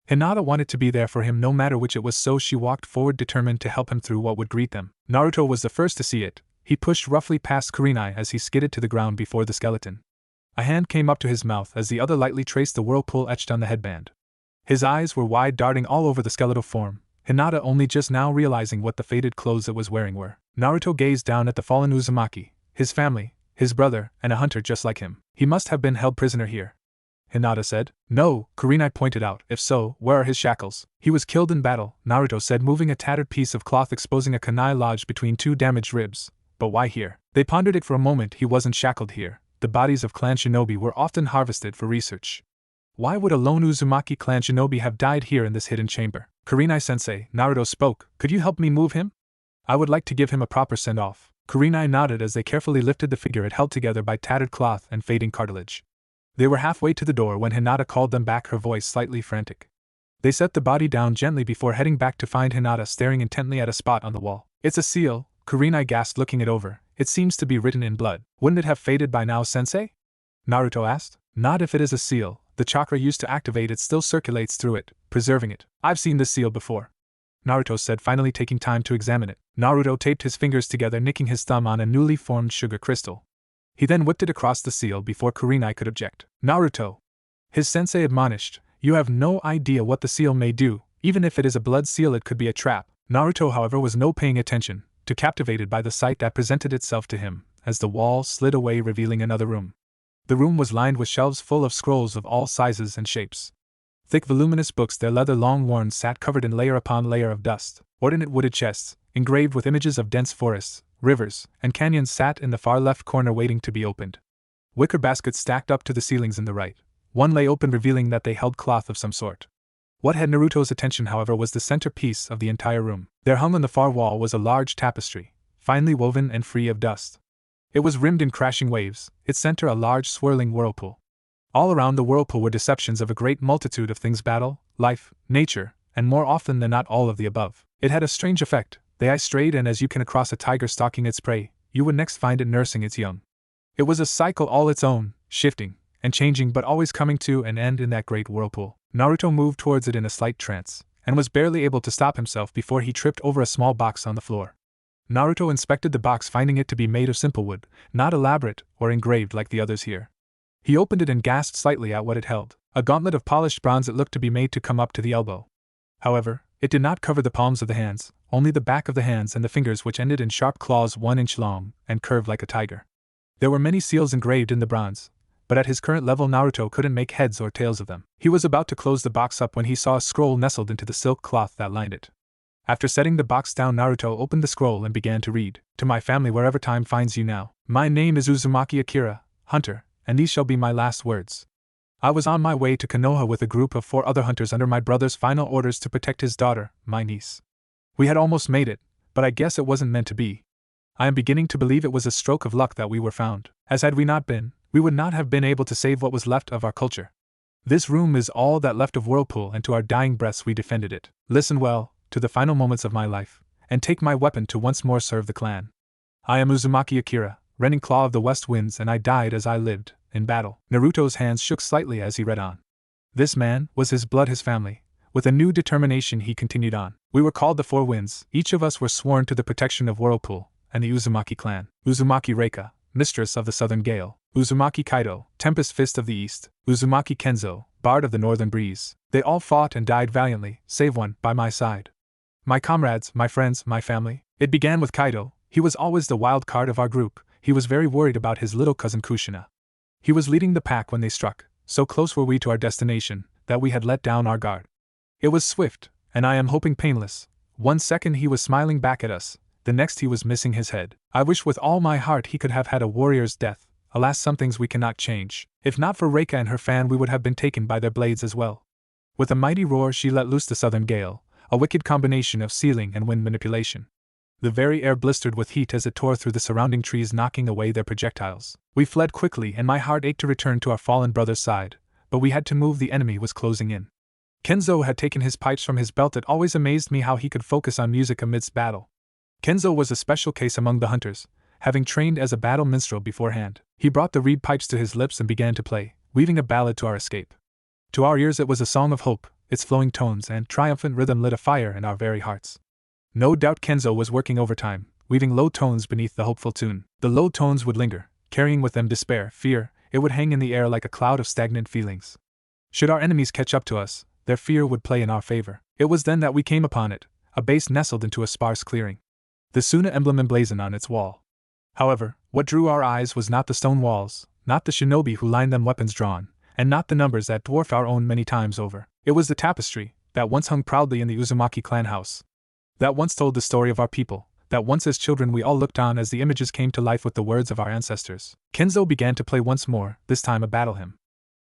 Hinata wanted to be there for him no matter which it was, so she walked forward determined to help him through what would greet them. Naruto was the first to see it. He pushed roughly past Kurenai as he skidded to the ground before the skeleton. A hand came up to his mouth as the other lightly traced the whirlpool etched on the headband. His eyes were wide, darting all over the skeletal form, Hinata only just now realizing what the faded clothes it was wearing were. Naruto gazed down at the fallen Uzumaki, his family, his brother, and a hunter just like him. He must have been held prisoner here, Hinata said. No, Kurenai pointed out. If so, where are his shackles? He was killed in battle, Naruto said, moving a tattered piece of cloth exposing a kunai lodged between two damaged ribs. But why here? They pondered it for a moment. He wasn't shackled here. The bodies of clan shinobi were often harvested for research. Why would a lone Uzumaki clan shinobi have died here in this hidden chamber? Kurenai-sensei, Naruto spoke, could you help me move him? I would like to give him a proper send-off. Kurenai nodded as they carefully lifted the figure it held together by tattered cloth and fading cartilage. They were halfway to the door when Hinata called them back, her voice slightly frantic. They set the body down gently before heading back to find Hinata staring intently at a spot on the wall. It's a seal, Kurenai gasped, looking it over. It seems to be written in blood. Wouldn't it have faded by now, sensei? Naruto asked. Not if it is a seal. The chakra used to activate it still circulates through it, preserving it. I've seen this seal before, Naruto said, finally taking time to examine it. Naruto taped his fingers together, nicking his thumb on a newly formed sugar crystal. He then whipped it across the seal before Kurenai could object. Naruto, his sensei admonished, you have no idea what the seal may do. Even if it is a blood seal, it could be a trap. Naruto, however, was no paying attention, too captivated by the sight that presented itself to him, as the wall slid away, revealing another room. The room was lined with shelves full of scrolls of all sizes and shapes. Thick, voluminous books, their leather long worn, sat covered in layer upon layer of dust. Ornate wooded chests, engraved with images of dense forests, rivers, and canyons, sat in the far left corner waiting to be opened. Wicker baskets stacked up to the ceilings in the right. One lay open, revealing that they held cloth of some sort. What had Naruto's attention, however, was the centerpiece of the entire room. There, hung on the far wall, was a large tapestry, finely woven and free of dust. It was rimmed in crashing waves, its center a large swirling whirlpool. All around the whirlpool were deceptions of a great multitude of things: battle, life, nature, and more often than not all of the above. It had a strange effect. The eye strayed, and as you can across a tiger stalking its prey, you would next find it nursing its young. It was a cycle all its own, shifting and changing, but always coming to an end in that great whirlpool. Naruto moved towards it in a slight trance, and was barely able to stop himself before he tripped over a small box on the floor. Naruto inspected the box, finding it to be made of simple wood, not elaborate or engraved like the others here. He opened it and gasped slightly at what it held. A gauntlet of polished bronze it looked to be made to come up to the elbow. However, it did not cover the palms of the hands, only the back of the hands and the fingers, which ended in sharp claws 1 inch long and curved like a tiger. There were many seals engraved in the bronze, but at his current level Naruto couldn't make heads or tails of them. He was about to close the box up when he saw a scroll nestled into the silk cloth that lined it. After setting the box down, Naruto opened the scroll and began to read. To my family wherever time finds you now. My name is Uzumaki Akira, hunter, and these shall be my last words. I was on my way to Konoha with a group of 4 other hunters under my brother's final orders to protect his daughter, my niece. We had almost made it, but I guess it wasn't meant to be. I am beginning to believe it was a stroke of luck that we were found, as had we not been, we would not have been able to save what was left of our culture. This room is all that left of Whirlpool, and to our dying breaths we defended it. Listen well, to the final moments of my life, and take my weapon to once more serve the clan. I am Uzumaki Akira, rending claw of the west winds, and I died as I lived, in battle. Naruto's hands shook slightly as he read on. This man was his blood, his family. With a new determination he continued on. We were called the 4 Winds, each of us were sworn to the protection of Whirlpool, and the Uzumaki clan. Uzumaki Reika, mistress of the southern gale. Uzumaki Kaido, tempest fist of the east. Uzumaki Kenzo, bard of the northern breeze. They all fought and died valiantly, save one, by my side. My comrades, my friends, my family. It began with Kaido. He was always the wild card of our group. He was very worried about his little cousin Kushina. He was leading the pack when they struck. So close were we to our destination, that we had let down our guard. It was swift, and I am hoping painless. 1 second he was smiling back at us, the next he was missing his head. I wish with all my heart he could have had a warrior's death. Alas, some things we cannot change. If not for Reika and her fan, we would have been taken by their blades as well. With a mighty roar she let loose the southern gale, a wicked combination of ceiling and wind manipulation. The very air blistered with heat as it tore through the surrounding trees, knocking away their projectiles. We fled quickly, and my heart ached to return to our fallen brother's side, but we had to move. The enemy was closing in. Kenzo had taken his pipes from his belt. It always amazed me how he could focus on music amidst battle. Kenzo was a special case among the hunters, having trained as a battle minstrel beforehand. He brought the reed pipes to his lips and began to play, weaving a ballad to our escape. To our ears it was a song of hope, its flowing tones and triumphant rhythm lit a fire in our very hearts. No doubt Kenzo was working overtime, weaving low tones beneath the hopeful tune. The low tones would linger, carrying with them despair, fear. It would hang in the air like a cloud of stagnant feelings. Should our enemies catch up to us, their fear would play in our favor. It was then that we came upon it, a base nestled into a sparse clearing. The Suna emblem emblazoned on its wall. However, what drew our eyes was not the stone walls, not the shinobi who lined them weapons drawn, and not the numbers that dwarf our own many times over. It was the tapestry that once hung proudly in the Uzumaki clan house. That once told the story of our people, that once as children we all looked on as the images came to life with the words of our ancestors. Kenzo began to play once more, this time a battle hymn.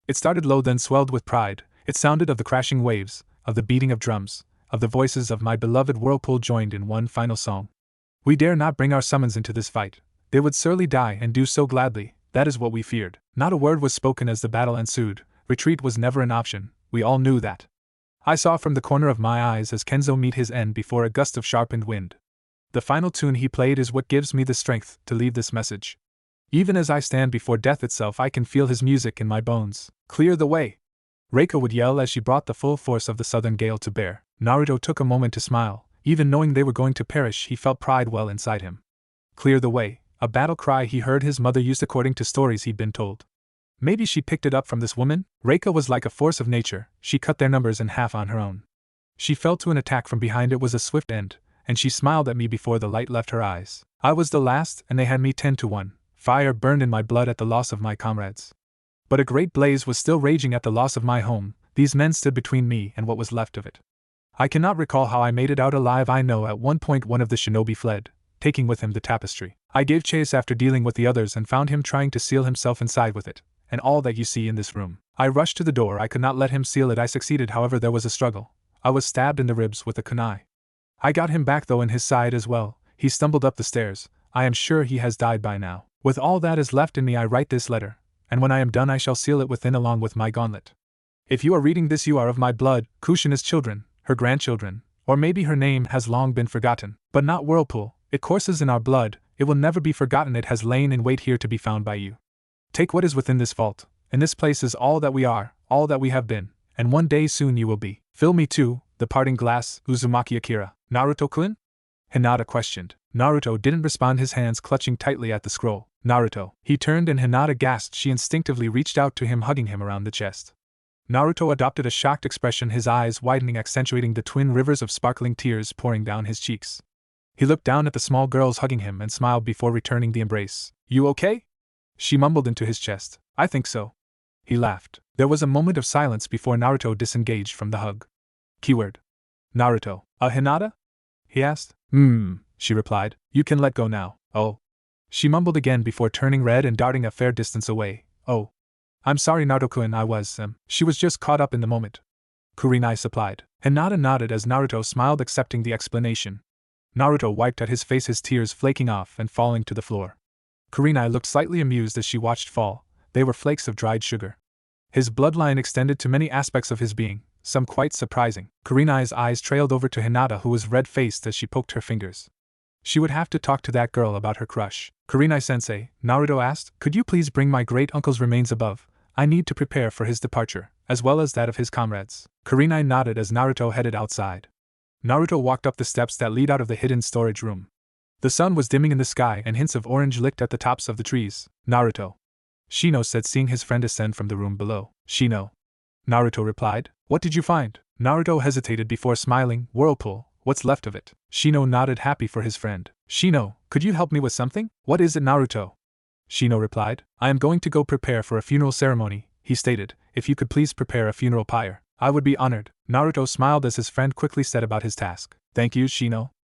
It started low, then swelled with pride. It sounded of the crashing waves, of the beating of drums, of the voices of my beloved Whirlpool joined in one final song. We dare not bring our summons into this fight. They would surely die, and do so gladly. That is what we feared. Not a word was spoken as the battle ensued. Retreat was never an option. We all knew that. I saw from the corner of my eyes as Kenzo met his end before a gust of sharpened wind. The final tune he played is what gives me the strength to leave this message. Even as I stand before death itself, I can feel his music in my bones. Clear the way! Reika would yell as she brought the full force of the southern gale to bear. Naruto took a moment to smile. Even knowing they were going to perish, he felt pride well inside him. Clear the way, a battle cry he heard his mother use according to stories he'd been told. Maybe she picked it up from this woman? Reika was like a force of nature. She cut their numbers in half on her own. She fell to an attack from behind. It was a swift end, and she smiled at me before the light left her eyes. I was the last, and they had me 10-1. Fire burned in my blood at the loss of my comrades. But a great blaze was still raging at the loss of my home. These men stood between me and what was left of it. I cannot recall how I made it out alive. I know at one point one of the shinobi fled, taking with him the tapestry. I gave chase after dealing with the others and found him trying to seal himself inside with it, and all that you see in this room. I rushed to the door. I could not let him seal it. I succeeded, however there was a struggle. I was stabbed in the ribs with a kunai. I got him back though in his side as well. He stumbled up the stairs. I am sure he has died by now. With all that is left in me I write this letter, and when I am done I shall seal it within along with my gauntlet. If you are reading this you are of my blood, Kushina's children, her grandchildren, or maybe her name has long been forgotten, but not Whirlpool. It courses in our blood, it will never be forgotten. It has lain in wait here to be found by you. Take what is within this vault, and this place is all that we are, all that we have been, and one day soon you will be. Fill me too, the parting glass, Uzumaki Akira. Naruto-kun? Hinata questioned. Naruto didn't respond, his hands clutching tightly at the scroll. Naruto. He turned and Hinata gasped. She instinctively reached out to him, hugging him around the chest. Naruto adopted a shocked expression, his eyes widening, accentuating the twin rivers of sparkling tears pouring down his cheeks. He looked down at the small girls hugging him and smiled before returning the embrace. "You okay?" she mumbled into his chest. "I think so." He laughed. There was a moment of silence before Naruto disengaged from the hug. Keyword: Naruto. Hinata? He asked. She replied. "You can let go now." "Oh." She mumbled again before turning red and darting a fair distance away. "Oh. I'm sorry, Naruto-kun, I was, She was just caught up in the moment," Kurenai supplied. Hinata nodded as Naruto smiled, accepting the explanation. Naruto wiped at his face, his tears flaking off and falling to the floor. Kurenai looked slightly amused as she watched fall. They were flakes of dried sugar. His bloodline extended to many aspects of his being, some quite surprising. Kurenai's eyes trailed over to Hinata, who was red-faced as she poked her fingers. She would have to talk to that girl about her crush. "Kurenai-sensei," Naruto asked, "could you please bring my great-uncle's remains above? I need to prepare for his departure, as well as that of his comrades." Kurenai nodded as Naruto headed outside. Naruto walked up the steps that lead out of the hidden storage room. The sun was dimming in the sky and hints of orange licked at the tops of the trees. "Naruto," Shino said, seeing his friend ascend from the room below. "Shino," Naruto replied. "What did you find?" Naruto hesitated before smiling. "Whirlpool, what's left of it." Shino nodded, happy for his friend. "Shino, could you help me with something?" "What is it, Naruto?" Shino replied. "I am going to go prepare for a funeral ceremony," he stated. "If you could please prepare a funeral pyre, I would be honored." Naruto smiled as his friend quickly set about his task. "Thank you, Shino,"